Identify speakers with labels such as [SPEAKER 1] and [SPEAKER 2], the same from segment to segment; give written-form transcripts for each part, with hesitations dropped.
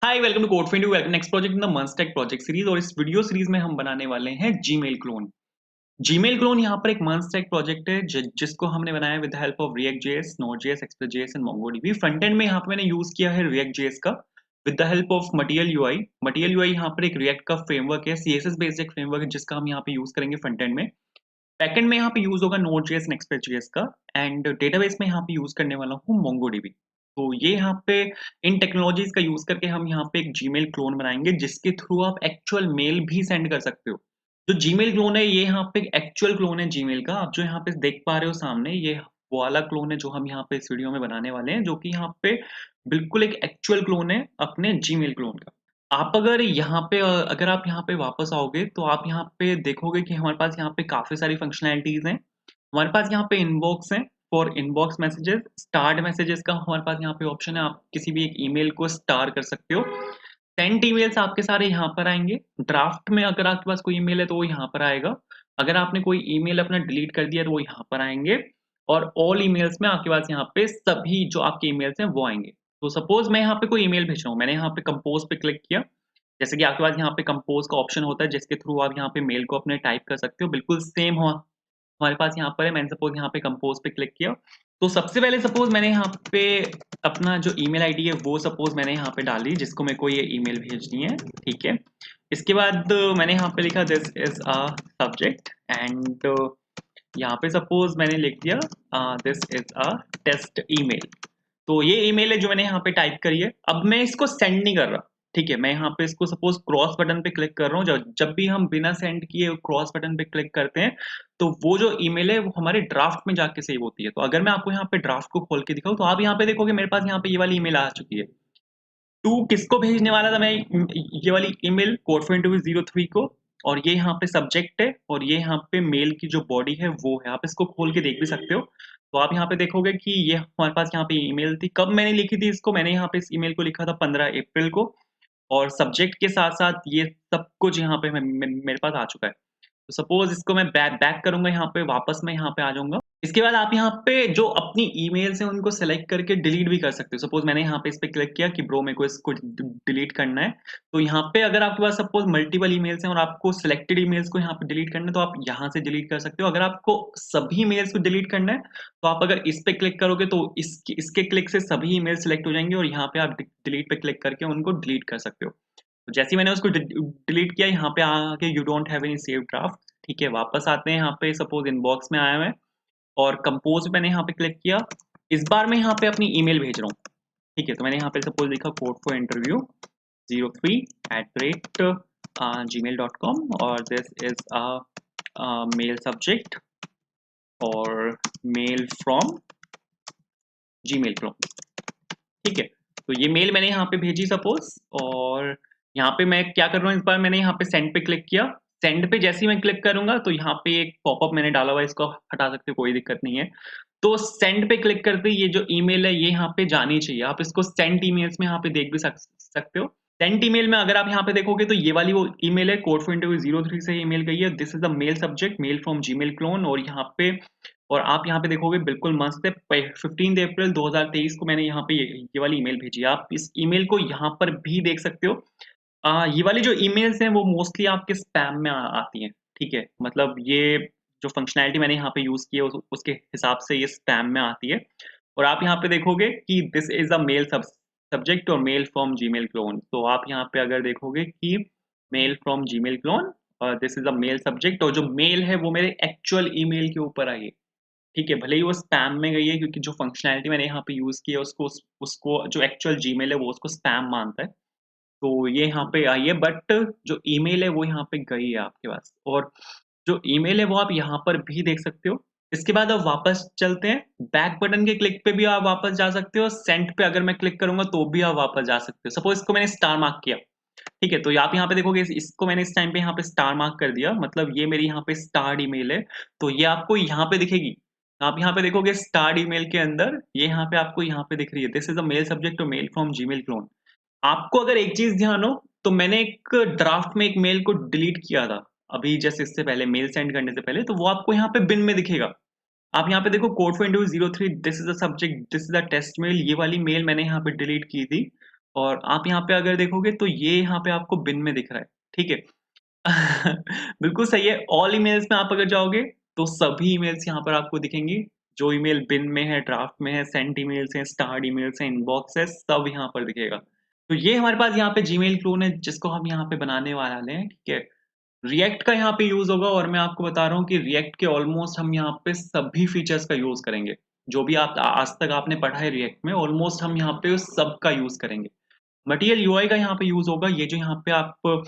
[SPEAKER 1] Hi welcome to code for welcome next project in the मंस्टेक project series. और इस video series में हम बनाने वाले हैं जीमेल क्लोन। जीमेल क्लोन यहाँ पर एक मंस्टेक प्रोजेक्ट है जिसको हमने बनाया with the help of react JS, node JS, express JS and MongoDB. Front end में यहाँ पे मैंने यूज किया है रिएक्ट जेएस का with the help of material UI. Material UI यहाँ पर एक रिएक्ट का फ्रेमवर्क है, सीएसएस बेस्ड एक फ्रेमवर्क है जिसका हम यहाँ पे यूज करेंगे फ्रंट एंड में। बैकएंड में यहाँ पे यूज होगा node JS and express JS का। एंड डेटाबेस में यहाँ पे यूज करने वाला हूँ मोंगोडीबी। तो ये यहाँ पे इन टेक्नोलॉजीज का यूज करके हम यहाँ पे एक जीमेल क्लोन बनाएंगे जिसके थ्रू आप एक्चुअल मेल भी सेंड कर सकते हो। जो जीमेल क्लोन है ये यहाँ पे एक एक्चुअल क्लोन है जीमेल का। आप जो यहाँ पे देख पा रहे हो सामने, ये वो वाला क्लोन है जो हम यहाँ पे इस वीडियो में बनाने वाले हैं, जो कि यहाँ पे बिल्कुल एक एक्चुअल क्लोन है अपने जीमेल क्लोन का। आप अगर यहाँ पे अगर आप यहाँ पे वापस आओगे तो आप यहाँ पे देखोगे कि हमारे पास यहाँ पे काफी सारी फंक्शनैलिटीज हैं। हमारे पास यहाँ पे इनबॉक्स है for inbox messages. Start messages का हमारे पास यहाँ पे ऑप्शन है, आप किसी भी एक ईमेल को स्टार कर सकते हो। सेंट ईमेल्स आपके सारे यहाँ पर आएंगे। ड्राफ्ट में अगर आपके पास कोई ईमेल है तो वो यहाँ पर आएगा। अगर आपने कोई ईमेल अपना डिलीट कर दिया तो वो यहाँ पर आएंगे। और ऑल ईमेल्स में आपके पास यहाँ पे सभी जो आपके ईमेल्स हैं वो आएंगे। तो सपोज मैं यहाँ पे कोई ईमेल भेज रहा हूँ, मैंने यहाँ पे कंपोज पे क्लिक किया। जैसे कि आपके पास यहाँ पे कंपोज का ऑप्शन होता है जिसके थ्रू आप यहाँ पे मेल को अपने टाइप कर सकते हो, बिल्कुल सेम हो हमारे पास यहाँ पर है। मैंने सपोज यहाँ पे कंपोज पे क्लिक किया तो सबसे पहले सपोज मैंने यहाँ पे अपना जो ईमेल आईडी है वो सपोज मैंने यहाँ पे डाली जिसको मेरे को ये ईमेल भेजनी है। ठीक है, इसके बाद मैंने यहाँ पे लिखा this is a subject and यहाँ पे सपोज मैंने लिख दिया this is a test email. तो ये ईमेल है जो मैंने यहाँ पे टाइप करी है। अब मैं इसको सेंड नहीं कर रहा। ठीक है, मैं यहाँ पे इसको सपोज क्रॉस बटन पे क्लिक कर रहा हूँ। जब जब भी हम बिना सेंड किए क्रॉस बटन पे क्लिक करते हैं तो वो जो ईमेल है वो हमारे ड्राफ्ट में जाके सेव होती है। तो अगर मैं आपको यहाँ पे ड्राफ्ट को खोल के दिखाऊँ तो आप यहाँ पे देखोगे मेरे पास यहाँ पे ये वाली ईमेल आ चुकी है। टू किसको भेजने वाला था मैं ये वाली ईमेल कोड फॉर इंटरव्यू 03 को। और ये यहाँ पे सब्जेक्ट है और ये यहाँ पे मेल की जो बॉडी है वो है। आप इसको खोल के देख भी सकते हो। तो आप यहाँ पे देखोगे कि ये हमारे पास यहाँ पे ईमेल थी। कब मैंने लिखी थी इसको, मैंने यहाँ पे इस ईमेल को लिखा था 15 अप्रैल को। और सब्जेक्ट के साथ साथ ये सब कुछ यहाँ पे मेरे पास आ चुका है। तो सपोज इसको मैं बैक बैक करूंगा, यहाँ पे वापस मैं यहाँ पे आ जाऊंगा। इसके बाद आप यहाँ पे जो अपनी ईमेल्स हैं उनको सेलेक्ट करके डिलीट भी कर सकते हो। सपोज मैंने यहाँ पे इस पे क्लिक किया कि ब्रो मेरे को इसको डिलीट करना है। तो यहाँ पे अगर आपके पास सपोज मल्टीपल ईमेल्स हैं और आपको सिलेक्टेड ईमेल्स को यहाँ पे डिलीट करना है तो आप यहाँ से डिलीट कर सकते हो। अगर आपको सभी ईमेल्स को डिलीट करना है तो आप अगर इस पे क्लिक करोगे तो इसके क्लिक से सभी ईमेल सिलेक्ट हो जाएंगे और यहाँ पे आप डिलीट पे क्लिक करके उनको डिलीट कर सकते हो। तो जैसे ही मैंने उसको डिलीट किया यहाँ पे आके you don't have any save draft. ठीक है, वापस आते हैं। यहाँ पे सपोज इनबॉक्स में आया मैं और कंपोज मैंने यहाँ पे क्लिक किया। इस बार मैं यहाँ पे अपनी ईमेल भेज रहा हूँ। ठीक है, तो मैंने यहाँ पे सपोज लिखा कोड फॉर इंटरव्यू 03@gmail.com और this is a mail subject और मेल फ्रॉम जीमेल क्लोन। ठीक है, तो ये मेल मैंने यहाँ पे भेजी सपोज। और यहाँ पे मैं क्या कर रहा हूँ, इस बार मैंने यहाँ पे सेंड पे क्लिक किया। सेंड पे जैसे ही मैं क्लिक करूंगा तो यहाँ पे एक पॉपअप मैंने डाला हुआ है, इसको हटा सकते हो, कोई दिक्कत नहीं है। तो सेंड पे क्लिक करते ही ये जो ईमेल है ये यहाँ पे जानी चाहिए। आप इसको सेंड ईमेल्स में यहाँ पे देख भी सकते हो। सेंड ईमेल में अगर आप यहाँ पे देखोगे तो ये वाली वो ईमेल है, कोड फॉर इंटरव्यू 03 से ईमेल गई है। This is the mail subject, mail from Gmail clone. और यहाँ पे और आप यहाँ पे देखोगे बिल्कुल मस्त है। 15 अप्रैल 2023 को मैंने यहाँ पे ये वाली ईमेल भेजी है। आप इस ईमेल को यहाँ पर भी देख सकते हो। ये वाली जो ईमेल्स हैं वो मोस्टली आपके स्पैम में आती हैं। ठीक है, मतलब ये जो फंक्शनैलिटी मैंने यहाँ पे यूज की है उसके हिसाब से ये स्पैम में आती है। और आप यहाँ पे देखोगे कि this is a mail subject और मेल फ्रॉम जीमेल क्लोन। तो आप यहाँ पे अगर देखोगे कि मेल फ्रॉम जीमेल क्लोन और this is a mail subject और जो मेल है वो मेरे एक्चुअल ईमेल के ऊपर आई है। ठीक है, भले ही वो स्पैम में गई है क्योंकि जो फंक्शनैलिटी मैंने यहाँ पे यूज की है उसको जो एक्चुअल जीमेल है वो उसको स्पैम मानता है। तो ये यहाँ पे आई है, बट जो ईमेल है वो यहाँ पे गई है आपके पास। और जो ईमेल है वो आप यहाँ पर भी देख सकते हो। इसके बाद अब वापस चलते हैं। बैक बटन के क्लिक पे भी आप वापस जा सकते हो। सेंड पे अगर मैं क्लिक करूंगा तो भी आप वापस जा सकते हो। सपोज इसको मैंने स्टार मार्क किया। ठीक है, तो आप यहाँ पे देखोगे इसको मैंने इस टाइम पे यहाँ पे स्टार मार्क कर दिया, मतलब ये मेरी यहाँ पे स्टार्ड ईमेल है। तो ये आपको यहाँ पे दिखेगी। आप यहाँ पे देखोगे स्टार्ड ईमेल के अंदर ये यहाँ पे आपको यहाँ पे दिख रही है, this is a mail subject और मेल फ्रॉम जीमेल क्लोन। आपको अगर एक चीज ध्यान हो तो मैंने एक ड्राफ्ट में एक मेल को डिलीट किया था अभी जैसे इससे पहले, मेल सेंड करने से पहले। तो वो आपको यहाँ पे बिन में दिखेगा। आप यहाँ पे देखो code for interview 03 this is a subject this is a test mail, ये वाली मेल मैंने यहाँ पे डिलीट की थी। और आप यहाँ पे अगर देखोगे तो ये यहाँ पे आपको बिन में दिख रहा है, ठीक है? बिल्कुल सही है। ऑल ईमेल्स में आप अगर जाओगे, तो सभी ईमेल्स यहाँ पर आपको दिखेंगी। जो ईमेल बिन में है, ड्राफ्ट में है, सेंट ईमेल्स हैं, स्टार्ड ईमेल्स हैं, इनबॉक्स है, सब यहाँ पर दिखेगा। तो ये हमारे पास यहाँ पे जीमेल क्लोन है, जिसको हम यहाँ पे बनाने वाले हैं, ठीक है? रिएक्ट का यहाँ पे यूज़ होगा और मैं आपको बता रहा हूँ कि रिएक्ट के ऑलमोस्ट हम यहाँ पे सभी फीचर्स का यूज़ करेंगे। जो भी आप आज तक आपने पढ़ा है रिएक्ट में, ऑलमोस्ट हम यहाँ पे उस सब का यूज़ करेंगे। मटीरियल यूआई का यहाँ पे यूज़ होगा, ये जो यहाँ पे आप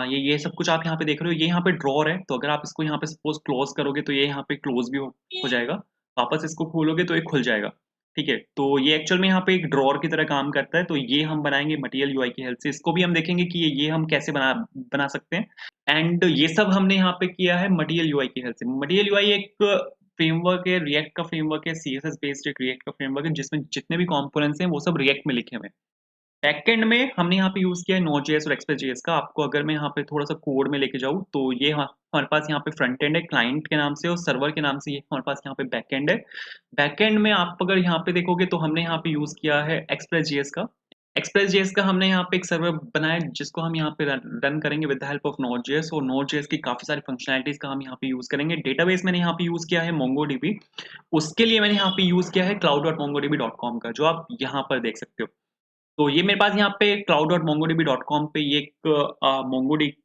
[SPEAKER 1] ये सब कुछ आप यहाँ पे देख रहे हो, ये यहाँ पे ड्रॉअर है, तो अगर आप इसको यहाँ पे सपोज़ क्लोज़ करोगे, तो ये यहाँ पे क्लोज़ भी हो जाएगा। वापस इसको खोलोगे तो ये खुल जाएगा, ठीक है? तो ये एक्चुअल में यहाँ पे एक ड्रॉअर की तरह काम करता है, तो ये हम बनाएँगे मटीरियल यूआई की हेल्प से। इसको भी हम देखेंगे कि ये हम कैसे बना सकते हैं एंड ये सब हमने यहाँ पे किया है मटीरियल यूआई की हेल्प से। मटीरियल यूआई एक फ्रेमवर्क है, रिएक्ट का फ्रेमवर्क है, सीएसएस बेस्ड एक रिएक्ट का फ्रेमवर्क है, जिसमें जितने भी कंपोनेंट्स हैं, वो सब रिएक्ट में लिखे हुए हैं। बैकएंड में हमने यहाँ पे यूज़ किया है नोड.जेएस और एक्सप्रेस.जेएस का। आपको अगर मैं यहाँ पे थोड़ा-सा कोड में लेके जाऊँ, तो ये हमारे पास यहाँ पे फ्रंट एंड है क्लाइंट के नाम से और सर्वर के नाम से ये हमारे पास यहाँ पे बैकएंड है। बैकएंड में आप अगर यहाँ पे देखोगे तो हमने यहाँ पे यूज़ किया है एक्सप्रेस.जेएस का। एक्सप्रेस.जेएस का हमने यहाँ पे एक सर्वर बनाया है जिसको हम यहाँ पे रन करेंगे विद द हेल्प ऑफ नोड.जेएस और नोड.जेएस की काफ़ी सारी फंक्शनैलिटीज़ का हम यहाँ पे यूज़ करेंगे। डेटाबेस मैंने यहाँ पे यूज़ किया है मोंगोडीबी। उसके लिए मैंने यहाँ पे यूज़ किया है cloud.mongodb.com का, जो आप यहाँ पर देख सकते हो। तो ये मेरे पास यहाँ पे cloud.mongodb.com पे ये एक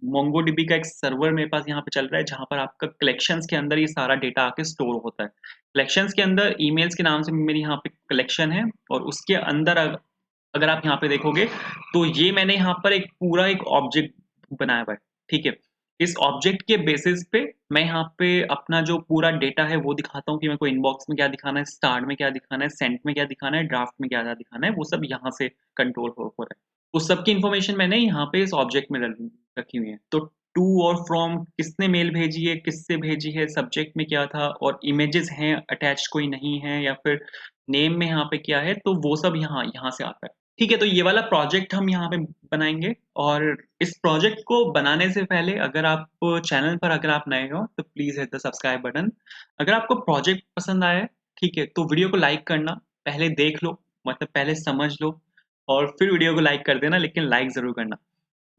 [SPEAKER 1] मोंगोडीबी का एक सर्वर मेरे पास यहाँ पे चल रहा है, जहाँ पर आपका कलेक्शंस के अंदर ये सारा डेटा आके स्टोर होता है। कलेक्शंस के अंदर ईमेल्स के नाम से मेरी यहाँ पे कलेक्शन है और उसके अंदर अगर आप यहाँ पे देखोगे, तो ये मैंने यहाँ पर एक पूरा एक ऑब्जेक्ट बनाया हुआ है, ठीक है? इस ऑब्जेक्ट के बेसिस पे मैं यहाँ पे अपना जो पूरा डेटा है वो दिखाता हूँ कि मेरे को इनबॉक्स में क्या दिखाना है, स्टार्ट में क्या दिखाना है, सेंट में क्या दिखाना है, ड्राफ्ट में क्या दिखाना है, वो सब यहाँ से कंट्रोल हो रहा है। उस सब की इन्फॉर्मेशन मैंने यहाँ पे इस ऑब्जेक्ट में रखी हुई है। तो टू और फ्रॉम किसने मेल भेजी है, किससे भेजी है, सब्जेक्ट में क्या था और इमेजेस हैं अटैच्ड कोई नहीं है या फिर नेम में यहाँ पे क्या है, तो वो सब यहाँ यहाँ से आता है। ठीक है, तो ये वाला प्रोजेक्ट हम यहाँ पे बनाएँगे और इस प्रोजेक्ट को बनाने से पहले अगर आप चैनल पर अगर आप नए हो, तो please hit the subscribe button. अगर आपको प्रोजेक्ट पसंद आया है, ठीक है, तो वीडियो को लाइक करना, पहले देख लो, मतलब पहले समझ लो और फिर वीडियो को लाइक कर देना, लेकिन लाइक ज़रूर करना।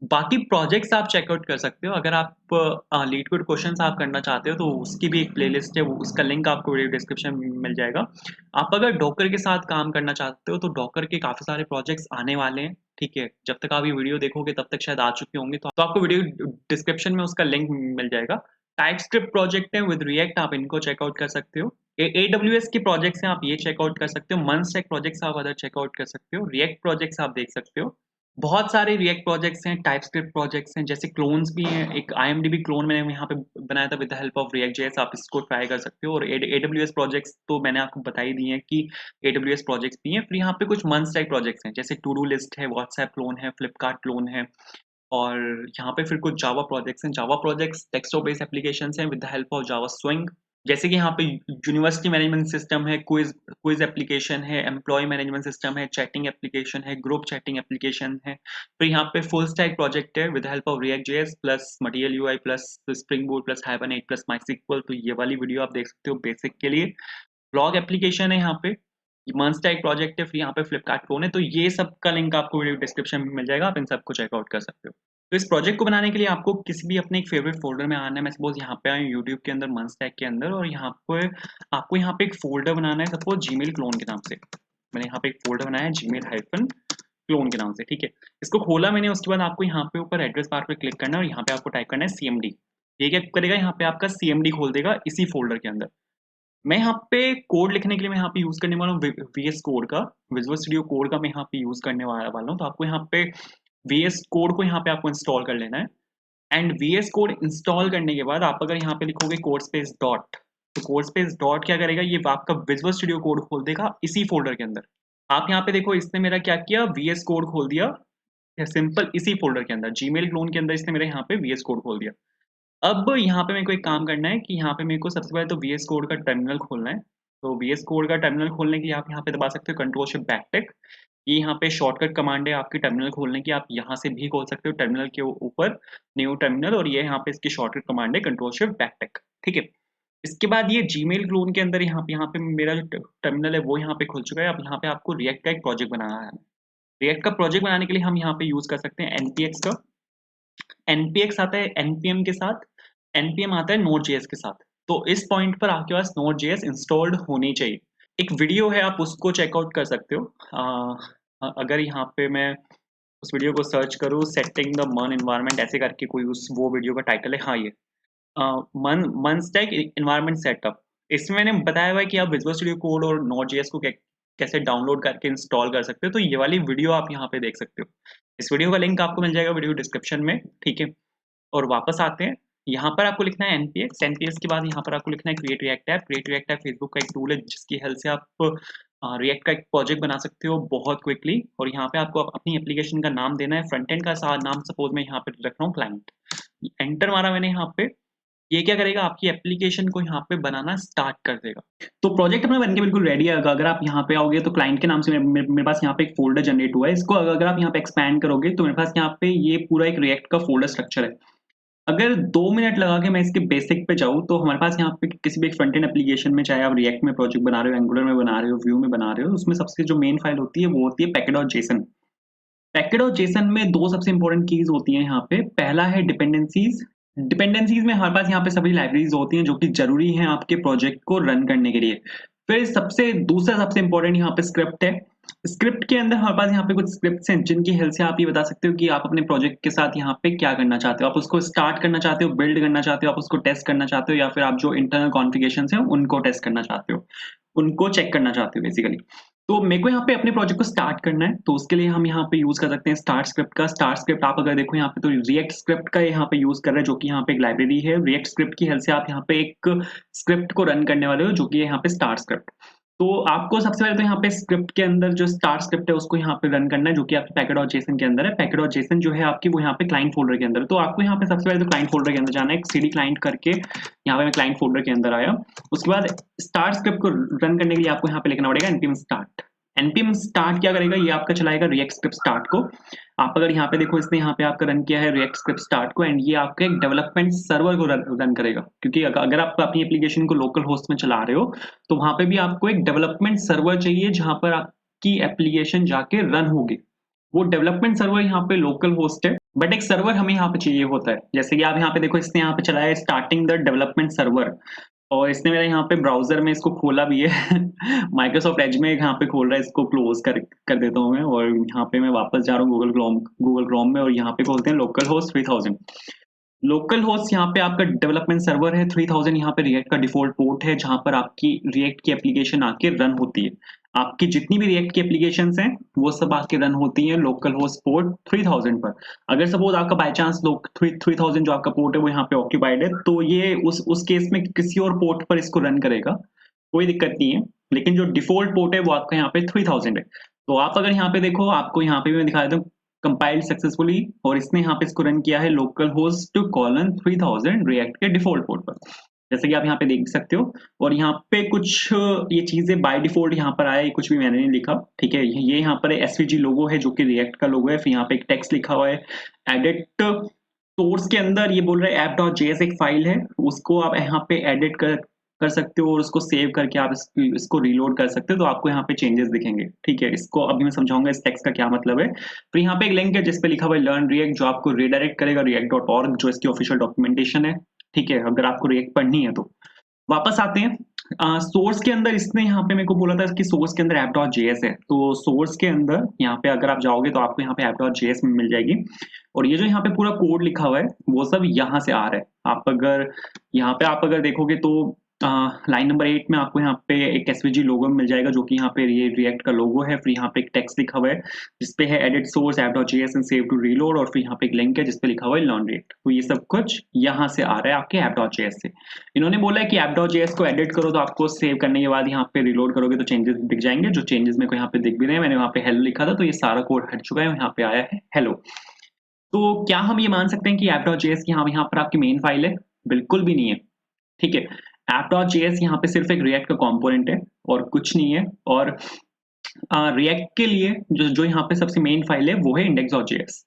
[SPEAKER 1] बाकी प्रोजेक्ट्स आप चेकआउट कर सकते हो। अगर आप लीड कोड क्वेश्चन्स आप करना चाहते हो, तो उसकी भी एक प्लेलिस्ट है, वो उसका लिंक आपको वीडियो डिस्क्रिप्शन में मिल जाएगा। आप अगर डॉकर के साथ काम करना चाहते हो, तो डॉकर के काफ़ी सारे प्रोजेक्ट्स आने वाले हैं, ठीक है? जब तक आप ये वीडियो देखोगे, तब तक शायद आ चुके होंगे, तो आपको वीडियो डिस्क्रिप्शन में उसका लिंक मिल जाएगा। टाइपस्क्रिप्ट प्रोजेक्ट है विद रिएक्ट, आप इनको चेकआउट कर सकते हो। एडब्ल्यूएस के प्रोजेक्ट्स हैं, आप ये चेकआउट कर सकते हो। मंस्टैक प्रोजेक्ट्स आप अदर चेकआउट कर सकते हो। रिएक्ट प्रोजेक्ट्स आप देख सकते हो। बहुत सारे रिएक्ट प्रोजेक्ट्स हैं, टाइपस्क्रिप्ट प्रोजेक्ट्स हैं, जैसे क्लोन्स भी हैं। एक आईएमडीबी क्लोन मैंने यहाँ पे बनाया था with the help of react JS, आप इसको ट्राई कर सकते हो। और एडब्ल्यूएस प्रोजेक्ट्स तो मैंने आपको बता ही दिए हैं कि एडब्ल्यूएस प्रोजेक्ट्स भी हैं। फिर यहाँ पे कुछ मंस्टैक प्रोजेक्ट्स हैं, जैसे टू डू लिस्ट है, व्हाट्सएप क्लोन है, फ्लिपकार्ट क्लोन है और यहाँ पे फिर कुछ जावा प्रोजेक्ट्स हैं। जावा प्रोजेक्ट्स डेस्कटॉप बेस्ड एप्लीकेशंस हैं with the help of Java swing. जैसे कि यहाँ पे यूनिवर्सिटी मैनेजमेंट सिस्टम है, क्विज़ क्विज़ एप्लीकेशन है, एम्प्लॉयी मैनेजमेंट सिस्टम है, चैटिंग एप्लीकेशन है, ग्रुप चैटिंग एप्लीकेशन है। फिर यहाँ पे फुल स्टैक प्रोजेक्ट है with help of react JS plus material UI plus spring boot plus hibernate plus MySQL. तो ये वाली वीडियो आप देख सकते हो बेसिक के लिए। ब्लॉग एप्लीकेशन है यहाँ पे, मंस्टा एक प्रोजेक्ट है, फिर यहाँ पे फ्लिपकार्ट क्लोन है, तो ये सब का लिंक आपको वीडियो डिस्क्रिप्शन में मिल जाएगा, आप इन सबको चेकआउट कर सकते हो। तो इस प्रोजेक्ट को बनाने के लिए आपको किसी भी अपने एक फेवरेट फ़ोल्डर में आना है। मैं सपोज़ यहाँ पे आया हूँ यूट्यूब के अंदर मंस्टैक के अंदर और यहाँ पे आपको यहाँ पे एक फ़ोल्डर बनाना है सपोज़ जीमेल क्लोन के नाम से। मैंने यहाँ पे एक फ़ोल्डर बनाया है जीमेल हाइफ़न क्लोन के नाम से, ठीक है। इसको खोला मैंने, उसके बाद आपको यहाँ पे ऊपर एड्रेस बार पे क्लिक करना है और यहाँ पे आपको टाइप करना है सीएमडी। ये क्या करेगा, यहाँ पे आपका सीएमडी खोल देगा इसी फ़ोल्डर के अंदर। मैं यहाँ पे कोड लिखने के लिए मैं यहाँ पे यूज़ करने वाला हूँ वीएस कोड का, विजुअल स्टूडियो कोड का मैं यहाँ पे यूज़ करने वाला हूँ। तो आपको यहाँ पे वीएस कोड को यहाँ पे आपको इंस्टॉल कर लेना है एंड वीएस कोड इंस्टॉल करने के बाद आप अगर यहाँ पे लिखोगे कोड स्पेस डॉट, तो कोड स्पेस डॉट क्या करेगा, ये आपका विजुअल स्टूडियो कोड खोल देगा इसी फ़ोल्डर के अंदर। आप यहाँ पे देखो इसने मेरा क्या किया, वीएस कोड खोल दिया, सिंपल इसी फ़ोल्डर के अंदर, जीमेल क्लोन के अंदर इसने मेरे यहाँ पे वीएस कोड खोल दिया। अब यहाँ पे मेरे को एक काम करना है कि यहाँ पे मेरे को सबसे पहले तो वीएस कोड का टर्मिनल खोलना है। तो वीएस कोड का टर्मिनल खोलने के लिए आप यहाँ पे दबा सकते हो कंट्रोल शिफ्ट बैकटिक। ये यहाँ पे शॉर्टकट कमांड है आपकी टर्मिनल खोलने की, आप यहाँ से भी खोल सकते हो टर्मिनल के ऊपर न्यू टर्मिनल, और ये यहाँ पे इसकी शॉर्टकट कमांड है कंट्रोल शिफ्ट बैकटिक, ठीक है। इसके बाद ये जीमेल क्लोन के अंदर यहाँ पे मेरा जो टर्मिनल है वो यहाँ पे खुल चुका है। अब यहाँ पे आपको रिएक्ट का एक प्रोजेक्ट बनाना है। रिएक्ट का प्रोजेक्ट बनाने के लिए हम यहाँ पे यूज़ कर सकते हैं एनपीएक्स का। एनपीएक्स आता है एनपीएम के साथ, एनपीएम आता है नोड.जेएस के साथ। तो इस पॉइंट पर आपके पास नोड.जेएस इंस्टॉल्ड होनी चाहिए। एक वीडियो है, आप उसको चेकआउट कर सकते हो। अगर यहाँ पे मैं उस वीडियो को सर्च करूँ, सेटिंग द मन एनवायरनमेंट ऐसे करके कोई उस वो वीडियो का टाइटल है, हाँ ये मन स्टैक एनवायरनमेंट सेटअप। इसमें मैंने बताया हुआ है कि आप विजुअल स्टूडियो कोड और नोड.जेएस को कैसे डाउनलोड करके इंस्टॉल कर सकते हो। तो ये वाली वीडियो आप यहाँ पे देख सकते हो। इस वीडियो का लिंक आपको मिल जाएगा वीडियो डिस्क्रिप्शन में, ठीक है। और वापस आते हैं, यहाँ पर आपको लिखना है एनपीएक्स। एनपीएक्स के बाद यहाँ पर आपको लिखना है create react app. Create react app Facebook का एक टूल है जिसकी हेल्प से आप रिएक्ट का एक प्रोजेक्ट बना सकते हो बहुत क्विकली। और यहाँ पे आपको अपनी एप्लीकेशन का नाम देना है। फ्रंट एंड का नाम सपोज मैं यहाँ पे रख रहा हूँ क्लाइंट। एंटर मारा मैंने यहाँ पे। ये क्या करेगा, आपकी एप्लीकेशन को यहाँ पे बनाना स्टार्ट कर देगा। तो प्रोजेक्ट अपना बन के बिल्कुल रेडी है। अगर आप यहाँ पे आओगे तो क्लाइंट के नाम से मेरे पास यहाँ पे एक फोल्डर जनरेट हुआ है। इसको अगर आप यहाँ पे एक्सपैंड करोगे तो मेरे पास यहाँ पे ये पूरा एक रिएक्ट का फोल्डर स्ट्रक्चर है। अगर 2 मिनट लगा के मैं इसके बेसिक पे जाऊँ तो हमारे पास यहाँ पे किसी भी एक फ्रंट एंड एप्लीकेशन में, चाहे आप रिएक्ट में प्रोजेक्ट बना रहे हो, एंगुलर में बना रहे हो, व्यू में बना रहे हो, उसमें सबसे जो मेन फाइल होती है वो होती है पैकेट.जेसन। पैकेट.जेसन में 2 सबसे इंपॉर्टेंट कीज होती हैं यहाँ पे। पहला है डिपेंडेंसीज। डिपेंडेंसीज में हमारे पास यहाँ पे सभी लाइब्रेरीज होती हैं जो कि जरूरी हैं आपके प्रोजेक्ट को रन करने के लिए। फिर दूसरा सबसे इंपॉर्टेंट यहाँ पे स्क्रिप्ट है। स्क्रिप्ट के अंदर हमारे पास यहाँ पे कुछ स्क्रिप्ट्स हैं जिनकी हेल्प से आप ये बता सकते हो कि आप अपने प्रोजेक्ट के साथ यहाँ पे क्या करना चाहते हो। आप उसको स्टार्ट करना चाहते हो, बिल्ड करना चाहते हो, आप उसको टेस्ट करना चाहते हो, या फिर आप जो इंटरनल कॉन्फ़िगरेशंस हैं उनको टेस्ट करना चाहते हो, उनको चेक करना चाहते हो बेसिकली। तो मेरे को यहाँ पे अपने प्रोजेक्ट को स्टार्ट करना है, तो उसके लिए हम यहाँ पे यूज़ कर सकते हैं स्टार्ट स्क्रिप्ट का। स्टार्ट स्क्रिप्ट आप अगर देखो यहाँ पे तो रिएक्ट स्क्रिप्ट का यहाँ पे यूज़ कर रहे हैं, जो कि यहाँ पे एक लाइब्रेरी है। रिएक्ट स्क्रिप्ट की हेल्प से आप यहाँ पे एक स्क्रिप्ट को रन करने वाले हो जो कि है यहाँ पे स्टार्ट स्क्रिप्ट। तो आपको सबसे पहले तो यहाँ पे स्क्रिप्ट के अंदर जो स्टार्ट स्क्रिप्ट है उसको यहाँ पे रन करना है, जो कि आपके पैकेट.जेसन के अंदर है। पैकेट.जेसन जो है आपकी वो यहाँ पे क्लाइंट फ़ोल्डर के अंदर है। तो आपको यहाँ पे सबसे पहले तो क्लाइंट फ़ोल्डर के अंदर जाना है। एक सीडी क्लाइंट करके यहाँ पे मैं क्लाइंट फ़ोल्डर के अंदर आया। उसके बाद स्टार्ट स्क्रिप्ट को रन करने के लिए आपको यहाँ पे लिखना पड़ेगा npm start। npm start क्या करेगा, ये आपका चलाएगा रिएक्ट स्क्रिप्ट स्टार्ट को। आप अगर यहाँ पे देखो, इसने यहाँ पे आपका रन किया है रिएक्ट स्क्रिप्ट स्टार्ट को, एंड ये आपका एक डेवलपमेंट सर्वर को रन करेगा। क्योंकि अगर आप अपनी एप्लीकेशन को लोकल होस्ट में चला रहे हो तो वहां पे भी आपको एक डेवलपमेंट सर्वर चाहिए जहां पर आपकी एप्लीकेशन जाके रन होगी। वो डेवलपमेंट सर्वर यहाँ पे लोकल होस्ट है, बट एक सर्वर हमें यहाँ पे चाहिए होता है। जैसे कि आप यहाँ पे देखो, इसने यहाँ पे चलाया है स्टार्टिंग द डेवलपमेंट सर्वर, और इसने मेरे यहाँ पे ब्राउज़र में इसको खोला भी है। माइक्रोसॉफ्ट एज में यहाँ पे खोल रहा है, इसको क्लोज़ कर देता हूँ मैं, और यहाँ पे मैं वापस जा रहा हूँ गूगल क्रोम में, और यहाँ पे खोलते हैं लोकल होस्ट 3000। लोकल होस्ट यहाँ पे आपका डेवलपमेंट सर्वर है 3000। यहाँ पे रिएक्ट का डिफ़ॉल्ट पोर्ट है जहाँ पर आपकी रिएक्ट की एप्लीकेशन आके रन होती है। आपकी जितनी भी रिएक्ट की एप्लीकेशंस हैं, वो सब आके रन होती हैं लोकल होस्ट पोर्ट 3000 पर। अगर सपोज़ आपका बाय चांस 3000 जो आपका पोर्ट है वो यहाँ पे ऑक्यूपाइड है, तो ये उस केस में किसी और पोर्ट पर इसको रन करेगा, कोई दिक्कत नहीं है। लेकिन जो डिफ़ॉल्ट पोर्ट है वो आपका यहाँ पे 3000 है। तो आप अगर यहाँ पे देखो, आपको यहाँ पे भी मैं दिखा देता हूँ, कंपाइल्ड सक्सेसफुली, और इसने यहाँ पे इसको रन किया है लोकल होस्ट कॉलन 3000 रिएक्ट के डिफ़ॉल्ट पोर्ट पर, जैसे कि आप यहाँ पे देख सकते हो। और यहाँ पे कुछ ये चीज़ें बाय डिफ़ॉल्ट यहाँ पर आया है, कुछ भी मैंने नहीं लिखा, ठीक है। ये यहाँ पर एसवीजी लोगो है जो कि रिएक्ट का लोगो है। फिर यहाँ पे एक टेक्स्ट लिखा हुआ है एडिट सोर्स के अंदर। ये बोल रहा है app.js एक फाइल है, उसको आप यहाँ पे एडिट कर सकते हो और उसको सेव करके आप इसको रीलोड कर सकते हो, तो आपको यहाँ पे चेंजेस दिखेंगे, ठीक है। इसको अभी मैं समझाऊंगा इस टेक्स्ट का क्या मतलब है। फिर यहाँ पे एक लिंक है जिस पे लिखा हुआ है लर्न रिएक्ट, जो आपको रिडायरेक्ट करेगा react.org, जो इसकी ऑफिशियल डॉक्यूमेंटेशन है, ठीक है, अगर आपको रिएक्ट पढ़नी है तो। वापस आते हैं सोर्स के अंदर। इसने यहाँ पे मेरे को बोला था कि सोर्स के अंदर app.js है, तो सोर्स के अंदर यहाँ पे अगर आप जाओगे तो आपको यहाँ पे app.js में मिल जाएगी। और ये जो यहाँ पे पूरा कोड लिखा हुआ है वो सब यहाँ से आ रहा है। आप अगर यहाँ पे आप अगर देखोगे तो लाइन नंबर 8 में आपको यहाँ पे एक एसवीजी लोगो मिल जाएगा, जो कि यहाँ पे ये रिएक्ट का लोगो है। फिर यहाँ पे एक टेक्स्ट लिखा हुआ है जिसपे है edit source app.js and save to reload, और फिर यहाँ पे एक लिंक है जिसपे लिखा हुआ है लर्न रिएक्ट। तो ये सब कुछ यहाँ से आ रहा है आपके app.js से। इन्होंने बोला है कि app.js को एडिट करो, तो आपको सेव करने के बाद यहाँ पे रीलोड करोगे तो चेंजेस दिख जाएंगे, जो चेंजेस मेरे को यहाँ पे दिख भी रहे हैं। मैंने वहाँ पे हेलो लिखा था, तो ये सारा कोड हट चुका है, यहाँ पे आया है हेलो। तो क्या हम ये मान सकते हैं कि app.js की यहाँ पर आपकी मेन फाइल है? बिल्कुल भी नहीं है, ठीक है। app.js यहाँ पे सिर्फ एक रिएक्ट का कंपोनेंट है और कुछ नहीं है। और रिएक्ट के लिए जो यहाँ पे सबसे मेन फाइल है वो है index.js।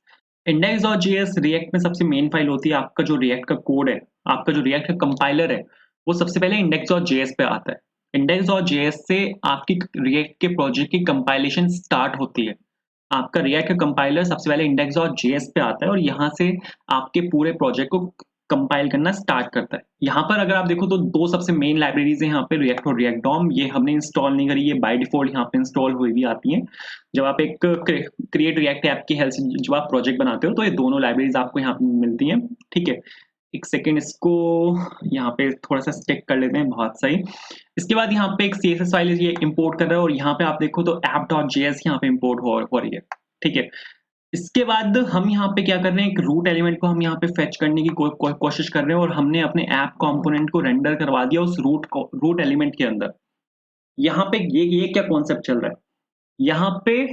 [SPEAKER 1] index.js रिएक्ट में सबसे मेन फाइल होती है। आपका जो रिएक्ट का कोड है, आपका जो रिएक्ट का कंपाइलर है, वो सबसे पहले index.js पे आता है। index.js से आपकी रिएक्ट के प्रोजेक्ट की कंपाइलेशन स्टार्ट होती है। आपका रिएक्ट का कंपाइलर सबसे पहले index.js पे आता है और यहाँ से आपके पूरे प्रोजेक्ट को कंपाइल करना स्टार्ट करता है। यहाँ पर अगर आप देखो तो 2 सबसे मेन लाइब्रेरीज़ हैं यहाँ पे, रिएक्ट और रिएक्ट डॉम। ये हमने इंस्टॉल नहीं करी, ये बाय डिफ़ॉल्ट यहाँ पे इंस्टॉल हुई भी आती हैं। जब आप एक क्रिएट रिएक्ट ऐप की हेल्प से जब आप प्रोजेक्ट बनाते हो तो ये दोनों लाइब्रेरीज़ आपको यहाँ पे मिलती हैं, ठीक है? एक सेकंड, इसको यहाँ पे थोड़ा-सा स्टिक कर लेते हैं, बहुत सही। इसके बाद यहाँ पे एक सीएसएस फाइल ये इंपोर्ट कर रहा है और यहाँ पे आप देखो तो app.js यहाँ पे इंपोर्ट हो रही है, ठीक है? इसके बाद हम यहाँ पे क्या कर रहे हैं, एक रूट एलिमेंट को हम यहाँ पे फेच करने की कोशिश कर रहे हैं और हमने अपने ऐप कंपोनेंट को रेंडर करवा दिया उस रूट एलिमेंट के अंदर। यहाँ पे ये क्या कॉन्सेप्ट चल रहा है? यहाँ पे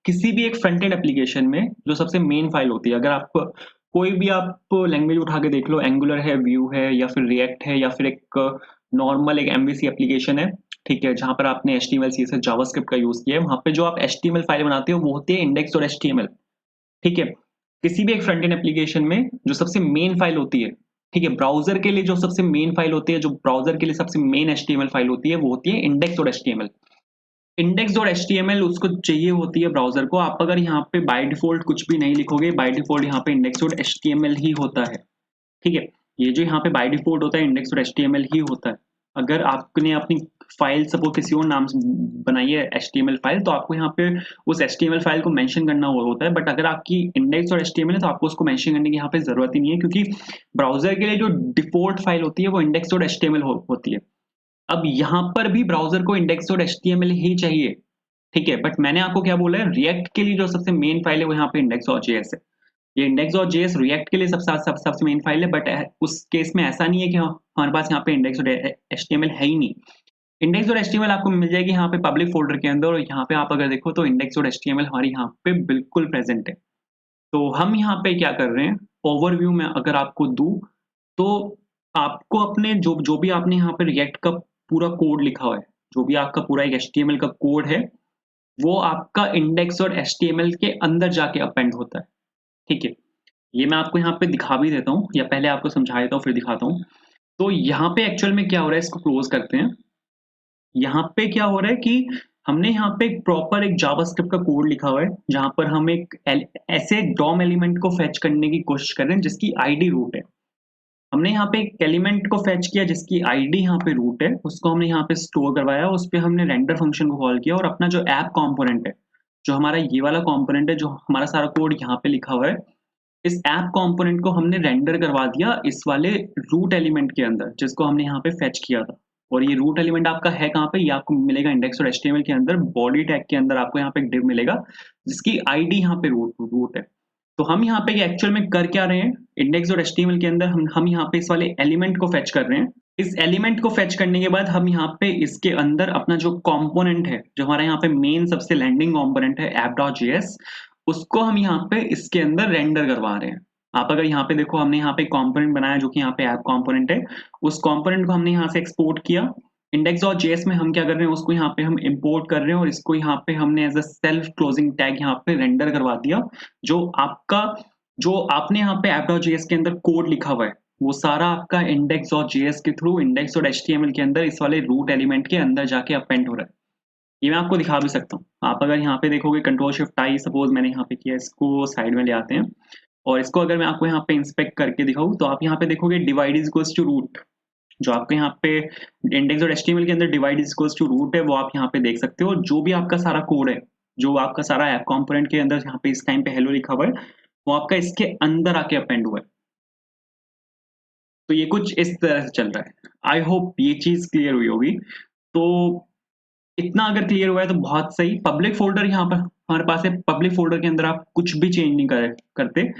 [SPEAKER 1] किसी भी एक फ्रंट एंड एप्लीकेशन में जो सबसे मेन फाइल होती है, अगर आप कोई भी आप लैंग्वेज उठा के देख लो, एंगुलर है, व्यू है या फिर रिएक्ट है या फिर एक नॉर्मल एक एमवीसी एप्लीकेशन है, ठीक है, जहाँ पर आपने एचटीएमएल सीएसएस जावास्क्रिप्ट का यूज किया है, वहाँ पे जो आप एचटीएमएल फाइल बनाते हो वो होती है index.html, ठीक है? किसी भी एक फ्रंट एंड एप्लीकेशन में जो सबसे मेन फाइल होती है, ठीक है, ब्राउज़र के लिए जो सबसे मेन फाइल होती है, जो ब्राउज़र के लिए सबसे मेन एचटीएमएल फाइल होती है, वो होती है index.html। index.html उसको चाहिए होती है ब्राउज़र को। आप अगर यहाँ पे बाय डिफ़ॉल्ट कुछ भी नहीं लिखोगे, बाय डिफ़ॉल्ट यहाँ पे index.html ही होता है, ठीक है? ये जो यहाँ पे बाय डिफ़ॉल्ट होता है index.html ही होता है। अगर आपने अपनी फाइल सपोज़ किसी और नाम से बनाई है एचटीएमएल फाइल, तो आपको यहाँ पे उस एचटीएमएल फाइल को मेंशन करना होता है, बट अगर आपकी index.html है तो आपको उसको मेंशन करने की यहाँ पे ज़रूरत ही नहीं है, क्योंकि ब्राउज़र के लिए जो डिफ़ॉल्ट फाइल होती है वो index.html होती है। अब यहाँ पर भी ब्राउज़र को index.html ही चाहिए, ठीक है? बट मैंने आपको क्या बोला है, रिएक्ट के लिए जो सबसे मेन फाइल है वो यहाँ पे index.js है। ये index.js रिएक्ट के लिए सबसे मेन फाइल है, बट उस केस में ऐसा नहीं है कि हमारे पास यहाँ पे index.html है ही नहीं। index.html आपको मिल जाएगी यहाँ पे पब्लिक फ़ोल्डर के अंदर और यहाँ पे आप अगर देखो तो index.html हमारी यहाँ पे बिल्कुल प्रेज़ेंट है। तो हम यहाँ पे क्या कर रहे हैं, ओवरव्यू में अगर आपको दूँ, तो आपको अपने जो जो भी आपने यहाँ पे रिएक्ट का पूरा कोड लिखा हुआ है, जो भी आपका पूरा एक एचटीएमएल का कोड है, वो आपका index.html के अंदर जाके अपेंड होता है, ठीक है? ये मैं आपको यहाँ पे दिखा भी देता हूँ, या पहले आपको समझा देता हूँ फिर दिखाता हूँ। तो यहाँ पे एक्चुअल में क्या हो रहा है, इसको क्लोज़ करते हैं। यहाँ पे क्या हो रहा है कि हमने यहाँ पे एक प्रॉपर एक जावास्क्रिप्ट का कोड लिखा हुआ है, जहाँ पर हम एक ऐसे डॉम एलिमेंट को फेच करने की कोशिश कर रहे हैं जिसकी आईडी रूट है। हमने यहाँ पे एक एलिमेंट को फेच किया जिसकी आईडी यहाँ पे रूट है, उसको हमने यहाँ पे स्टोर करवाया, उस पे हमने रेंडर फंक्शन को कॉल किया और अपना जो ऐप कंपोनेंट है, जो हमारा ये वाला कंपोनेंट है, जो हमारा सारा कोड यहाँ पे लिखा हुआ है, इस ऐप कंपोनेंट को हमने रेंडर करवा दिया इस वाले रूट एलिमेंट के अंदर, जिसको हमने यहाँ पे फेच किया था। और ये रूट एलिमेंट आपका है कहाँ पे, ये आपको मिलेगा index.html के अंदर, बॉडी टैग के अंदर आपको यहाँ पे एक डिव मिलेगा, जिसकी आईडी यहाँ पे रूट है। तो हम यहाँ पे एक्चुअल में कर क्या रहे हैं, index.html के अंदर हम यहाँ पे इस वाले एलिमेंट को फेच कर रहे हैं। इस एलिमेंट को फेच करने के बाद हम यहाँ पे इसके अंदर अपना जो कंपोनेंट है, जो हमारा यहाँ पे मेन सबसे लैंडिंग कंपोनेंट है app.js, उसको हम यहाँ पे इसके अंदर रेंडर करवा रहे हैं। आप अगर यहाँ पे देखो, हमने यहाँ पे कंपोनेंट बनाया जो कि यहाँ पे ऐप कंपोनेंट है, उस कंपोनेंट को हमने यहाँ से एक्सपोर्ट किया। index.js में हम क्या कर रहे हैं, उसको यहाँ पे हम इंपोर्ट कर रहे हैं और इसको यहाँ पे हमने as a self closing tag यहाँ पे रेंडर करवा दिया। जो आपने यहाँ पे app.js के अंदर कोड लिखा हुआ है, वो सारा आपका index.js के थ्रू index.html के अंदर इस वाले रूट एलिमेंट के अंदर जाके अपेंड हो रहा है। ये मैं आपको दिखा भी सकता हूँ। आप अगर यहाँ पे देखोगे कंट्रोल शिफ्ट आई, सपोज मैंने यहाँ पे किया, इसको साइड में ले आते हैं और इसको अगर मैं आपको यहाँ पे इंस्पेक्ट करके दिखाऊँ, तो आप यहाँ पे देखोगे divide is equals to root. जो आपके यहाँ पे index.html के अंदर divide is equals to root है, वो आप यहाँ पे देख सकते हो। जो भी आपका सारा कोड है, जो आपका सारा ऐप कंपोनेंट के अंदर यहाँ पे इस टाइम पे हेलो लिखा हुआ है, वो आपका इसके अंदर आके अपेंड हुआ है। तो ये कुछ इस तरह से चल रहा है। आई होप ये चीज़ क्लियर हुई होगी। तो इतना अगर क्लियर हुआ है तो बहुत सही। पब्लिक फ़ोल्डर यहाँ पर हमारे पास है। पब्लिक फ़ोल्डर के अंदर आप कुछ भी चेंज नहीं करते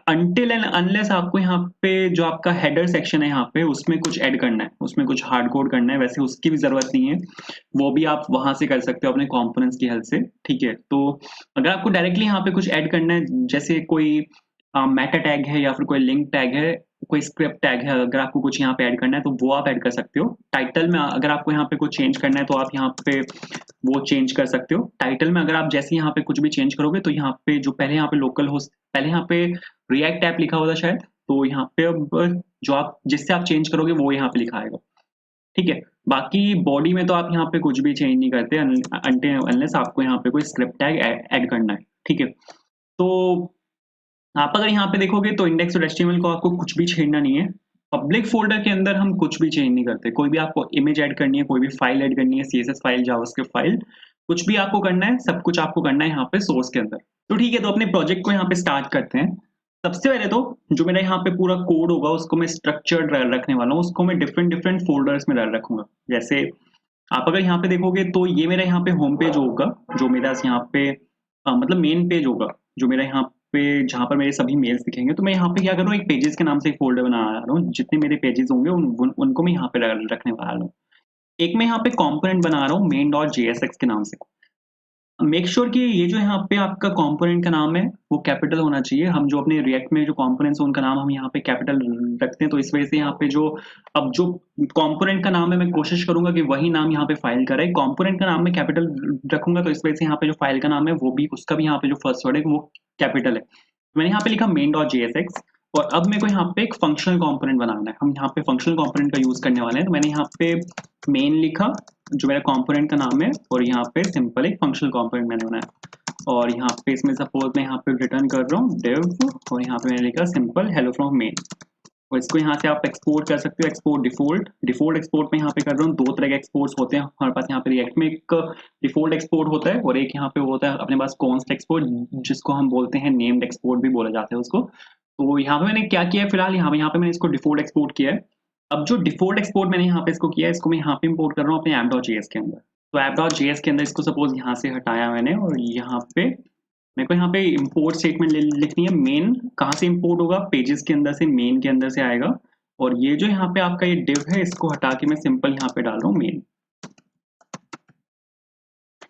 [SPEAKER 1] अनटिल एंड अनलेस आपको यहाँ पे जो आपका हेडर सेक्शन है यहाँ पे उसमें कुछ ऐड करना है, उसमें कुछ हार्ड कोड करना है, वैसे उसकी भी ज़रूरत नहीं है। वो भी आप वहाँ से कर सकते हो अपने कंपोनेंट्स की हेल्प से, ठीक है? तो अगर आपको डायरेक्टली यहाँ पे कुछ ऐड करना है, जैसे कोई मेटा टैग है या फिर कोई लिंक टैग है, कोई स्क्रिप्ट टैग है, अगर आपको कुछ यहाँ पे ऐड करना है तो वो आप ऐड कर सकते हो। टाइटल में अगर आपको यहाँ पे कुछ चेंज करना है तो आप यहाँ पे वो चेंज कर सकते हो। टाइटल में अगर आप जैसे यहाँ पे कुछ भी चेंज करोगे तो यहाँ पे जो पहले यहाँ पे लोकल होस्ट, पहले यहाँ पे रिएक्ट ऐप लिखा हुआ था शायद, तो यहाँ पे अब जो आप जिससे आप चेंज करोगे वो यहाँ पे लिखा आएगा, ठीक है? बाकी बॉडी में तो आप यहाँ पे कुछ भी चेंज नहीं करते अनलेस आपको यहाँ पे कोई स्क्रिप्ट टैग ऐड करना है, ठीक है? तो आप अगर यहाँ पे देखोगे तो इंडेक्स और एचटीएमएल को आपको कुछ भी छेड़ना नहीं है। पब्लिक फ़ोल्डर के अंदर हम कुछ भी चेंज नहीं करते। कोई भी आपको इमेज ऐड करनी है, कोई भी फ़ाइल ऐड करनी है, सीएसएस फ़ाइल, जावास्क्रिप्ट फ़ाइल, कुछ भी आपको करना है, सब कुछ आपको करना है यहाँ पे सोर्स के अंदर। तो ठीक है, तो अपने प्रोजेक्ट को यहाँ पे स्टार्ट करते हैं। सबसे पहले तो जो मेरा यहाँ पे पूरा कोड होगा उसको मैं स्ट्रक्चर्ड रखने वाला हूँ, उसको मैं डिफरेंट फ़ोल्डर्स में रखूँगा। जैसे आप अगर यहाँ पे देखोगे तो ये मेरा यहाँ पे होम पेज होगा, जो मेरा यहाँ पे मतलब मेन पेज होगा, जो मेरा यहाँ पे जहाँ पर मेरे सभी मेल्स दिखेंगे, तो मैं यहाँ पे क्या कर रहा हूँ, एक पेजेस के नाम से एक फ़ोल्डर बना रहा हूँ, जितने मेरे पेजेस होंगे उनको मैं यहाँ पे रखने वाला हूँ। एक मैं यहाँ पे कंपोनेंट बना रहा हूँ main.jsx के नाम से। मेक श्योर कि ये जो यहाँ पे आपका कंपोनेंट का नाम है, वो कैपिटल होना चाहिए। हम जो अपने रिएक्ट में जो कंपोनेंट्स हैं, उनका नाम हम यहाँ पे कैपिटल रखते हैं, तो इस वजह से यहाँ पे जो कंपोनेंट का नाम है, मैं कोशिश करूँगा कि वही नाम यहाँ पे फाइल का रहे। कंपोनेंट का नाम मैं कैपिटल रखूँगा, तो इस वजह से यहाँ पे जो फाइल का नाम है, वो भी उसका भी यहाँ पे जो फर्स्ट वर्ड है, वो कैपिटल है। मैंने यहाँ पे लिखा main.jsx और अब मेरे को यहाँ पे एक फंक्शनल कंपोनेंट बनाना है। हम यहाँ पे फंक्शनल कंपोनेंट का यूज़ करने वाले हैं, तो मैंने यहाँ पे मेन लिखा, जो मेरा कंपोनेंट का नाम है, और यहाँ पे सिंपल एक फंक्शनल कंपोनेंट मैंने बनाया और यहाँ पे इसमें सपोज मैं यहाँ पे रिटर्न कर रहा हूँ div और यहाँ पे मैंने लिखा सिंपल हेलो फ्रॉम मेन और इसको यहाँ से आप एक्सपोर्ट कर सकते हो। एक्सपोर्ट डिफॉल्ट एक्सपोर्ट में यहाँ पे कर रहा हूँ। दो तरह के एक्सपोर्ट्स होते हैं हमारे पास। यहाँ पे रिएक्ट में एक डिफॉल्ट एक्सपोर्ट होता है और एक यहाँ पे होता है अपने पास कॉन्स्ट एक्सपोर्ट, जिसको हम बोलते हैं नेम्ड एक्सपोर्ट भी बोला जाता है उसको। तो यहाँ पे मैंने क्या किया है, फिलहाल यहाँ पे मैंने इसको डिफॉल्ट एक्सपोर्ट किया है। अब जो डिफॉल्ट एक्सपोर्ट मैंने यहाँ पे इसको किया है, इसको मैं यहाँ पे इंपोर्ट कर रहा हूँ अपने app.js के अंदर। तो app.js के अंदर इसको सपोज यहाँ से हटाया मैंने और यहाँ पे मेरे को यहाँ पे इंपोर्ट स्टेटमेंट लिखनी है। मेन कहाँ से इंपोर्ट होगा, पेजेस के अंदर से, मेन के अंदर से आएगा। और ये जो यहाँ पे आपका ये डिव है, इसको हटा के मैं सिंपल यहाँ पे डाल रहा हूँ मेन,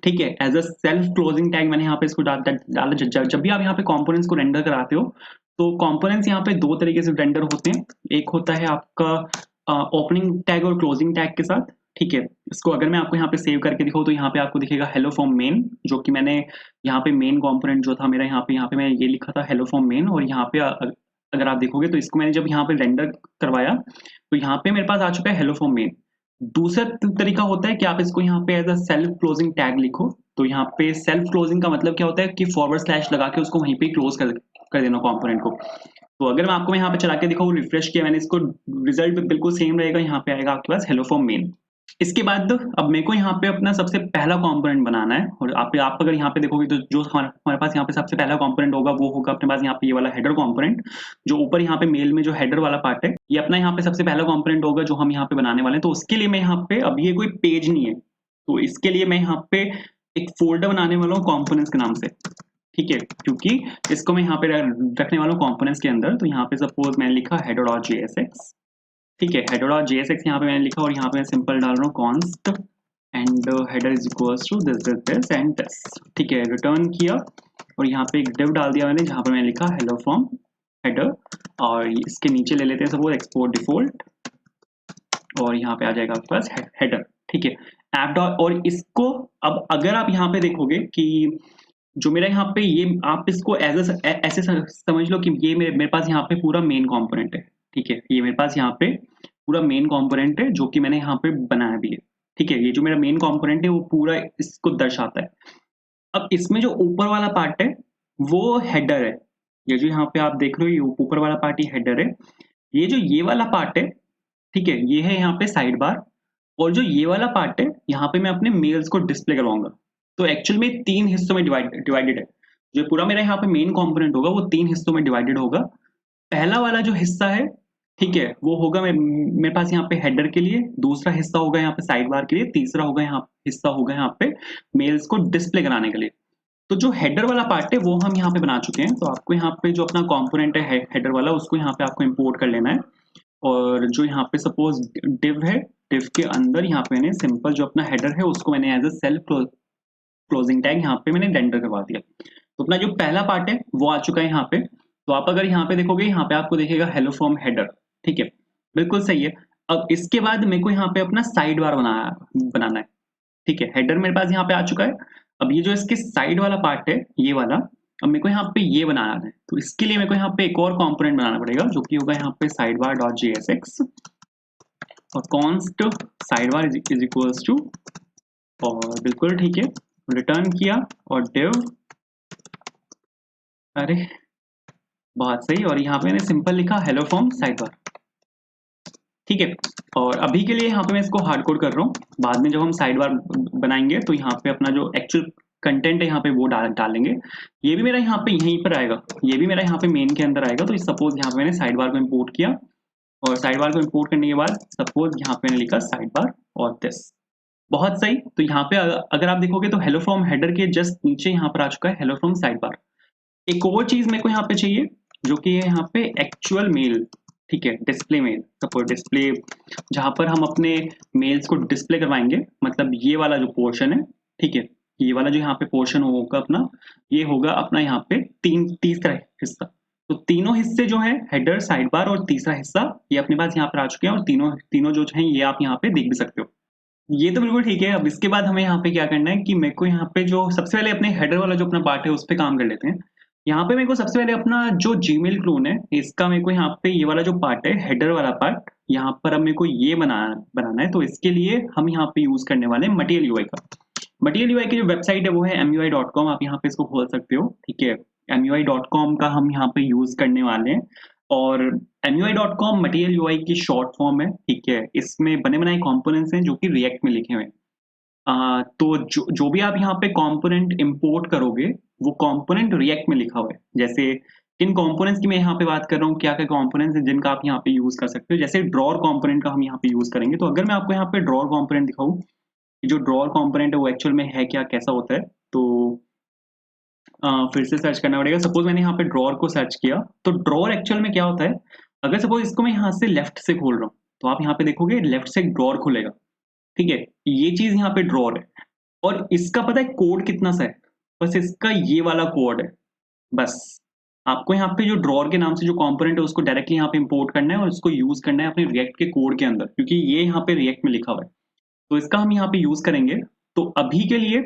[SPEAKER 1] ठीक है। As a self closing tag मैंने यहाँ पे इसको डाला। जब भी आप यहाँ पे कंपोनेंट्स को रेंडर कराते हो, तो कंपोनेंट्स यहाँ पे दो तरीके से रेंडर होते हैं। एक होता है आपका ओपनिंग टैग और क्लोजिंग टैग के साथ, ठीक है। इसको अगर मैं आपको यहाँ पे सेव करके दिखाऊँ तो यहाँ पे आपको दिखेगा हेलो फ्रॉम मेन, जो कि मैंने यहाँ पे मेन कंपोनेंट जो था मेरा यहाँ पे मैं ये लिखा था हेलो फ्रॉम मेन। और यहाँ पे अगर आप देखोगे तो इसको मैंने जब यहाँ पे रेंडर करवाया तो यहाँ पे मेरे पास आ चुका है हेलो फ्रॉम मेन। दूसरा तरीका होता है कि आप इसको यहाँ पे as a self closing tag लिखो। तो यहाँ पे सेल्फ क्लोजिंग का मतलब क्या होता है कि फॉरवर्ड स्लैश लगा के उसको वहीं पे क्लोज कर देना कंपोनेंट को। तो अगर मैं आपको यहाँ पे चला के दिखाऊँ, रिफ्रेश किया मैंने इसको, रिजल्ट बिल्कुल सेम रहेगा। यहाँ पे आएगा आपके पास हेलो फ्रॉम मेन। इसके बाद अब मेरे को यहाँ पे अपना सबसे पहला कंपोनेंट बनाना है और आप अगर यहाँ पे देखोगे तो जो हमारे पास यहाँ पे सबसे पहला कंपोनेंट होगा वो होगा अपने पास यहाँ पे ये वाला हेडर कंपोनेंट, जो ऊपर यहाँ पे मेल में जो हेडर वाला पार्ट है, ये अपना यहाँ पे सबसे पहला कंपोनेंट होगा जो हम यहाँ पे बनाने वाले हैं। तो उसके लिए मैं यहाँ पे, अब ये कोई पेज नहीं है, तो इसके लिए मैं यहाँ पे एक फोल्डर बनाने वाला हूँ कंपोनेंट्स के नाम से, ठीक है। क्योंकि इसको मैं यहाँ पे रखने वाला हूँ कंपोनेंट्स के अंदर। तो यहाँ पे सपोज मैंने लिखा header.jsx, ठीक है। header.jsx यहाँ पे मैंने लिखा और यहाँ पे मैं सिंपल डाल रहा हूँ const and header is equals to this and this, ठीक है। रिटर्न किया और यहाँ पे एक div डाल दिया मैंने, जहाँ पे मैंने लिखा हेलो फ्रॉम हेडर और इसके नीचे ले लेते हैं सपोज एक्सपोर्ट डिफॉल्ट और यहाँ पे आ जाएगा आपके पास हेडर, ठीक है। ऐप डॉट, और इसको अब अगर आप यहाँ पे देखोगे कि जो मेरा यहाँ पे ये, आप इसको ऐसे समझ लो कि ये मेरे पास यहाँ पे पूरा मेन कंपोनेंट है, ठीक है। ये मेरे पास यहाँ पे पूरा मेन कंपोनेंट है जो कि मैंने यहाँ पे बनाया भी है, ठीक है। ये जो मेरा मेन कंपोनेंट है वो पूरा इसको दर्शाता है। अब इसमें जो ऊपर वाला पार्ट है वो हेडर है। ये जो यहाँ पे आप देख रहे हो, ये ऊपर वाला पार्ट ही हेडर है। ये जो ये वाला पार्ट है, ठीक है, ये है यहाँ पे साइड बार। और जो ये वाला पार्ट है, यहाँ पे मैं अपने मेल्स को डिस्प्ले करवाऊंगा। तो एक्चुअल में 3 हिस्सों में डिवाइडेड है। जो पूरा मेरा यहाँ पे मेन कंपोनेंट होगा वो 3 हिस्सों में डिवाइडेड होगा। पहला वाला जो हिस्सा है, ठीक है, वो होगा मेरे पास यहाँ पे हेडर के लिए, दूसरा हिस्सा होगा यहाँ पे साइड बार के लिए, तीसरा होगा यहाँ हिस्सा होगा यहाँ पे मेल्स को डिस्प्ले कराने के लिए। तो जो हेडर वाला पार्ट है वो हम यहाँ पे बना चुके हैं। तो आपको यहाँ पे जो अपना कंपोनेंट है हेडर वाला, उसको यहाँ पे आपको इंपोर्ट कर लेना है। और जो यहाँ पे सपोज डिव है, डिव के अंदर यहाँ पे मैंने सिंपल जो अपना हेडर है उसको मैंने as a self closing tag यहाँ पे मैंने रेंडर करवा दिया। तो अपना जो पहला पार्ट है वो आ चुका है यहाँ पे। तो आप अगर यहाँ पे देखोगे, यहाँ पे आपको दिखेगा हेलो फ्रॉम हेडर, ठीक है, बिल्कुल सही है। अब इसके बाद मेरे को यहाँ पे अपना साइड बार बनाना है, ठीक है। हेडर मेरे पास यहाँ पे आ चुका है। अब ये जो इसके साइड वाला पार्ट है, ये वाला, अब मेरे को यहाँ पे ये बनाना है। तो इसके लिए मेरे को यहाँ पे एक और कंपोनेंट बनाना पड़ेगा, जो कि होगा यहाँ पे साइड बार डॉट jsx और const sidebar is equals to, और बिल्कुल ठीक है, रिटर्न किया और डिव, अरे बहुत सही, और यहाँ पे मैंने सिंपल लिखा हेलो फ्रॉम साइडबार, ठीक है। और अभी के लिए यहाँ पे मैं इसको हार्ड कोड कर रहा हूँ, बाद में जब हम साइडबार बनाएंगे तो यहाँ पे अपना जो एक्चुअल कंटेंट है यहाँ पे वो डालेंगे। ये भी मेरा यहाँ पे यहीं पर आएगा, ये भी मेरा यहाँ पे मेन के अंदर आएगा। तो सपोज यहाँ पे मैंने साइडबार को इम्पोर्ट किया, और साइडबार को इम्पोर्ट करने के बाद सपोज यहाँ पे मैंने लिखा साइडबार और दिस, बहुत सही। तो यहाँ पे अगर आप देखोगे तो हेलो फ्रॉम हेडर के जस्ट नीचे यहाँ पर आ चुका है हेलो फ्रॉम साइडबार। एक और चीज मेरे को यहाँ पे चाहिए, जो कि है यहाँ पे एक्चुअल मेल, ठीक है, डिस्प्ले मेल। सपोज डिस्प्ले, जहां पर हम अपने मेल्स को डिस्प्ले करवाएंगे, मतलब ये वाला जो पोर्शन है, ठीक है, ये वाला जो यहाँ पे पोर्शन होगा अपना, ये होगा अपना यहाँ पे तीसरा हिस्सा। तो तीनों हिस्से जो है हेडर, साइड बार और तीसरा हिस्सा, ये अपने पास यहाँ पर आ चुके हैं, और तीनों तीनों जो है ये आप यहाँ पे देख भी सकते हो। ये तो बिल्कुल ठीक है। अब इसके बाद हमें यहाँ पे क्या करना है कि मेरे को यहाँ पे जो सबसे पहले अपने हेडर वाला जो अपना पार्ट है उस पे काम कर लेते हैं। यहाँ पे मेरे को सबसे पहले अपना जो जीमेल क्लोन है इसका मेरे को यहाँ पे ये वाला जो पार्ट है हेडर वाला पार्ट, यहाँ पर अब मेरे को ये बनाना है। तो इसके लिए हम यहाँ पे यूज करने वाले हैं मटीरियल यूआई का। मटीरियल यूआई की जो वेबसाइट है वो है MUI.com, आप यहाँ पे इसको खोल सकते हो, ठीक है। MUI.com का हम यहाँ पे यूज करने वाले हैं, और MUI.com मटीरियल यूआई की शॉर्ट फॉर्म है, ठीक है। इसमें बने बनाए कंपोनेंट्स हैं जो कि रिएक्ट में लिखे हुए हैं। तो जो भी आप यहाँ पे कंपोनेंट इंपोर्ट करोगे वो कंपोनेंट रिएक्ट में लिखा हुआ है। जैसे किन कंपोनेंट्स की मैं यहाँ पे बात कर रहा हूँ, क्या क्या कंपोनेंट्स हैं जिनका आप यहाँ पे यूज कर सकते हो। जैसे ड्रॉर कंपोनेंट का हम यहाँ पे यूज करेंगे। तो अगर मैं आपको यहाँ पे ड्रॉर कंपोनेंट दिखाऊं, जो ड्रॉर कंपोनेंट है वो एक्चुअल में है क्या, कैसा होता है, तो फिर से सर्च करना पड़ेगा। सपोज मैंने यहाँ पे ड्रॉर को सर्च किया, तो ड्रॉर एक्चुअल में क्या होता है, अगर सपोज इसको मैं यहाँ से लेफ्ट से खोल रहा हूँ तो आप यहाँ पे देखोगे लेफ्ट से ड्रॉर खुलेगा, ठीक है। ये चीज यहाँ पे ड्रॉर है, और इसका पता है कोड कितना सा है, बस इसका ये वाला कोड है। बस आपको यहाँ पे जो ड्रॉर के नाम से जो कंपोनेंट है उसको डायरेक्टली यहाँ पे इंपोर्ट करना है और उसको यूज करना है अपने रिएक्ट के कोड के अंदर, क्योंकि ये यहाँ पे रिएक्ट में लिखा हुआ है। तो इसका हम यहाँ पे यूज करेंगे। तो अभी के लिए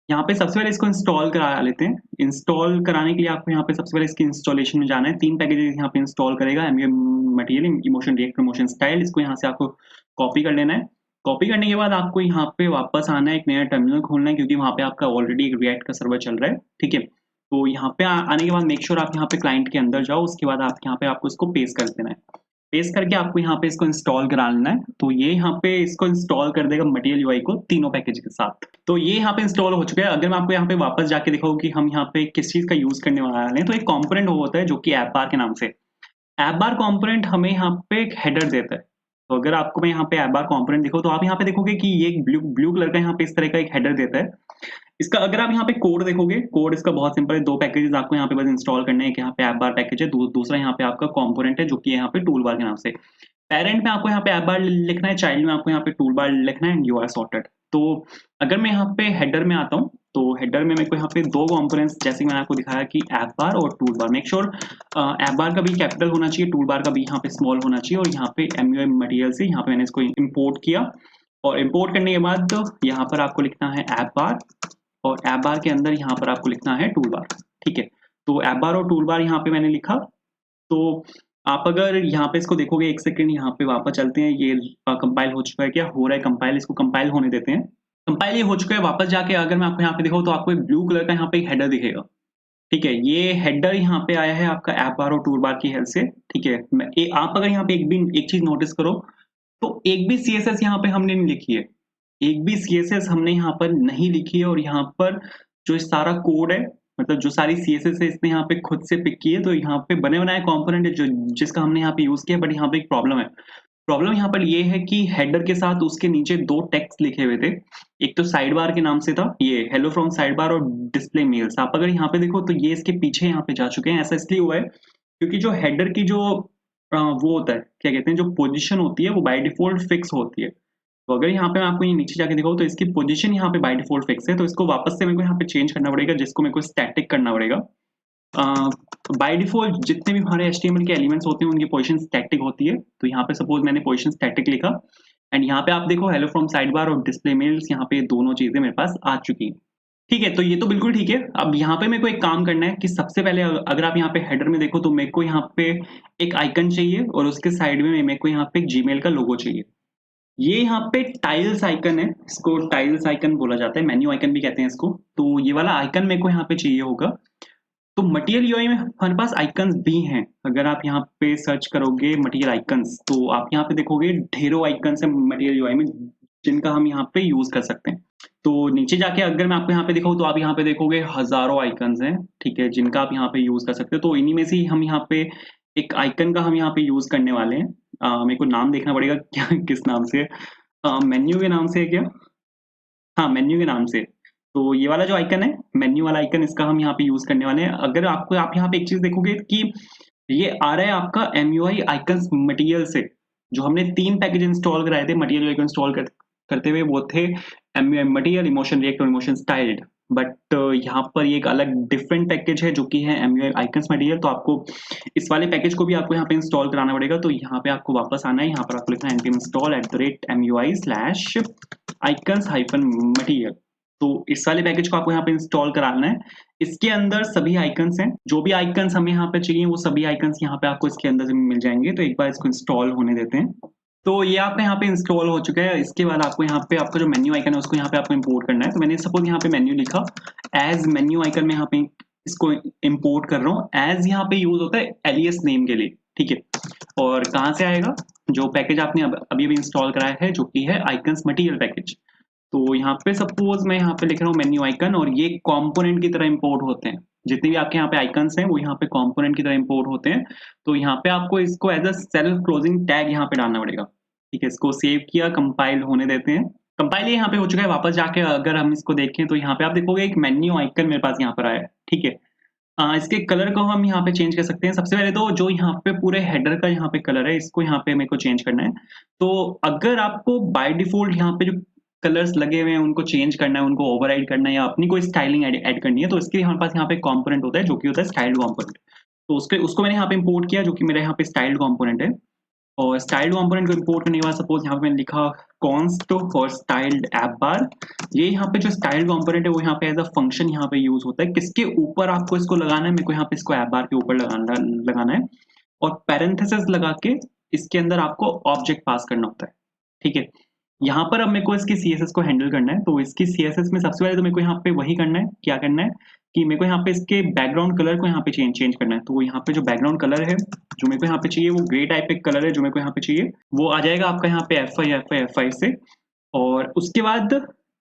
[SPEAKER 1] यहाँ पे सबसे पहले इसको इंस्टॉल करा लेते हैं। इंस्टॉल कराने के लिए आपको यहाँ पे सबसे पहले इसकी इंस्टॉलेशन में जाना है। 3 पैकेजेस यहाँ पे इंस्टॉल करेगा, material, emotion react, promotion style. इसको यहाँ से आपको कॉपी कर लेना है। कॉपी करने के बाद आपको यहाँ पे वापस आना है, एक नया टर्मिनल खोलना है, क्योंकि वहाँ पे आपका ऑलरेडी एक रिएक्ट का सर्वर चल रहा है, ठीक है। तो यहाँ पे आने के बाद मेक श्योर आप यहाँ पे क्लाइंट के अंदर जाओ, उसके बाद आप यहाँ पे आपको इसको पेस्ट कर देना है। पेस्ट करके आपको यहाँ पे इसको इंस्टॉल करा लेना है। तो ये यहाँ पे इसको इंस्टॉल कर देगा मटीरियल यूआई को तीनों पैकेज के साथ। तो ये यहाँ पे इंस्टॉल हो चुका है। अगर मैं आपको यहाँ पे वापस जाके दिखाऊं कि हम यहाँ पे किस चीज का यूज करने वाले हैं, तो एक कंपोनेंट होता है जो कि ऐप बार के नाम से। ऐप बार कंपोनेंट हमें यहाँ पे एक हेडर देता है। तो अगर आपको मैं यहाँ पे ऐप बार कंपोनेंट दिखाऊं तो आप यहाँ पे देखोगे कि ये एक ब्लू कलर का यहाँ पे इस तरह का एक हेडर देता है। इसका अगर आप यहाँ पे कोड देखोगे, कोड इसका बहुत सिंपल है। 2 पैकेजेस आपको यहाँ पे बस इंस्टॉल करने हैं। एक यहाँ पे ऐप बार पैकेज है, दूसरा यहाँ पे आपका कंपोनेंट है जो कि यहाँ पे टूल बार के नाम से। पेरेंट में आपको यहाँ पे ऐप बार लिखना है, चाइल्ड में आपको यहाँ पे टूल बार लिखना है, एंड यू आर सॉर्टेड। तो अगर मैं यहाँ पे हेडर में आता हूँ, तो हेडर में मेरे को यहाँ पे 2 कंपोनेंट्स, जैसे मैंने आपको दिखाया कि ऐप बार और tool bar. Make sure app bar का भी कैपिटल होना चाहिए, टूल बार का भी यहाँ पे स्मॉल होना चाहिए। और यहाँ पे MUI मटीरियल से यहाँ पे मैंने इसको इम्पोर्ट किया, और इम्पोर्ट करने के बाद यहाँ पर आपको लिखना है ऐप बार, और ऐप बार के अंदर यहाँ पर आपको लिखना है टूल बार, ठीक है। तो ऐप बार और टूल बार यहाँ पे मैंने लिखा। तो आप अगर यहाँ पे इसको देखोगे, एक सेकंड यहाँ पे वापस चलते हैं। ये कंपाइल हो चुका है, क्या हो रहा है कंपाइल, इसको कंपाइल होने देते हैं। कंपाइल ये हो चुका है। वापस जाके अगर मैं आपको यहाँ पे दिखाऊं तो आपको एक ब्लू कलर का यहाँ पे एक हेडर दिखेगा, ठीक है। ये हेडर यहाँ पे आया है आपका ऐप बार और टूल बार की हेल्प से, ठीक है। आप अगर यहाँ पे एक चीज नोटिस करो, तो एक भी CSS यहाँ पे हमने नहीं लिखी है, एक भी CSS हमने यहाँ पर नहीं लिखी है। और यहाँ पर जो सारा कोड है, मतलब जो सारी CSS है, इसने यहाँ पे खुद से पिक की है। तो यहाँ पे बने बनाए कंपोनेंट है जो जिसका हमने यहाँ पे यूज किया। बट यहाँ पे एक प्रॉब्लम है। प्रॉब्लम यहाँ पर ये है कि हेडर के साथ उसके नीचे 2 टेक्स्ट लिखे हुए थे। एक तो साइड बार के नाम से था, ये हेलो फ्रॉम साइड बार, और डिस्प्ले मेल्स। आप अगर यहाँ पे देखो तो ये इसके पीछे यहाँ पे जा चुके हैं। ऐसा इसलिए हुआ है क्योंकि जो हेडर की जो वो होता है, क्या कहते हैं, जो पोजीशन होती है वो बाय डिफॉल्ट फिक्स होती है। तो अगर यहाँ पे मैं आपको ये नीचे जाके दिखाऊं तो इसकी पोजीशन यहाँ पे बाय डिफॉल्ट फिक्स है। तो इसको वापस से मेरे को यहाँ पे चेंज करना पड़ेगा, जिसको मेरे को स्टैटिक करना पड़ेगा। बाय डिफॉल्ट जितने भी हमारे HTML के एलिमेंट्स होते हैं उनकी पोजीशन स्टैटिक होती है। तो यहाँ पे सपोज मैंने पोजीशन स्टैटिक लिखा, एंड यहाँ पे आप देखो हेलो फ्रॉम साइड बार और डिस्प्ले मेल्स, यहाँ पे दोनों चीजें मेरे पास आ चुकी हैं, ठीक है। तो ये तो बिल्कुल ठीक है। अब यहाँ पे मेरे को एक काम करना है कि सबसे पहले अगर आप यहाँ पे हेडर में देखो तो मेरे को यहाँ पे एक आइकन चाहिए, और उसके साइड में मेरे को यहाँ पे एक जीमेल का लोगो चाहिए। ये यहाँ पे टाइल्स आइकन है, इसको टाइल्स आइकन बोला जाता है, मेन्यू आइकन भी कहते हैं इसको। तो ये वाला आइकन मेरे को यहाँ पे चाहिए होगा। तो मटीरियल यूआई में हमारे पास आइकन्स भी हैं। अगर आप यहाँ पे सर्च करोगे मटीरियल आइकन्स, तो आप यहाँ पे देखोगे ढेरों आइकन्स हैं मटीरियल यूआई में, जिनका हम यहाँ पे यूज़ कर सकते हैं। तो नीचे जाके अगर मैं आपको यहाँ पे दिखाऊँ, तो आप यहाँ पे देखोगे हज़ारों आइकन्स हैं, ठीक है? जिनका आप यहाँ पे यूज़ कर सकते हो। तो इन्हीं में से ही हम यहाँ पे एक आइकन का हम यहाँ पे यूज़ करने वाले हैं। मेरे को नाम देखना पड़ेगा क्या किस नाम से है। मेन्यू के नाम से है क्या? हाँ, मेन्यू के नाम से। तो ये वाला जो आइकन है, मेन्यू वाला आइकन, इसका हम यहाँ पे यूज़ करने वाले हैं। अगर आपको आप यहाँ पे एक चीज़ देखोगे कि ये आ रहा है आपका एमयूआई आइकन्स मटीरियल से। जो हमने 3 पैकेज इंस्टॉल कराए थे मटीरियल आइकन इंस्टॉल करते हुए, वो थे एमयूआई मटीरियल, इमोशन रिएक्ट और इमोशन स्टाइल्ड। बट यहाँ पर ये एक अलग डिफरेंट पैकेज है जो कि है एमयूआई आइकन्स मटीरियल। तो आपको इस वाले पैकेज को भी आपको यहाँ पे इंस्टॉल कराना पड़ेगा। तो यहाँ पे आपको वापस आना है, यहाँ पर आपको लिखना है npm install@mui/icons-material। तो इस वाले पैकेज को आपको यहाँ पे इंस्टॉल कराना है। इसके अंदर सभी आइकन्स हैं, जो भी आइकन्स हमें यहाँ पे चाहिए वो सभी आइकन्स यहाँ पे आपको इसके अंदर से मिल जाएंगे। तो एक बार इसको इंस्टॉल होने देते हैं। तो ये आपका यहाँ पे इंस्टॉल हो चुका है। इसके बाद आपको यहाँ पे आपका जो मेन्यू आइकन है उसको यहाँ पे आपको इंपोर्ट करना है। तो मैंने सपोज यहाँ पे मेन्यू लिखा, एज मेन्यू आइकन में यहाँ पे इसको इंपोर्ट कर रहा हूँ। एज यहाँ पे यूज होता है एलियस नेम के लिए, ठीक है? और कहाँ से आएगा? जो पैकेज आपने अभी अभी इंस्टॉल कराया है, जो कि है आइकन्स मटीरियल पैकेज। तो यहाँ पे सपोज मैं यहाँ पे लिख रहा हूँ मेन्यू आइकन, और ये कंपोनेंट की तरह इंपोर्ट होते हैं। जितने भी आपके यहाँ पे आइकन्स हैं वो यहाँ पे कंपोनेंट की तरह इंपोर्ट होते हैं। तो यहाँ पे आपको इसको as a self closing tag यहाँ पे डालना पड़ेगा, ठीक है? इसको सेव किया, कंपाइल होने देते हैं। कंपाइल यहाँ पे हो चुका है। वापस जाके अगर हम इसको देखें तो यहाँ पे आप देखोगे एक मेन्यू आइकन मेरे पास यहाँ पर आया है, ठीक है? इसके कलर को हम यहाँ पे चेंज कर सकते हैं। सबसे पहले तो जो यहाँ पे पूरे हेडर का यहाँ पे कलर है, इसको यहाँ पे मेरे को चेंज करना है। तो अगर आपको बाय डिफ़ॉल्ट यहाँ पे जो कलर्स लगे हुए हैं उनको चेंज करना है, उनको ओवरराइड करना है, या अपनी कोई स्टाइलिंग ऐड करनी है, तो इसके लिए हमारे पास यहाँ पे कंपोनेंट होता है जो कि होता है स्टाइल्ड कंपोनेंट। तो उसको मैंने यहाँ पे इंपोर्ट किया, जो कि मेरे यहाँ पे स्टाइल्ड कंपोनेंट है। और स्टाइल्ड कंपोनेंट को इंपोर्ट करने के बाद सपोज यहाँ पे मैंने लिखा कॉन्स्ट और स्टाइल्ड ऐप बार। ये यहाँ पे जो स्टाइल्ड कंपोनेंट है वो यहाँ पे एज अ फंक्शन यहाँ पे यूज होता है। किसके ऊपर आपको इसको लगाना है? मेरे को यहाँ पे इसको ऐप बार के ऊपर लगाना है, और पैरेंथेसिस लगा के इसके अंदर आपको ऑब्जेक्ट पास करना होता है, ठीक है? यहाँ पर अब मेरे को इसकी सीएसएस को हैंडल करना है। तो इसकी सीएसएस में सबसे पहले तो मेरे को यहाँ पे वही करना है, क्या करना है कि मेरे को यहाँ पे इसके बैकग्राउंड कलर को यहाँ पे चेंज करना है। तो यहाँ पे जो बैकग्राउंड कलर है जो मेरे को यहाँ पे चाहिए, वो ग्रे टाइप एक कलर है जो मेरे को यहाँ पे चाहिए, वो आ जाएगा आपका यहाँ पे F5 से। और उसके बाद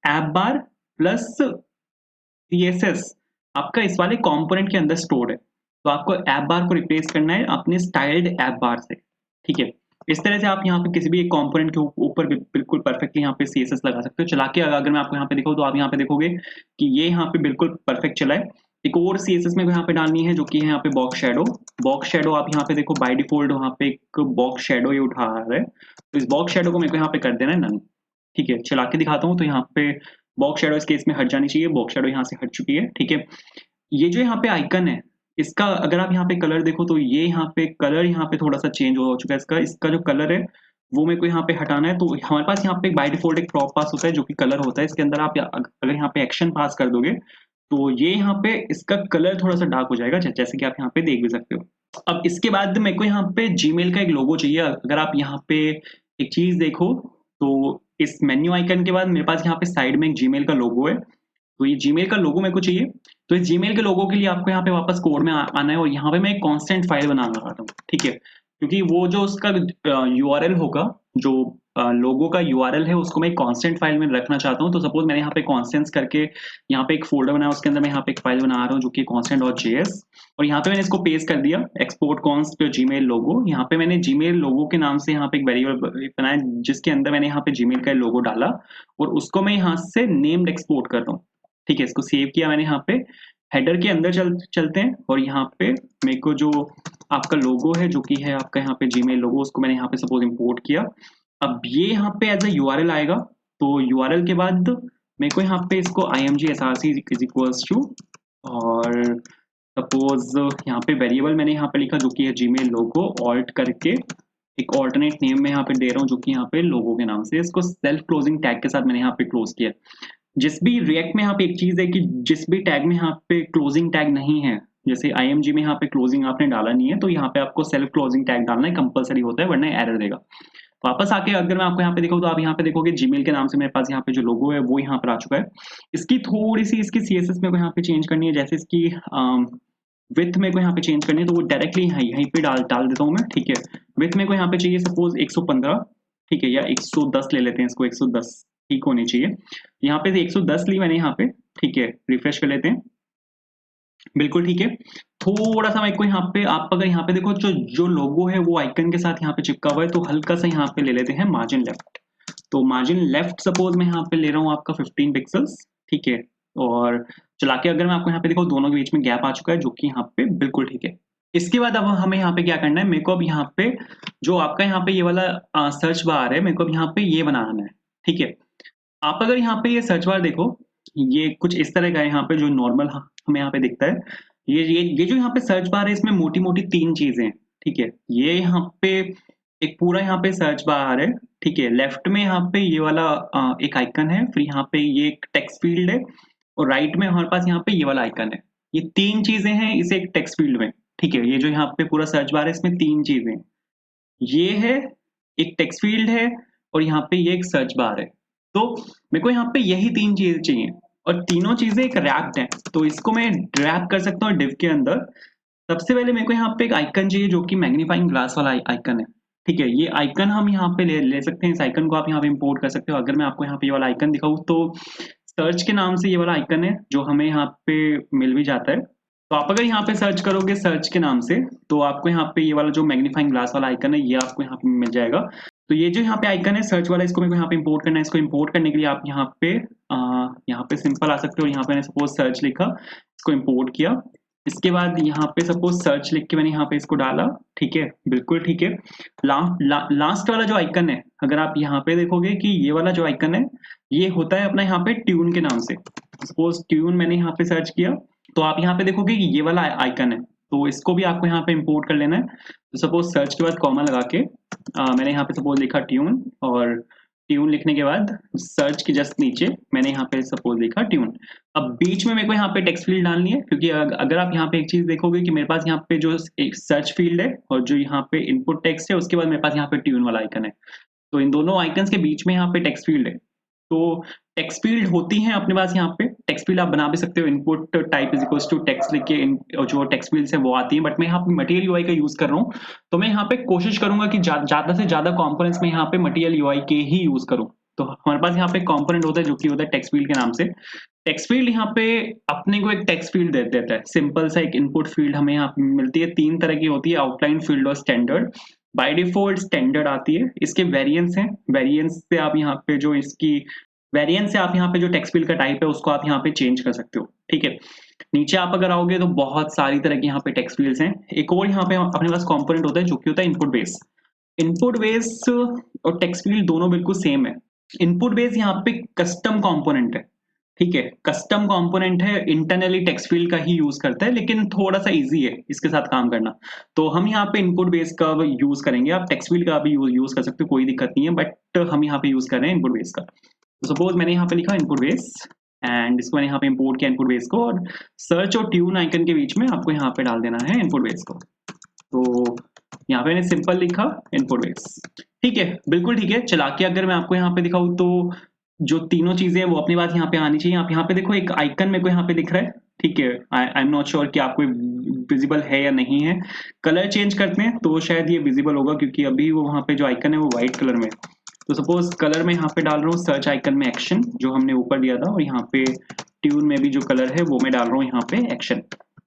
[SPEAKER 1] ऐप बार प्लस सीएसएस आपका इस वाले कंपोनेंट के अंदर स्टोर्ड है। तो आपको ऐप बार को रिप्लेस करना है अपने स्टाइल्ड ऐप बार से, ठीक है? इस तरह से आप यहाँ पे किसी भी एक कंपोनेंट के ऊपर बिल्कुल परफेक्टली यहाँ पे सीएसएस लगा सकते हो। चला के अगर मैं आपको यहाँ पे दिखाऊँ, तो आप यहाँ पे देखोगे कि ये यहाँ पे बिल्कुल परफेक्ट चला है। एक और सीएसएस मेरे को यहाँ पे डालनी है, जो कि है यहाँ पे बॉक्स शैडो। बॉक्स शैडो आप यहाँ पे देखो, बाय डिफॉल्ट वहाँ पे एक बॉक्स शैडो ये उठा रहा है। तो इस बॉक्स शैडो को मेरे को यहाँ पे कर देना है नन, ठीक है? चला के दिखाता हूँ। तो यहाँ पे बॉक्स शैडो इस केस में हट जानी चाहिए। बॉक्स शैडो यहाँ से हट चुकी है, ठीक है? ये जो यहाँ पे आइकन है, इसका अगर आप यहाँ पे कलर देखो, तो ये यहाँ पे कलर यहाँ पे थोड़ा-सा चेंज हो चुका है इसका। इसका जो कलर है वो मेरे को यहाँ पे हटाना है। तो हमारे पास यहाँ पे बाय डिफ़ॉल्ट एक प्रॉप पास होता है जो कि कलर होता है। इसके अंदर आप अगर यहाँ पे एक्शन पास कर दोगे, तो ये यहाँ पे इसका कलर थोड़ा-सा डार्क हो जाएगा, जैसे कि आप यहाँ पे देख भी सकते हो। अब इसके बाद मेरे को यहाँ पे जीमेल का एक लोगो चाहिए। अगर आप यहाँ पे एक चीज़ देखो, तो इस मेन्यू आइकन के बाद मेरे पास यहाँ पे साइड में एक जीमेल का लोगो है। तो ये जीमेल का लोगो मेरे को चाहिए। तो इस जीमेल के लोगो के लिए आपको यहाँ पे वापस कोड में आना है, और यहाँ पे मैं एक कांस्टेंट फाइल बनाना चाहता हूँ, ठीक है? क्योंकि वो जो उसका यूआरएल होगा, जो लोगो का यूआरएल है, उसको मैं एक कांस्टेंट फाइल में रखना चाहता हूँ। तो सपोज मैंने यहाँ पे कांस्टेंट्स करके यहाँ पे एक फोल्डर बनाया, उसके अंदर मैं यहाँ पे एक फाइल बना रहा हूँ जो कि constant.js, और यहाँ पे मैंने इसको पेस्ट कर दिया, एक्सपोर्ट कॉन्स्ट जीमेल लोगो। यहाँ पे मैंने जीमेल लोगो के नाम से यहाँ पे एक वेरिएबल बनाया, जिसके अंदर मैंने यहाँ पे जीमेल का लोगो डाला, और उसको मैं यहाँ से नेम्ड एक्सपोर्ट कर रहा हूँ, ठीक है? इसको सेव किया मैंने। यहाँ पे हेडर के अंदर चलते हैं, और यहाँ पे मेरे को जो आपका लोगो है, जो कि है आपका यहाँ पे जीमेल लोगो, उसको मैंने यहाँ पे सपोज इंपोर्ट किया। अब ये यहाँ पे एज अ यूआरएल आएगा। तो यूआरएल के बाद मेरे को यहाँ पे इसको img src is equals to, और सपोज यहाँ पे वेरिएबल मैंने यहाँ पे लिखा जो कि है जीमेल लोगो, ऑल्ट करके एक ऑल्टरनेट नेम में यहाँ पे दे रहा हूँ जो कि यहाँ पे लोगो के नाम से। इसको सेल्फ क्लोजिंग टैग के साथ मैंने यहाँ पे क्लोज किया। जिस भी रिएक्ट में यहाँ पे एक चीज है कि जिस भी टैग में यहाँ पे क्लोजिंग टैग नहीं है, जैसे img में यहाँ पे क्लोजिंग आपने डाला नहीं है, तो यहाँ पे आपको सेल्फ क्लोजिंग टैग डालना है, कंपलसरी होता है, वरना एरर देगा।
[SPEAKER 2] वापस आके अगर मैं आपको यहाँ पे दिखाऊँ तो आप यहाँ पे देखोगे जीमेल के नाम से मेरे पास यहाँ पे जो लोगो है वो यहाँ पर आ चुका है। इसकी थोड़ी-सी इसकी सीएसएस मेरे को यहाँ पे चेंज करनी है, जैसे इसकी विड्थ मेरे को यहाँ पे चेंज करनी है, तो वो डायरेक्टली यहीं यहीं पे डाल डाल देता हूँ मैं, ठीक है। विड्थ मेरे को यहाँ पे चाहिए सपोज़ 115, ठीक है, या 110 ले लेते हैं इसको, 110 ठीक होनी चाहिए। यहाँ पे 110 ली मैंने यहाँ पे, ठीक है, रिफ्रेश कर लेते हैं। बिल्कुल ठीक है। थोड़ा-सा मेरे को यहाँ पे आप अगर यहाँ पे देखो जो जो लोगो है वो आइकन के साथ यहाँ पे चिपका हुआ है, तो हल्का-सा यहाँ पे ले लेते हैं मार्जिन लेफ्ट। तो मार्जिन लेफ्ट सपोज़ मैं यहाँ पे ले रहा हूँ आपका 15 पिक्सेल्स, ठीक है। और चला के अगर मैं आपको यहाँ पे दिखाऊँ दोनों के बीच में गैप आ चुका है जो कि यहाँ पे बिल्कुल ठीक है। इसके बाद अब हमें यहाँ पे क्या करना है, मेरे को अब यहाँ पे जो आपका यहाँ पे ये वाला सर्च बार है, मेरे को अब यहाँ पे ये बनाना है, ठीक है। आप अगर यहाँ पे ये सर्च बार देखो, ये कुछ इस तरह का है यहाँ पे जो नॉर्मल हमें यहाँ पे दिखता है। ये जो यहाँ पे सर्च बार है इसमें मोटी-मोटी 3 चीज़ें हैं, ठीक है। ये यहाँ पे एक पूरा यहाँ पे सर्च बार है, ठीक है। लेफ्ट में यहाँ पे ये वाला एक आइकन है, फिर यहाँ पे ये एक टेक्स्ट फील्ड है और राइट में हमारे पास यहाँ पे ये वाला आइकन है। ये 3 चीज़ें हैं इस एक टेक्स्ट फील्ड में, ठीक है। ये जो यहाँ पे पूरा सर्च बार है इसमें 3 चीज़ें हैं। ये है, एक टेक्स्ट फील्ड है और यहाँ पे ये एक सर्च बार है। तो मेरे को यहाँ पे यही 3 चीज़ें चाहिए और तीनों चीज़ें एक रैप्ड हैं। तो इसको मैं रैप कर सकता हूँ डिव के अंदर। सबसे पहले मेरे को यहाँ पे एक आइकन चाहिए जो कि मैग्नीफाइंग ग्लास वाला आइकन है। ठीक है, ये आइकन हम यहाँ पे ले सकते हैं। इस आइकन को आप यहाँ पे इंपोर्ट कर सकते हो। अगर मैं आपको यहाँ पे ये वाला आइकन दिखाऊँ तो सर्च के नाम से ये वाला आइकन है जो हमें यहाँ पे मिल भी जाता है। तो आप अगर यहाँ पे सर्च करोगे सर्च के नाम से तो आपको यहाँ पे ये वाला जो मैग्नीफाइंग ग्लास वाला आइकन है ये आपको यहाँ पे मिल जाएगा। तो ये जो यहाँ पे आइकन है सर्च वाला, इसको मेरे को यहाँ पे इंपोर्ट करना है। इसको इंपोर्ट करने के लिए आप यहाँ पे सिंपल आ सकते हो। यहाँ पे मैंने सपोज सर्च लिखा, इसको इंपोर्ट किया। इसके बाद यहाँ पे सपोज सर्च लिख के मैंने यहाँ पे इसको डाला, ठीक है, बिल्कुल ठीक है। लास्ट वाला जो आइकन है, अगर आप यहाँ पे देखोगे कि ये वाला जो आइकन है ये होता है अपना यहाँ पे ट्यून के नाम से। सपोज ट्यून मैंने यहाँ पे सर्च किया तो आप यहाँ पे देखोगे कि ये वाला आइकन है, तो इसको भी आपको यहाँ पे इंपोर्ट कर लेना है। तो सपोज सर्च के बाद कॉमा लगा के मैंने यहाँ पे सपोज लिखा ट्यून, और ट्यून लिखने के बाद सर्च के जस्ट नीचे मैंने यहाँ पे सपोज लिखा ट्यून। अब बीच में मेरे को यहाँ पे टेक्स्ट फील्ड डालनी है, क्योंकि अगर आप यहाँ पे एक चीज देखोगे कि मेरे पास यहाँ पे जो एक सर्च फील्ड है और जो यहाँ पे इनपुट टेक्स्ट है उसके बाद मेरे पास यहाँ पे ट्यून वाला आइकन है। तो इन दोनों आइकन्स के बीच में यहाँ पे टेक्स्ट फील्ड है। तो टेक्स्ट फील्ड होती हैं अपने पास यहाँ पे। टेक्स्ट फील्ड आप बना भी सकते हो, input type is equals to text लिख के जो टेक्स्ट फील्ड्स है वो आती है। बट मैं यहाँ पे मटेरियल यूआई का यूज कर रहा हूँ, तो मैं यहाँ पे कोशिश करूंगा कि ज्यादा से ज्यादा कंपोनेंट्स में यहाँ पे मटेरियल यूआई के ही यूज करूँ। तो हमारे पास यहाँ पे कंपोनेंट होता है जो कि होता है टेक्स्ट फील्ड के नाम से। टेक्स्ट फील्ड यहाँ पे अपने को एक टेक्स्ट फील्ड दे देता है, सिंपल सा एक इनपुट फील्ड हमें यहाँ पे मिलती है। 3 तरह की होती है, आउटलाइन, फील्ड और स्टैंडर्ड। बाय डिफॉल्ट स्टैंडर्ड आती है, इसके वेरिएंस हैं। वेरिएंस से आप यहाँ पे जो इसकी वेरिएंस से आप यहाँ पे जो टेक्स्ट फील्ड का टाइप है उसको आप यहाँ पे चेंज कर सकते हो, ठीक है। नीचे आप अगर आओगे तो बहुत सारी तरह के यहाँ पे टेक्स्ट फील्ड्स हैं। एक और यहाँ पे अपने पास कंपोनेंट होता है जो कि होता है इनपुट बेस। इनपुट बेस और टेक्स्ट फील्ड दोनों बिल्कुल सेम है। इनपुट बेस यहाँ पे कस्टम कंपोनेंट है, ठीक है। कस्टम कंपोनेंट है, इंटरनली टेक्स्ट फील्ड का ही यूज करता है, लेकिन थोड़ा सा इजी है इसके साथ काम करना। तो हम यहाँ पे इनपुट बेस का यूज करेंगे। आप टेक्स्ट फील्ड का भी यूज कर सकते हो, कोई दिक्कत नहीं है, बट हम यहाँ पे यूज कर रहे हैं इनपुट बेस का। तो सपोज मैंने यहाँ पे लिखा इनपुट बेस एंड इसको मैंने यहाँ पे इंपोर्ट किया इनपुट बेस को, और सर्च और ट्यून आइकन के बीच में आपको यहाँ पे डाल देना है इनपुट बेस को। तो यहाँ पे मैंने सिंपल लिखा इनपुट बेस, ठीक है, बिल्कुल ठीक है। चला के अगर मैं आपको यहाँ पे दिखाऊँ तो जो तीनों चीजें हैं वो अपनी बात यहाँ पे आनी चाहिए। आप यहाँ पे देखो एक आइकन मेरे को यहाँ पे दिख रहा है, ठीक है। आई एम नॉट श्योर कि आपको विजिबल है या नहीं है। कलर चेंज करते हैं तो शायद ये विजिबल होगा, क्योंकि अभी वो वहाँ पे जो आइकन है वो व्हाइट कलर में है। तो सपोज कलर में यहाँ पे डाल रहा हूँ सर्च आइकन में एक्शन जो हमने ऊपर दिया था, और यहाँ पे ट्यून में भी जो कलर है वो मैं डाल रहा हूँ यहाँ पे एक्शन,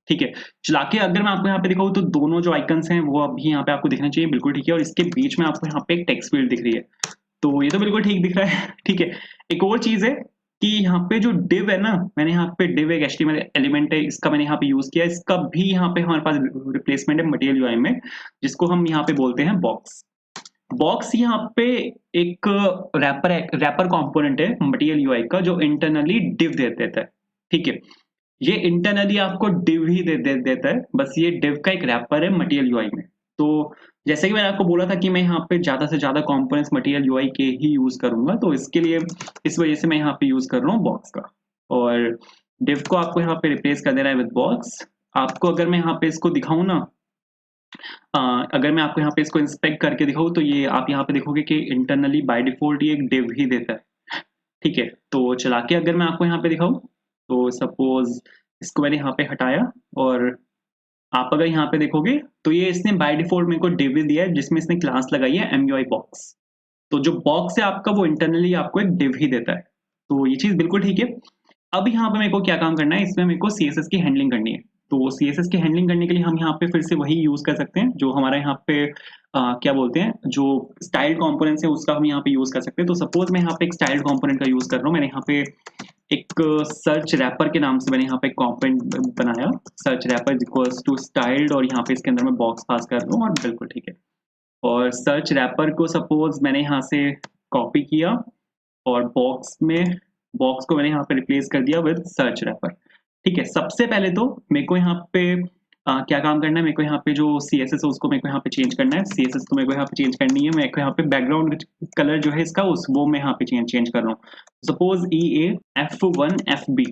[SPEAKER 2] ठीक है। चला के अगर मैं आपको यहाँ पे दिखाऊँ तो दोनों जो आइकन्स हैं वो अभी यहाँ पे आपको दिखना चाहिए, बिल्कुल ठीक है। और इसके बीच में आपको यहाँ पे एक टेक्स्ट फील्ड दिख रही है, तो ये तो बिल्कुल ठीक दिख रहा है, ठीक है। एक और चीज है कि यहाँ पे जो डिव है ना, मैंने यहाँ पे डिव एक एचटीएमएल एलिमेंट है, इसका मैंने यहाँ पे यूज किया। इसका भी यहाँ पे हमारे पास रिप्लेसमेंट है मटेरियल यूआई में, जिसको हम यहाँ पे बोलते हैं बॉक्स। बॉक्स यहाँ पे एक रैपर कंपोनेंट है मटेरियल यूआई का, जो इंटरनली डिव दे देता है, ठीक है। ये इंटरनली आपको डिव ही देता है, बस ये डिव का एक रैपर है मटेरियल यूआई में। तो जैसे कि मैंने आपको बोला था कि मैं यहाँ पे ज्यादा से ज्यादा कंपोनेंट्स मटेरियल यूआई के ही यूज करूंगा, तो इसके लिए इस वजह से मैं यहाँ पे यूज कर रहा हूँ बॉक्स का। और डिव को आपको यहाँ पे रिप्लेस कर देना है विद बॉक्स। आपको अगर मैं यहाँ पे इसको दिखाऊं ना, अगर मैं आपको यहाँ पे इसको इंस्पेक्ट करके दिखाऊँ तो ये आप यहाँ पे देखोगे कि इंटरनली बाय डिफ़ॉल्ट ये एक div ही देता है। ठीक है? तो चला के अगर मैं आपको यहाँ पे दिखाऊँ, तो सपोज़ इसको मैंने यहाँ पे हटाया और आप अगर यहाँ पे देखोगे तो ये इसने बाय डिफ़ॉल्ट मेरे को div ही दिया है जिसमें इसने क्लास लगाई है MUI बॉक्स। तो जो बॉक्स है आपका वो इंटरनली आपको एक div ही देता है। तो ये चीज़ बिल्कुल ठीक है। अब यहाँ पे मेरे को क्या काम करना है, इसमें मेरे को सीएसएस की हैंडलिंग करनी है। तो सीएसएस की हैंडलिंग करने के लिए हम यहाँ पे फिर से वही यूज़ कर सकते हैं, जो हमारा यहाँ पे क्या बोलते हैं, जो स्टाइल्ड कंपोनेंट्स है उसका हम यहाँ पे यूज़ कर सकते हैं। तो सपोज़ मैं यहाँ पे एक स्टाइल्ड कंपोनेंट का यूज़ कर रहा हूँ। मैंने यहाँ पे एक सर्च रैपर के नाम से मैंने यहाँ पे एक कंपोनेंट बनाया। Search wrapper equals to styled और यहाँ पे इसके अंदर मैं बॉक्स पास कर रहा हूँ और बिल्कुल ठीक है। और सर्च रैपर को सपोज़ मैंने यहाँ से कॉपी किया और बॉक्स को मैंने यहाँ पे रिप्लेस कर दिया विद सर्च रैपर। ठीक है, सबसे पहले तो मेरे को यहाँ पे क्या काम करना है, मेरे को यहाँ पे जो सीएसएस है उसको मेरे को यहाँ पे चेंज करना है। सीएसएस तो मेरे को यहाँ पे चेंज करनी है। मेरे को यहाँ पे बैकग्राउंड कलर जो है इसका उस वो मैं यहाँ पे चेंज कर रहा हूँ। सपोज़ EA F1 FB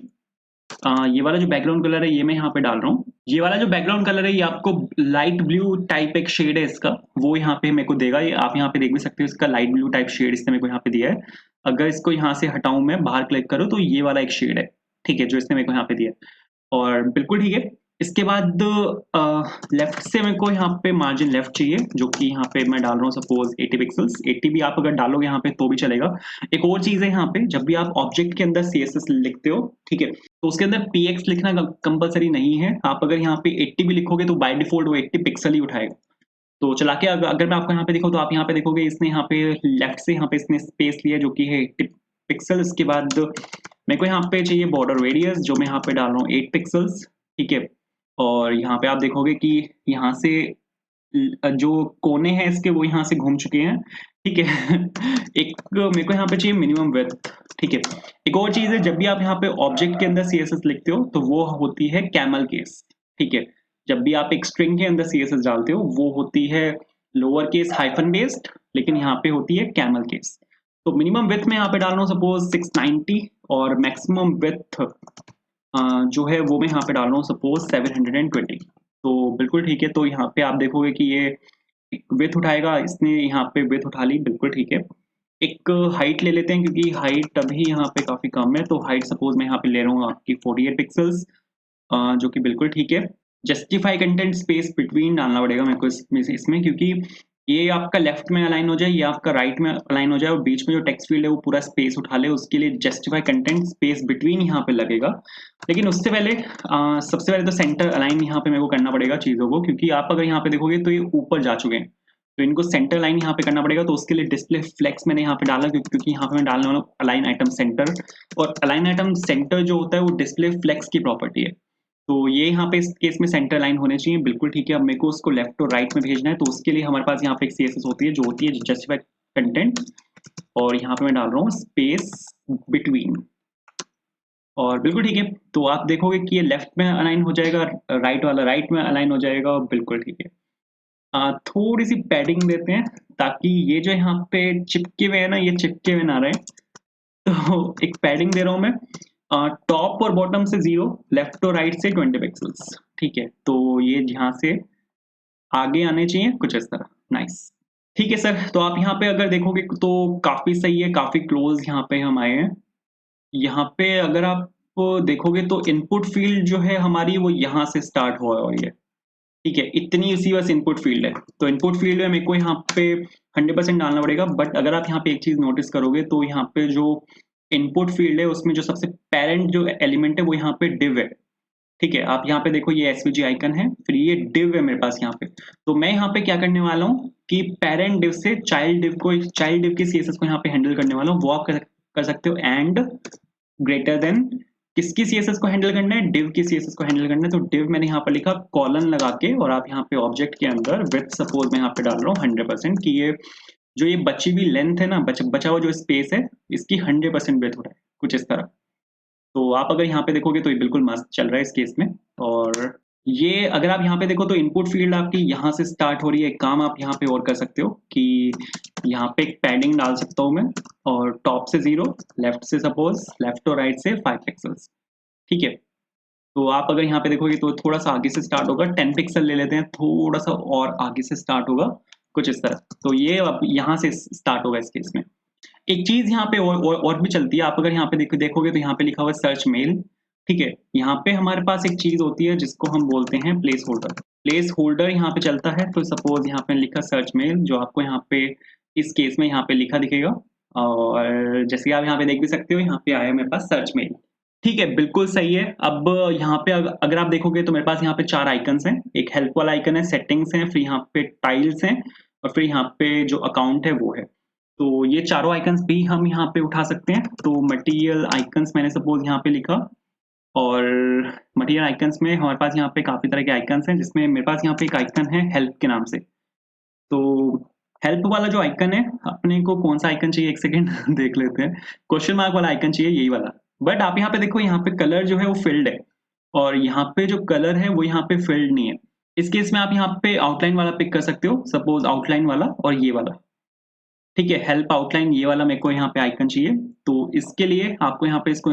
[SPEAKER 2] ये वाला जो बैकग्राउंड कलर है ये मैं यहाँ पे डाल रहा हूँ। ये वाला जो बैकग्राउंड कलर है ये आपको लाइट ब्लू टाइप एक शेड है इसका, वो यहाँ पे मेरे को देगा। ये आप यहाँ पे देख भी सकते हो, इसका लाइट ब्लू टाइप शेड इसने मेरे को यहाँ पे दिया है। अगर इसको यहाँ से हटाऊँ मैं, बाहर क्लिक करूँ तो ये वाला एक शेड है, ठीक है, जो इसने मेरे को यहाँ पे दिया है। और बिल्कुल ठीक है। इसके बाद लेफ्ट से मेरे को यहाँ पे मार्जिन लेफ्ट चाहिए, जो कि यहाँ पे मैं डाल रहा हूँ सपोज 80 पिक्सल्स। 80 भी आप अगर डालोगे यहाँ पे तो भी चलेगा। एक और चीज़ है यहाँ पे, जब भी आप ऑब्जेक्ट के अंदर सीएसएस लिखते हो, ठीक है, तो उसके अंदर px लिखना कंपलसरी नहीं है। आप अगर यहाँ पे 80 भी लिखोगे तो बाय डिफॉल्ट वो 80 पिक्सल ही उठाएगा। तो चला के अगर मैं आपको यहाँ पे दिखाऊँ तो आप यहाँ पे देखोगे इसने यहाँ पे लेफ्ट से यहाँ पे इसने स्पेस लिया जो कि है 80 पिक्सल। इसके बाद मेरे को यहाँ पे चाहिए बॉर्डर रेडियस, जो मैं यहाँ पे डाल रहा हूँ 8 पिक्सल्स, ठीक है। और यहाँ पे आप देखोगे कि यहाँ से जो कोने हैं इसके वो यहाँ से घूम चुके हैं, ठीक है। एक मेरे को यहाँ पे चाहिए मिनिमम विड्थ, ठीक है। एक और चीज़ है, जब भी आप यहाँ पे ऑब्जेक्ट के अंदर सीएसएस लिखते हो तो वो होती है कैमल केस, ठीक है। जब भी आप एक स्ट्रिंग के अंदर सीएसएस डालते हो वो होती है लोअर केस हाइफन बेस्ड, लेकिन यहाँ पे होती है कैमल केस। तो मिनिमम विड्थ में यहाँ पे डाल रहा हूँ सपोज 690 और मैक्सिमम विड्थ जो है वो मैं यहाँ पे डाल रहा हूँ सपोज 720। तो बिल्कुल ठीक है। तो यहाँ पे आप देखोगे कि ये विड्थ उठाएगा, इसने यहाँ पे विड्थ उठा ली, बिल्कुल ठीक है। एक हाइट ले लेते हैं क्योंकि हाइट अभी यहाँ पे काफ़ी कम है, तो हाइट सपोज मैं यहाँ पे ले रहा हूँ आपकी 48 पिक्सल्स, जो कि बिल्कुल ठीक है। जस्टिफाई कंटेंट स्पेस बिटवीन डालना पड़ेगा मेरे को इसमें, क्योंकि ये आपका लेफ्ट में अलाइन हो जाए, ये आपका राइट में अलाइन हो जाए और बीच में जो टेक्स्ट फील्ड है वो पूरा स्पेस उठा ले, उसके लिए जस्टिफाई कंटेंट स्पेस बिटवीन यहाँ पे लगेगा। लेकिन उससे पहले सबसे पहले तो सेंटर अलाइन यहाँ पे मेरे को करना पड़ेगा चीज़ों को, क्योंकि आप अगर यहाँ पे देखोगे तो ये ऊपर जा चुके हैं, तो इनको सेंटर लाइन यहाँ पे करना पड़ेगा। तो उसके लिए डिस्प्ले फ्लेक्स मैंने यहाँ पे डाला, क्योंकि यहाँ पे मैं डालने वाला हूँ अलाइन आइटम सेंटर, और अलाइन आइटम सेंटर जो होता है वो डिस्प्ले फ्लेक्स की प्रॉपर्टी है। तो ये यहाँ पे इस केस में सेंटर लाइन होने चाहिए, बिल्कुल ठीक है। अब मेरे को उसको लेफ्ट और राइट में भेजना है, तो उसके लिए हमारे पास यहाँ पे एक सीएसएस होती है जो होती है जस्टिफाई कंटेंट, और यहाँ पे मैं डाल रहा हूँ स्पेस बिटवीन, और बिल्कुल ठीक है। तो आप देखोगे कि ये लेफ्ट में अलाइन हो जाएगा, राइट वाला राइट में अलाइन हो जाएगा, बिल्कुल ठीक है। थोड़ी सी पैडिंग देते हैं ताकि ये जो यहाँ पे चिपके हुए है ना, ये चिपके हुए ना रहे। तो एक पैडिंग दे रहा हूँ मैं, टॉप और बॉटम से 0, लेफ्ट और राइट से 20 पिक्सल्स, ठीक है। तो ये यहाँ से आगे आने चाहिए कुछ इस तरह, नाइस, ठीक है सर। तो आप यहाँ पे अगर देखोगे तो काफ़ी सही है, काफ़ी क्लोज यहाँ पे हम आए हैं। यहाँ पे अगर आप देखोगे तो इनपुट फील्ड जो है हमारी वो यहाँ से स्टार्ट हुआ है, ये ठीक है, इतनी सी बस इनपुट फील्ड है। तो इनपुट फील्ड में मेरे को यहाँ पे 100% डालना पड़ेगा। बट अगर आप यहाँ पे एक चीज़ नोटिस करोगे तो यहाँ पे जो इनपुट फील्ड है उसमें जो सबसे पेरेंट जो एलिमेंट है वो यहाँ पे डिव है, ठीक है। आप यहाँ पे देखो ये एसवीजी आइकन है, फिर ये डिव है मेरे पास यहाँ पे। तो मैं यहाँ पे क्या करने वाला हूँ कि पेरेंट डिव से चाइल्ड डिव के सीएसएस को यहाँ पे हैंडल करने वाला हूँ। वो आप कर सकते हो एंड ग्रेटर देन किसकी सीएसएस को हैंडल करना है, डिव की सीएसएस को हैंडल करना है। तो डिव मैंने यहाँ पर लिखा कॉलन लगा के, और आप यहाँ पे ऑब्जेक्ट के अंदर विड्थ सपोज मैं यहाँ पे डाल रहा हूँ 100% की ये जो ये बची हुई लेंथ है ना, बचा हुआ जो स्पेस है इसकी 100% विड्थ उठाए, कुछ इस तरह। तो आप अगर यहाँ पे देखोगे तो ये बिल्कुल मस्त चल रहा है इस केस में। और ये अगर आप यहाँ पे देखो तो इनपुट फील्ड आपकी यहाँ से स्टार्ट हो रही है। एक काम आप यहाँ पे और कर सकते हो कि यहाँ पे एक पैडिंग डाल सकता हूँ मैं, और टॉप से 0, लेफ्ट से सपोज लेफ्ट और राइट से 5 पिक्सल्स, ठीक है। तो आप अगर यहाँ पे देखोगे तो थोड़ा-सा आगे से स्टार्ट होगा, 10 पिक्सल ले लेते हैं, थोड़ा-सा और आगे से स्टार्ट होगा, कुछ इस तरह। तो ये अब यहाँ से स स्टार्ट होगा इस केस में। एक चीज़ यहाँ पे और भी चलती है, आप अगर यहाँ पे देखोगे तो यहाँ पे लिखा हुआ है सर्च मेल, ठीक है? यहाँ पे हमारे पास एक चीज़ होती है जिसको हम बोलते हैं प्लेस होल्डर। प्लेस होल्डर यहाँ पे चलता है, तो सपोज़ यहाँ पे लिखा सर्च मेल, जो आपको यहाँ पे इस केस में यहाँ पे लिखा दिखेगा, और जैसे कि आप यहाँ पे देख भी सकते हो, यहाँ पे आया है मेरे पास सर्च मेल। ठीक है, बिल्कुल सही है। अब यहाँ पे अगर आप देखोगे तो मेरे पास यहाँ पे 4 आइकन्स हैं। एक हेल्प वाला आइकन है, सेटिंग्स हैं, फिर यहाँ पे टाइल्स हैं, और फिर यहाँ पे जो अकाउंट है वो है। तो ये चारों आइकन्स भी हम यहाँ पे उठा सकते हैं। तो मटीरियल आइकन्स मैंने सपोज़ यहाँ पे लिखा, और मटीरियल आइकन्स में हमारे पास यहाँ पे काफ़ी तरह के आइकन्स हैं, जिसमें मेरे पास यहाँ पे एक आइकन है हेल्प के नाम से। तो हेल्प वाला जो आइकन है, अपने को कौन-सा आइकन चाहिए, 1 सेकंड देख लेते हैं। क्वेश्चन मार्क वाला आइकन चाहिए, यही वाला। बट आप यहाँ पे देखो, यहाँ पे कलर जो है वो फ़िल्ड है, और यहाँ पे जो कलर है वो यहाँ पे फ़िल्ड नहीं है। इस केस में आप यहाँ पे आउटलाइन वाला पिक कर सकते हो, सपोज़ आउटलाइन वाला और ये वाला। ठीक है, हेल्प आउटलाइन ये वाला मेरे को यहाँ पे आइकन चाहिए। तो इसके लिए आपको यहाँ पे इसको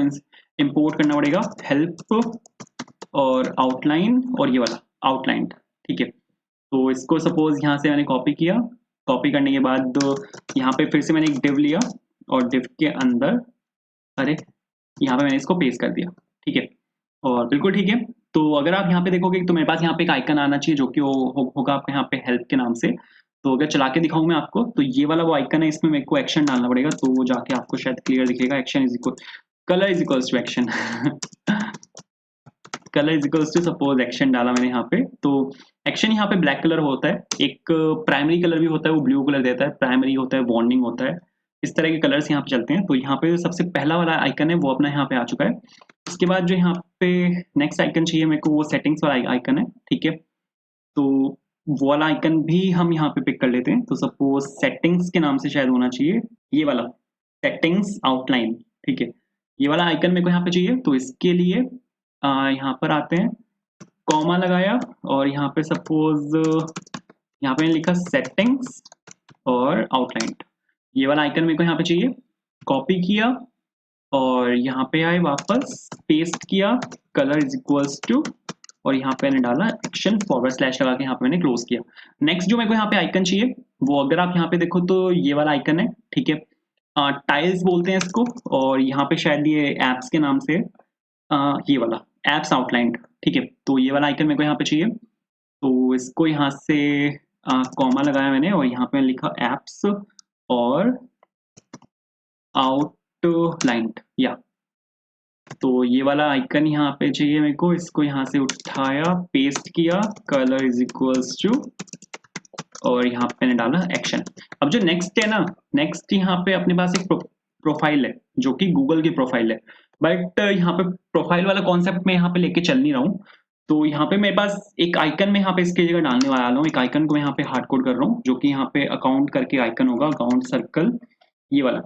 [SPEAKER 2] इम्पोर्ट करना पड़ेगा, हेल्प और आउटलाइन और ये वाला आउटलाइन, ठीक है। तो इसको सपोज़ यहाँ से मैंने कॉपी किया, कॉपी करने के बाद यहाँ पे फिर से मैंने एक डिव लिया, और डिव के अंदर अरे! यहाँ पे मैंने इसको पेस्ट कर दिया, ठीक है। और बिल्कुल ठीक है। तो अगर आप यहाँ पे देखोगे तो मेरे पास यहाँ पे एक आइकन आना चाहिए, जो कि होगा आपके यहाँ पे हेल्प के नाम से। तो अगर चला के दिखाऊँ मैं आपको, तो ये वाला वो आइकन है, इसमें मेरे को एक्शन डालना पड़ेगा, तो वो जाके आपको शायद क्लियर दिखेगा। Action is equal colour is equals to action. Colour is equals to suppose action डाला मैंने यहाँ पे, तो एक्शन यहाँ पे ब्लैक कलर होता है। एक प्राइमरी कलर भी होता है, वो ब्लू कलर देता है, प्राइमरी होता है, वार्निंग होता है। इस तरह के कलर्स यहाँ पे चलते हैं। तो यहाँ पे जो सबसे पहला वाला आइकन है वो अपना यहाँ पे आ चुका है। उसके बाद जो यहाँ पे नेक्स्ट आइकन चाहिए मेरे को, वो सेटिंग्स वाला आइकन है, ठीक है। तो वो वाला आइकन भी हम यहाँ पे पिक कर लेते हैं। तो सपोज़ सेटिंग्स के नाम से शायद होना चाहिए, ये वाला सेटिंग्स आउटलाइन, ठीक है। ये वाला आइकन मेरे को यहाँ पे चाहिए, तो इसके लिए यहाँ पर आते हैं, कॉमा लगाया, और यहाँ पे सपोज़ यहाँ पे मैंने लिखा सेटिंग्स और आउटलाइन। ये वाला आइकन मेरे को यहाँ पे चाहिए, कॉपी किया, और यहाँ पे आए वापस, पेस्ट किया, कलर इज़ इक्वल्स टू, और यहाँ पे मैंने डाला एक्शन फॉरवर्ड स्लैश लगा के यहाँ पे मैंने क्लोज़ किया। नेक्स्ट जो मेरे को यहाँ पे आइकन चाहिए, वो अगर आप यहाँ पे देखो तो ये वाला आइकन है, ठीक है। टाइल्स बोलते हैं इसको, और यहाँ पे शायद ये एप्स के नाम से ये वाला एप्स आउटलाइन, ठीक है। तो ये वाला आइकन मेरे को यहाँ पे चाहिए, तो इसको यहाँ से कॉमा लगाया मैंने, और यहाँ पे लिखा एप्स और आउटलाइन, या तो ये वाला आइकन यहाँ पे चाहिए मेरे को। इसको यहाँ से उठाया, पेस्ट किया, कलर इज इक्वल्स टू, और यहाँ पे मैंने डाला एक्शन। अब जो नेक्स्ट है ना, नेक्स्ट यहाँ पे अपने पास एक प्रोफाइल है, जो कि गूगल की प्रोफाइल है, बट यहाँ पे प्रोफाइल वाला कॉन्सेप्ट मैं यहाँ पे लेके चल नहीं रहा हूँ। तो यहाँ पे मेरे पास एक आइकन में यहाँ पे इसकी जगह डालने वाला हूँ, एक आइकन को मैं यहाँ पे हार्ड कोड कर रहा हूँ, जो कि यहाँ पे अकाउंट करके आइकन होगा, अकाउंट सर्कल, ये वाला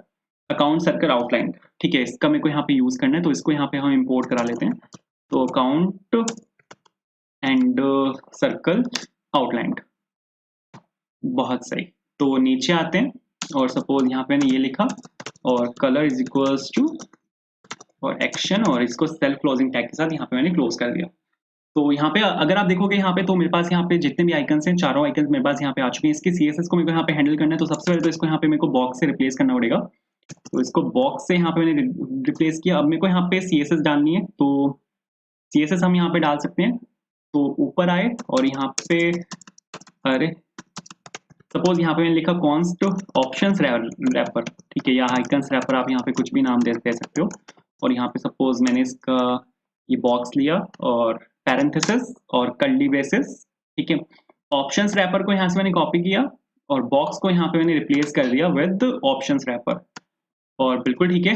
[SPEAKER 2] अकाउंट सर्कल आउटलाइन, ठीक है। इसका मेरे को यहाँ पे यूज करना है, तो इसको यहाँ पे हम इंपोर्ट करा लेते हैं। तो अकाउंट एंड सर्कल आउटलाइन, बहुत सही। तो नीचे आते हैं, और सपोज यहाँ पे मैंने ये लिखा, और कलर इज इक्वल्स टू, और एक्शन, और इसको सेल्फ क्लोजिंग टैग के साथ यहाँ पे मैंने क्लोज कर दिया। तो यहाँ पे अगर आप देखोगे यहाँ पे, तो मेरे पास यहाँ पे जितने भी आइकन्स हैं, चारों आइकन्स मेरे पास यहाँ पे आ चुके हैं। इसके सीएसएस को मेरे को यहाँ पे हैंडल करना है, तो सबसे पहले तो इसको यहाँ पे मेरे को बॉक्स से रिप्लेस करना पड़ेगा। तो इसको बॉक्स से यहाँ पे मैंने रिप्लेस किया। अब मेरे को यहाँ पे सीएसएस डालनी है, तो सीएसएस हम यहाँ पे डाल सकते हैं। तो ऊपर आए, और यहाँ पे अरे सपोज यहाँ पे मैंने लिखा कॉन्स्ट ऑप्शंस रैपर, ठीक है, या आइकन्स रैपर, आप यहाँ पे कुछ भी नाम दे सकते हो। और यहाँ पे सपोज मैंने इसका ये बॉक्स लिया, और पैरेंथेसिस और कर्ली ब्रेसेस, ठीक है। ऑप्शंस रैपर को यहाँ से मैंने कॉपी किया, और बॉक्स को यहाँ पे मैंने रिप्लेस कर दिया विद ऑप्शंस रैपर, और बिल्कुल ठीक है।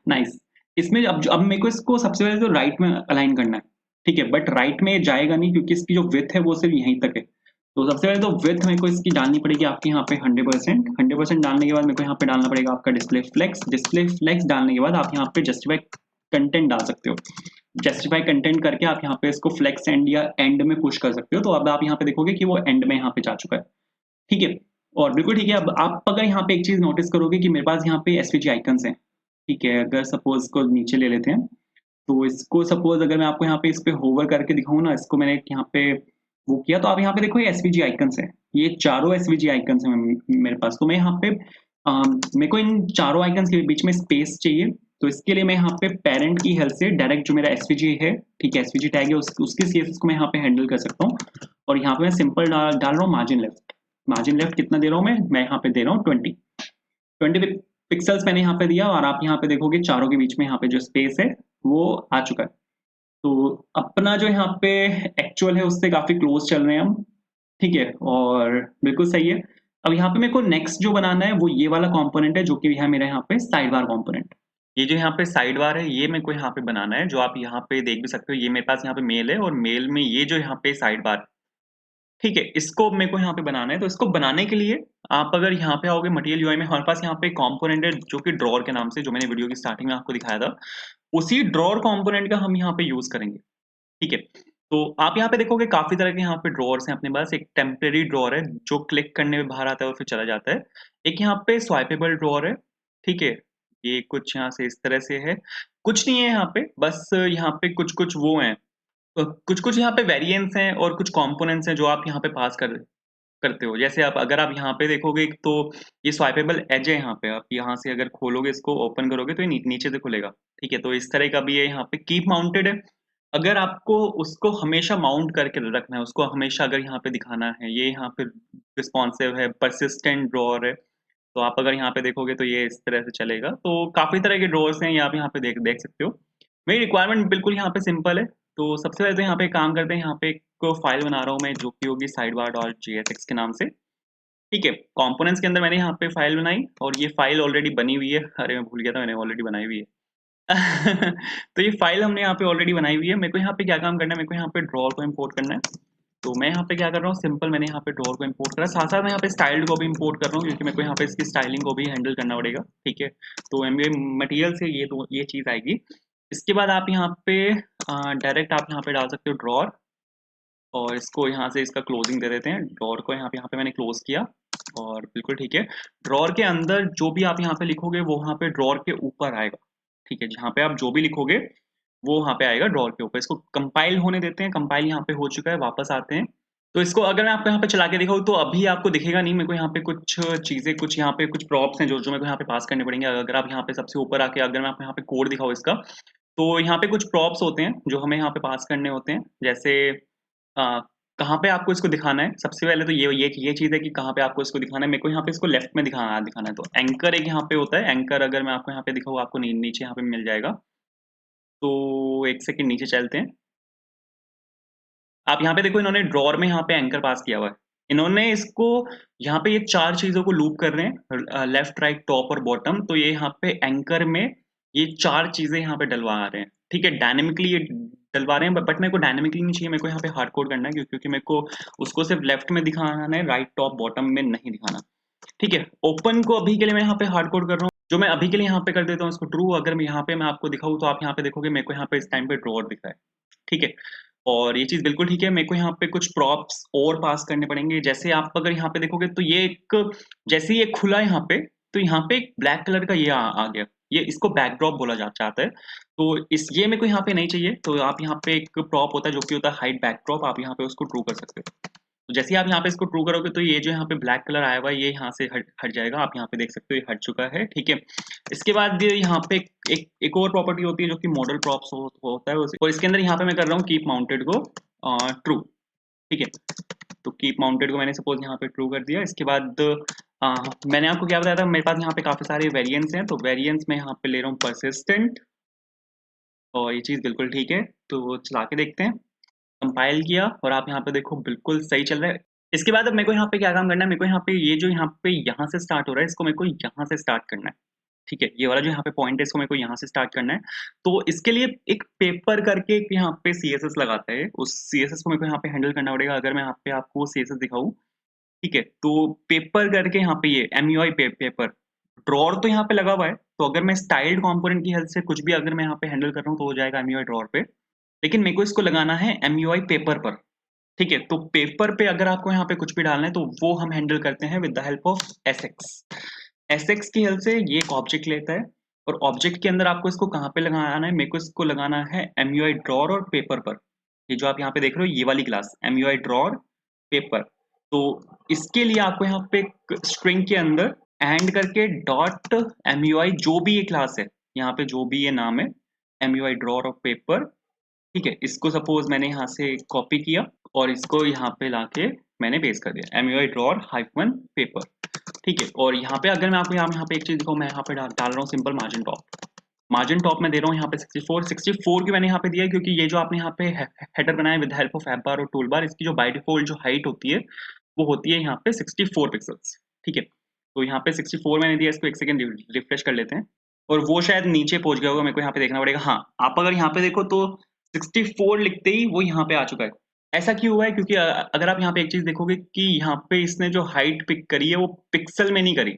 [SPEAKER 2] नाइस। इसमें अब मेरे को इसको सबसे पहले तो राइट में अलाइन करना है, ठीक है, बट राइट में जाएगा नहीं, क्योंकि इसकी जो विड्थ है वो सिर्फ यहीं तक है। तो सबसे पहले तो विड्थ मेरे को इसकी डालनी पड़ेगी आपके यहाँ पे 100%। डालने के बाद मेरे को यहाँ पे डालना पड़ेगा आपका डिस्प्ले फ्लेक्स डालने के बाद आप यहाँ पे जस्टिफाई कंटेंट डाल सकते हो। जस्टिफाई कंटेंट करके आप यहाँ पे इसको फ्लेक्स एंड या एंड में पुश कर सकते हो। तो अब आप यहाँ पे देखोगे कि वो एंड में यहाँ पे जा चुका है, ठीक है। और बिल्कुल ठीक है। अब आप अगर यहाँ पे एक चीज नोटिस करोगे कि मेरे पास यहाँ पे एसवीजी आइकन्स हैं, ठीक है। अगर सपोज को नीचे ले लेते हैं, तो इसको सपोज़ अगर मैं आपको यहाँ पे इस पे होवर करके दिखाऊँ ना, इसको मैंने यहाँ पे वो किया, तो आप यहाँ पे देखो ये एसवीजी आइकन्स हैं। ये चारों एसवीजी आइकन्स हैं मेरे पास। तो मैं यहाँ पे मेरे को इन चारों आइकन्स के बीच में स्पेस चाहिए, तो इसके लिए मैं यहाँ पे पैरेंट की हेल्प से डायरेक्ट जो मेरा एसवीजी है, ठीक है, एसवीजी टैग है, उसके सीएसएस को मैं यहाँ पे हैंडल कर सकता हूँ। और यहाँ पे मैं सिंपल डाल रहा हूँ मार्जिन लेफ्ट। मार्जिन लेफ्ट कितना दे रहा हूँ मैं यहाँ पे दे रहा हूँ 20 पिक्सेल्स मैंने यहाँ पे दिया, और आप यहाँ पे देखोगे चारों के बीच में यहाँ पे जो स्पेस है वो आ चुका है। तो अपना जो यहाँ पे एक्चुअल है उससे काफ़ी क्लोज़ चल रहे हैं हम, ठीक है? और बिल्कुल सही है। अब यहाँ पे मेरे को नेक्स्ट जो बनाना है वो ये वाला कंपोनेंट है, जो कि है मेरा यहाँ पे साइड बार कंपोनेंट।
[SPEAKER 1] ये जो यहाँ पे साइड बार है, ये मेरे को यहाँ पे बनाना है, जो आप यहाँ पे देख भी सकते हो। ये मेरे पास यहाँ पे मेल है, और मेल में ये जो यहाँ पे साइड बार, ठीक है, इसको मेरे को यहाँ पे बनाना है। तो इसको बनाने के लिए आप अगर यहाँ पे आओगे मटीरियल यूआई में, हमारे पास यहाँ पे कंपोनेंट है जो कि ड्रॉअर के नाम से, जो मैंने वीडियो की स्टार्टिंग में आपको दिखाया था। उसी ड्रॉअर कंपोनेंट का हम यहाँ पे यूज़ करेंगे, ठीक है? तो आप यहाँ पे देखोगे काफ़ी तरह के यहाँ पे ड्रॉअर्स हैं अपने पास। एक टेम्परेरी ड्रॉअर है, जो क्लिक करने पे बाहर आता है और फिर चला जाता है। एक यहाँ पे स्वाइपेबल ड्रॉअर है, ठीक है? ये कुछ यहाँ से इस तरह से है। कुछ नहीं है यहाँ पे, बस यहाँ पे कुछ-कुछ वो हैं, कुछ-कुछ यहाँ पे वेरिएंट्स हैं और कुछ कंपोनेंट्स हैं जो आप यहाँ पे पास करते हो। जैसे आप अगर आप यहाँ पे देखोगे, एक तो ये स्वाइपेबल एज है यहाँ पे, आप यहाँ से अगर खोलोगे, इसको ओपन करोगे तो ये नीचे से खुलेगा, ठीक है? तो इस तरह का भी है। यहाँ पे कीप माउंटेड है। अगर आपको उसको हमेशा माउंट करके रखना है, उसको हमेशा अगर यहाँ पे दिखाना है, ये यहाँ पे रिस्पॉन्सिव है, परसिस्टेंट ड्रॉअर है। तो आप अगर यहाँ पे देखोगे तो ये इस तरह से चलेगा। तो काफ़ी तरह के ड्रॉअर्स हैं, ये आप यहाँ पे देख देख सकते हो। मेरी रिक्वायरमेंट बिल्कुल यहाँ पे सिंपल है। तो सबसे पहले तो यहाँ पे एक काम करते हैं, यहाँ पे एक फ़ाइल बना रहा हूँ मैं, जो कि होगी sidebar.jsx के नाम से। ठीक है, कंपोनेंट्स के अंदर मैंने यहाँ पे फ़ाइल बनाई, और ये फ़ाइल ऑलरेडी बनी हुई है। अरे! मैं भूल गया था, मैंने ऑलरेडी बनाई हुई है। तो ये फ़ाइल हमने यहाँ पे ऑलरेडी बनाई हुई है। मेरे को यहाँ पे क्या काम करना है, मेरे को यहाँ पे ड्रॉअर को इम्पोर्ट करना है। तो मैं यहाँ पे क्या कर रहा हूँ, सिंपल मैंने यहाँ पे ड्रॉअर को इम्पोर्ट करा, साथ-साथ मैं यहाँ पे स्टाइल्ड को भी इम्पोर्ट कर रहा हूँ, क्योंकि मेरे को यहाँ पे इसकी स्टाइलिंग को भी हैंडल करना पड़ेगा, ठीक है? तो एमवीए मटीरियल से ये चीज़ आएगी। इसके बाद आप यहाँ पे डायरेक्ट आप यहाँ पे डाल सकते हो ड्रॉअर, और इसको यहाँ से इसका क्लोजिंग दे देते हैं। ड्रॉअर को यहाँ पे मैंने क्लोज़ किया, और बिल्कुल ठीक है। ड्रॉअर के अंदर जो भी आप यहाँ पे लिखोगे, वो वहाँ पे ड्रॉअर के ऊपर आएगा, ठीक है? जहाँ पे आप जो भी लिखोगे, वो वहाँ पे आएगा ड्रॉअर के ऊपर। इसको कंपाइल होने देते हैं, कंपाइल यहाँ पे हो चुका है, वापस आते हैं। तो इसको अगर मैं आपको यहाँ पे चला के दिखाऊँ, तो अभी आपको दिखेगा नहीं। मेरे को यहाँ पे कुछ चीज़ें, कुछ यहाँ पे कुछ प्रॉप्स हैं जो मेरे को यहाँ पे पास करने पड़ेंगे। अगर आप यहाँ पे सबसे ऊपर आके अगर मैं आपको यहाँ पे कोड दिखाऊँ इसका, तो यहाँ पे कुछ प्रॉप्स होते हैं जो हमें यहाँ पे पास करने होते हैं। जैसे अ, कहाँ पे आपको इसको दिखाना है। सबसे पहले तो ये चीज़ है कि कहाँ पे आपको इसको दिखाना है। मेरे को यहाँ पे इसको लेफ्ट में दिखाना है। तो एंकर एक यहाँ पे होता है। एंकर अगर मैं आपको यहाँ पे दिखाऊँ, आपको नीचे यहाँ पे मिल जाएगा। तो 1 सेकंड नीचे चलते हैं। आप यहाँ पे देखो, इन्होंने ड्रॉअर में यहाँ पे एंकर पास किया हुआ है। इन्होंने इसको यहाँ पे ये 4 चीज़ों को लूप कर रहे हैं, लेफ्ट, राइट, टॉप और बॉटम। तो ये यहाँ पे एंकर में ये 4 चीज़ें यहाँ पे डलवा रहे हैं। ठीक है, डायनामिकली ये डलवा रहे हैं, बट मेरे को डायनामिकली नहीं चाहिए। मेरे को यहाँ पे हार्ड कोड करना है, क्योंकि मेरे को उसको सिर्फ लेफ्ट में दिखाना है, राइट, टॉप, बॉटम में नहीं दिखाना। ठीक है, ओपन को अभी के लिए मैं यहाँ पे हार्ड कोड कर रहा हूँ। जो मैं अभी के लिए यहाँ पे कर देता हूँ इसको ट्रू। अगर मैं यहाँ पे मैं आपको दिखाऊँ, तो आप यहाँ पे देखोगे मेरे को यहाँ पे इस टाइम पे ड्रॉअर दिख रहा है। ठीक है? और ये चीज़ बिल्कुल ठीक है। मेरे को यहाँ पे कुछ प्रॉप्स और पास करने पड़ेंगे। जैसे आप अगर यहाँ पे देखोगे, तो ये एक, जैसे ही ये खुला यहाँ पे, तो यहाँ पे एक ब्लैक कलर का ये आ गया। ये इसको बैकड्रॉप बोला जाता है। तो ये मेरे को यहाँ पे नहीं चाहिए। तो आप यहाँ पे एक प्रॉप होता है जो कि होता है हाइड बैकड्रॉप, आप यहाँ पे उसको ट्रू कर सकते हो। तो जैसे ही आप यहाँ पे इसको ट्रू करोगे, तो ये जो यहाँ पे ब्लैक कलर आया हुआ है, ये यहाँ से हट जाएगा। आप यहाँ पे देख सकते हो ये हट चुका है, ठीक है। इसके बाद ये यहाँ पे एक और प्रॉपर्टी होती है जो कि मॉडल प्रॉप्स होता है, और इसके अंदर यहाँ पे मैं कर रहा हूँ कीप माउंटेड को ट्रू, ठीक है। तो कीप माउंटेड को मैंने सपोज यहाँ पे ट्रू कर दिया। इसके बाद मैंने आपको क्या बताया था, मेरे पास यहाँ पे काफी सारे वेरिएंट्स हैं। तो वेरिएंट्स में यहाँ पे ले रहा हूँ परसिस्टेंट, और ये चीज बिल्कुल ठीक है। तो चला के देखते हैं। कंपाइल किया, और आप यहाँ पे देखो बिल्कुल सही चल रहा है। इसके बाद अब मेरे को यहाँ पे क्या काम करना है, मेरे को यहाँ पे ये जो यहाँ से स्टार्ट हो रहा है, इसको मेरे को यहाँ से स्टार्ट करना है। ठीक है, ये वाला जो यहाँ पे पॉइंट है, इसको मेरे को यहाँ से स्टार्ट करना है। तो इसके लिए एक पेपर करके एक यहाँ पे सीएसएस लगाता है, उस सीएसएस को मेरे को यहाँ पे हैंडल करना पड़ेगा। अगर मैं यहाँ पे आपको सीएसएस दिखाऊं, ठीक है, तो पेपर करके यहाँ पे ये एमयूआई पेपर ड्रॉअर तो यहाँ पे लगा हुआ है। तो अगर मैं स्टाइल्ड कंपोनेंट की हेल्प से कुछ भी अगर मैं यहाँ पे हैंडल कर रहा हूँ, तो हो जाएगा एमयूआई ड्रॉअर पे। लेकिन मेरे को इसको लगाना है एमयूआई पेपर पर। ठीक है, तो पेपर पे अगर आपको यहाँ पे कुछ भी डालना है, तो वो हम हैंडल करते हैं with the help of SX. SX की हेल्प से ये एक ऑब्जेक्ट लेता है, और ऑब्जेक्ट के अंदर आपको इसको कहाँ पे लगाना है, मेरे को इसको लगाना है MUI ड्रॉर और पेपर पर। ये जो आप यहाँ पे देख रहे हो ये वाली क्लास MUI ड्रॉर पेपर। तो इसके लिए आपको यहाँ पे स्ट्रिंग के अंदर एंड करके डॉट MUI जो भी ये क्लास है, यहाँ पे जो भी ये नाम है MUI ड्रॉर और पेपर, ठीक है, इसको सपोज मैंने यहाँ से कॉपी किया और इसको यहाँ पे लाके मैंने पेस्ट कर दिया MUI ड्रॉर हाइफन पेपर, ठीक है। और यहाँ पे अगर मैं आपको यहाँ पे एक चीज दिखाऊँ, मैं यहाँ पे डाल रहा हूँ simple margin top. Margin top में दे रहा हूँ यहाँ पे 64 क्यों मैंने यहाँ पे दिया है, क्योंकि ये जो आपने यहाँ पे हेडर बनाया with help of app bar और टूल बार, इसकी जो बाय डिफॉल्ट जो हाइट होती है वो होती है यहाँ पे 64 पिक्सल्स, ठीक है। तो यहाँ पे 64 मैंने दिया, इसको एक सेकंड रिफ्रेश कर लेते हैं और वो शायद नीचे पहुंच गया होगा, मेरे को यहाँ पे देखना पड़ेगा। हाँ, आप अगर यहाँ पे देखो तो 64 लिखते ही वो यहाँ पे आ चुका है। ऐसा क्यों हुआ है, क्योंकि अगर आप यहाँ पे एक चीज देखोगे कि यहाँ पे इसने जो हाइट पिक करी है वो पिक्सल में नहीं करी,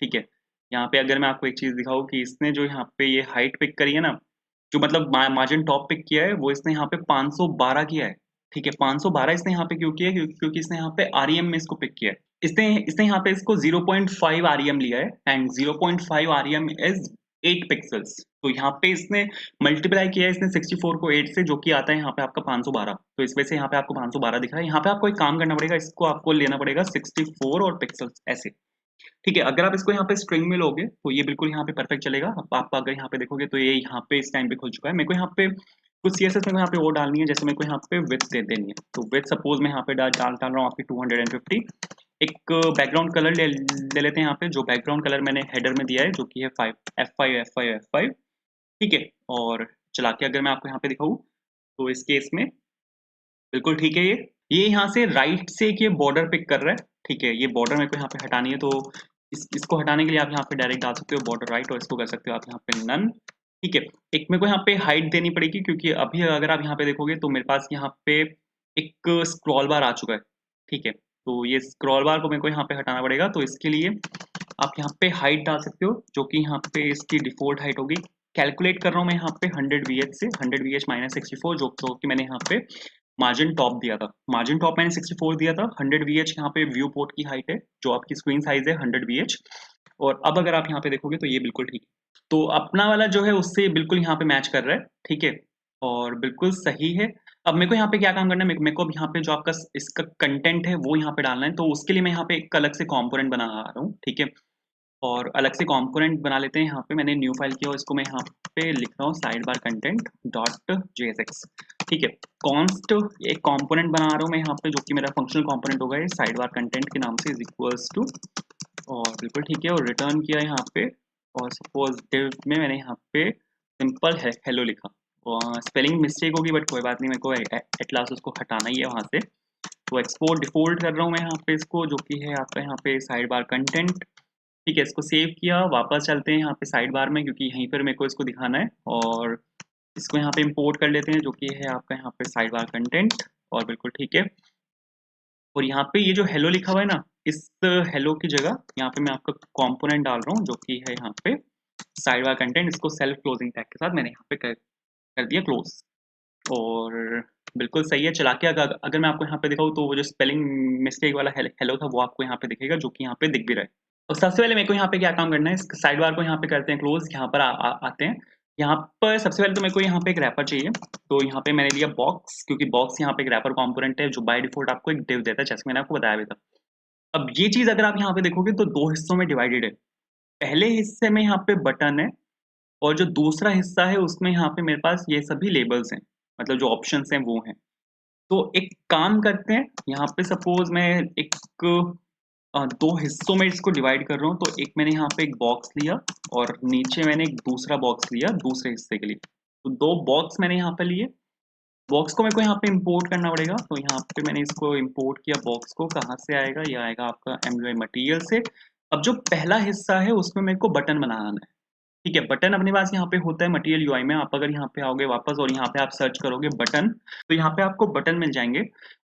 [SPEAKER 1] ठीक है। यहाँ पे अगर मैं आपको एक चीज दिखाऊं कि इसने जो यहाँ पे ये हाइट पिक करी है ना, जो मतलब मार्जिन टॉप पिक किया है, वो इसने यहाँ पे 512 किया है, ठीक है। 512 इसने यहाँ पे क्यों किया है, क्योंकि इसने यहाँ पे आरईएम में इसको पिक किया है। इसने इसने यहाँ पे इसको 0.5 आरईएम लिया है एंड 0.5 आरईएम इज 8 पिक्सल्स। तो यहाँ पे इसने मल्टीप्लाई किया है इसने 64 को 8 से, जो कि आता है यहाँ पे आपका 512। तो इस वजह से यहाँ पे आपको 512 दिख रहा है। यहाँ पे आपको एक काम करना पड़ेगा, इसको आपको लेना पड़ेगा 64 और पिक्सल्स ऐसे, ठीक है। अगर आप इसको यहाँ पे स्ट्रिंग में लोगे तो ये बिल्कुल यहाँ पे परफेक्ट चलेगा। आप अगर यहाँ पे देखोगे तो ये यहाँ पे इस टाइम पे खुल चुका है। मेरे को यहाँ पे कुछ सीएसएस मेरे को यहाँ पे और डालनी है, जैसे मेरे को यहाँ पे विड्थ दे देनी है। तो विड्थ सपोज मैं यहाँ पे डाल रहा हूँ आपकी 250। एक बैकग्राउंड कलर ले लेते हैं यहाँ पे, जो बैकग्राउंड कलर मैंने हेडर में दिया है, जो कि है F5, ठीक है। और चला के अगर मैं आपको यहाँ पे दिखाऊँ तो इस केस में बिल्कुल ठीक है। ये यहाँ से राइट से एक ये बॉर्डर पिक कर रहा है, ठीक है। ये बॉर्डर मेरे को यहाँ पे हटानी है, तो इसको हटाने के लिए आप यहाँ पे डायरेक्ट डाल सकते हो बॉर्डर राइट, और इसको कर सकते हो आप यहाँ पे नन, ठीक है। एक मेरे को यहाँ पे हाइट देनी पड़ेगी, क्योंकि अभी अगर आप यहाँ पे देखोगे तो मेरे पास यहाँ पे एक स्क्रॉल बार आ चुका है, ठीक है। तो ये स्क्रॉल बार को मेरे को यहाँ पे हटाना पड़ेगा। तो इसके लिए आप यहाँ पे हाइट डाल सकते हो, जो कि यहाँ पे इसकी डिफॉल्ट हाइट होगी। कैलकुलेट कर रहा हूँ मैं यहाँ पे 100 VH से, 100 VH माइनस 64, जो कि मैंने यहाँ पे मार्जिन टॉप दिया था। मार्जिन टॉप मैंने 64 दिया था। 100 VH यहाँ पे व्यू पोर्ट की हाइट है, जो आपकी स्क्रीन साइज है 100 VH। और अब अगर आप यहाँ पे देखोगे तो ये बिल्कुल ठीक है। तो अपना वाला जो है उससे बिल्कुल यहाँ पे मैच कर रहा है, ठीक है, और बिल्कुल सही है। अब मेरे को यहाँ पे क्या काम करना है, मेरे को अब यहाँ पे जो आपका इसका कंटेंट है वो यहाँ पे डालना है। तो उसके लिए मैं यहाँ पे एक अलग से कंपोनेंट बना रहा हूँ, ठीक है। और अलग से कंपोनेंट बना लेते हैं। यहाँ पे मैंने न्यू फाइल किया और इसको मैं यहाँ पे लिख रहा हूँ side bar content dot JSX, ठीक है। कॉन्स्ट एक कंपोनेंट बना रहा हूँ मैं यहाँ पे, जो कि मेरा फंक्शनल कंपोनेंट होगा ये साइड बार कंटेंट के नाम से, इज इक्वल्स टू, और बिल्कुल ठीक है, और रिटर्न किया यहाँ पे। और सपोज डिव में मैंने यहाँ पे सिंपल है हेलो लिखा, और स्पेलिंग मिस्टेक होगी बट कोई बात नहीं, मेरे को एट लास्ट उसको हटाना ही है वहाँ से। तो एक्सपोर्ट डिफॉल्ट कर रहा हूँ मैं यहाँ पे इसको, जो कि है आपका यहाँ पे साइड बार कंटेंट, ठीक है। इसको सेव किया, वापस चलते हैं यहाँ पे साइड बार में, क्योंकि यहीं पर मेरे को इसको दिखाना है। और इसको यहाँ पे इंपोर्ट कर लेते हैं, जो कि है आपका यहाँ पे साइड बार कंटेंट, और बिल्कुल ठीक है। और यहाँ पे ये जो हेलो लिखा हुआ है ना, इस हेलो की जगह यहाँ पे मैं आपका कंपोनेंट डाल रहा हूँ, जो कि है यहाँ पे साइड बार कंटेंट। इसको सेल्फ क्लोजिंग टैग के साथ मैंने यहाँ पे कर दिया क्लोज, और बिल्कुल सही है। चला के अगर मैं आपको यहाँ पे दिखाऊँ तो वो जो स्पेलिंग मिस्टेक वाला हेलो था वो आपको यहाँ पे दिखेगा, जो कि यहाँ पे दिख भी रहा है। तो सबसे पहले मेरे को यहाँ पे क्या काम करना है, इस साइड बार को यहाँ पे करते हैं क्लोज। यहाँ पर आते हैं। यहाँ पर सबसे पहले तो मेरे को यहाँ पे एक रैपर चाहिए। तो यहाँ पे मैंने लिया बॉक्स, क्योंकि बॉक्स यहाँ पे एक रैपर कंपोनेंट है, जो बाय डिफॉल्ट आपको एक डिव देता है, जैसे मैंने आपको बताया भी था। अब ये चीज अगर आप यहाँ पे देखोगे तो दो हिस्सों में डिवाइडेड है। पहले हिस्से में यहाँ पे बटन है, और जो दूसरा हिस्सा है उसमें यहाँ पे मेरे पास ये सभी लेबल्स हैं, मतलब जो ऑप्शंस हैं वो हैं। तो एक काम करते हैं, यहाँ पे सपोज मैं एक दो हिस्सों में इसको डिवाइड कर रहा हूँ। तो एक मैंने यहाँ पे एक बॉक्स लिया, और नीचे मैंने एक दूसरा बॉक्स लिया दूसरे हिस्से के लिए। तो दो बॉक्स मैंने यहाँ पे लिए। बॉक्स को मेरे को यहाँ पे इंपोर्ट करना पड़ेगा। तो यहाँ पे मैंने इसको इंपोर्ट किया। बॉक्स को कहाँ से आएगा, ये आएगा आपका MUI मटेरियल से। अब जो पहला हिस्सा है उसमें मेरे को बटन बनाना है, ठीक है। बटन अपने पास यहाँ पे होता है मटेरियल यूआई में। आप अगर यहाँ पे आओगे वापस और यहाँ पे आप सर्च करोगे बटन, तो यहाँ पे आपको बटन मिल जाएंगे।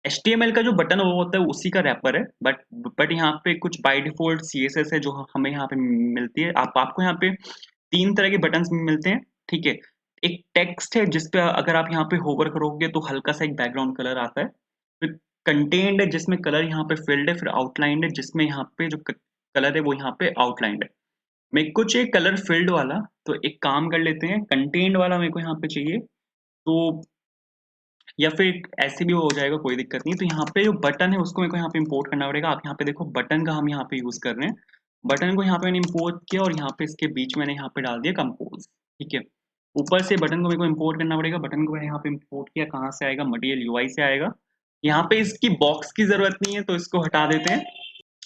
[SPEAKER 1] HTML का जो बटन वो होता है उसी का रैपर है, बट यहाँ पे कुछ बाय डिफॉल्ट CSS है जो हमें यहाँ पे मिलती है। आपको यहाँ पे 3 तरह के बटन मिलते हैं, ठीक है। एक टेक्स्ट है जिसपे अगर आप यहाँ पे होवर करोगे तो हल्का सा एक बैकग्राउंड कलर आता है। फिर कंटेंट है जिसमें कलर यहाँ पे फिल्ड है। फिर आउटलाइन है जिसमें यहाँ पे जो कलर है वो यहाँ पे आउटलाइंड है। मेरे को चाहिए कलर फिल्ड वाला, तो एक काम कर लेते हैं, कंटेंट वाला मेरे को यहाँ पे चाहिए, तो या फिर ऐसे भी हो जाएगा, कोई दिक्कत नहीं। तो यहाँ पे जो बटन है उसको मेरे को यहाँ पे इंपोर्ट करना पड़ेगा। आप यहाँ पे देखो बटन का हम यहाँ पे यूज कर रहे हैं, बटन को यहाँ पे मैंने इंपोर्ट किया और यहाँ पे इसके बीच में मैंने यहाँ पे डाल दिया कंपोज। ठीक है, ऊपर से बटन को मेरे को इंपोर्ट करना पड़ेगा, बटन को मैंने यहाँ पे इंपोर्ट किया, कहाँ से आएगा, मटेरियल यूआई से आएगा। यहाँ पे इसकी बॉक्स की जरूरत नहीं है तो इसको हटा देते हैं।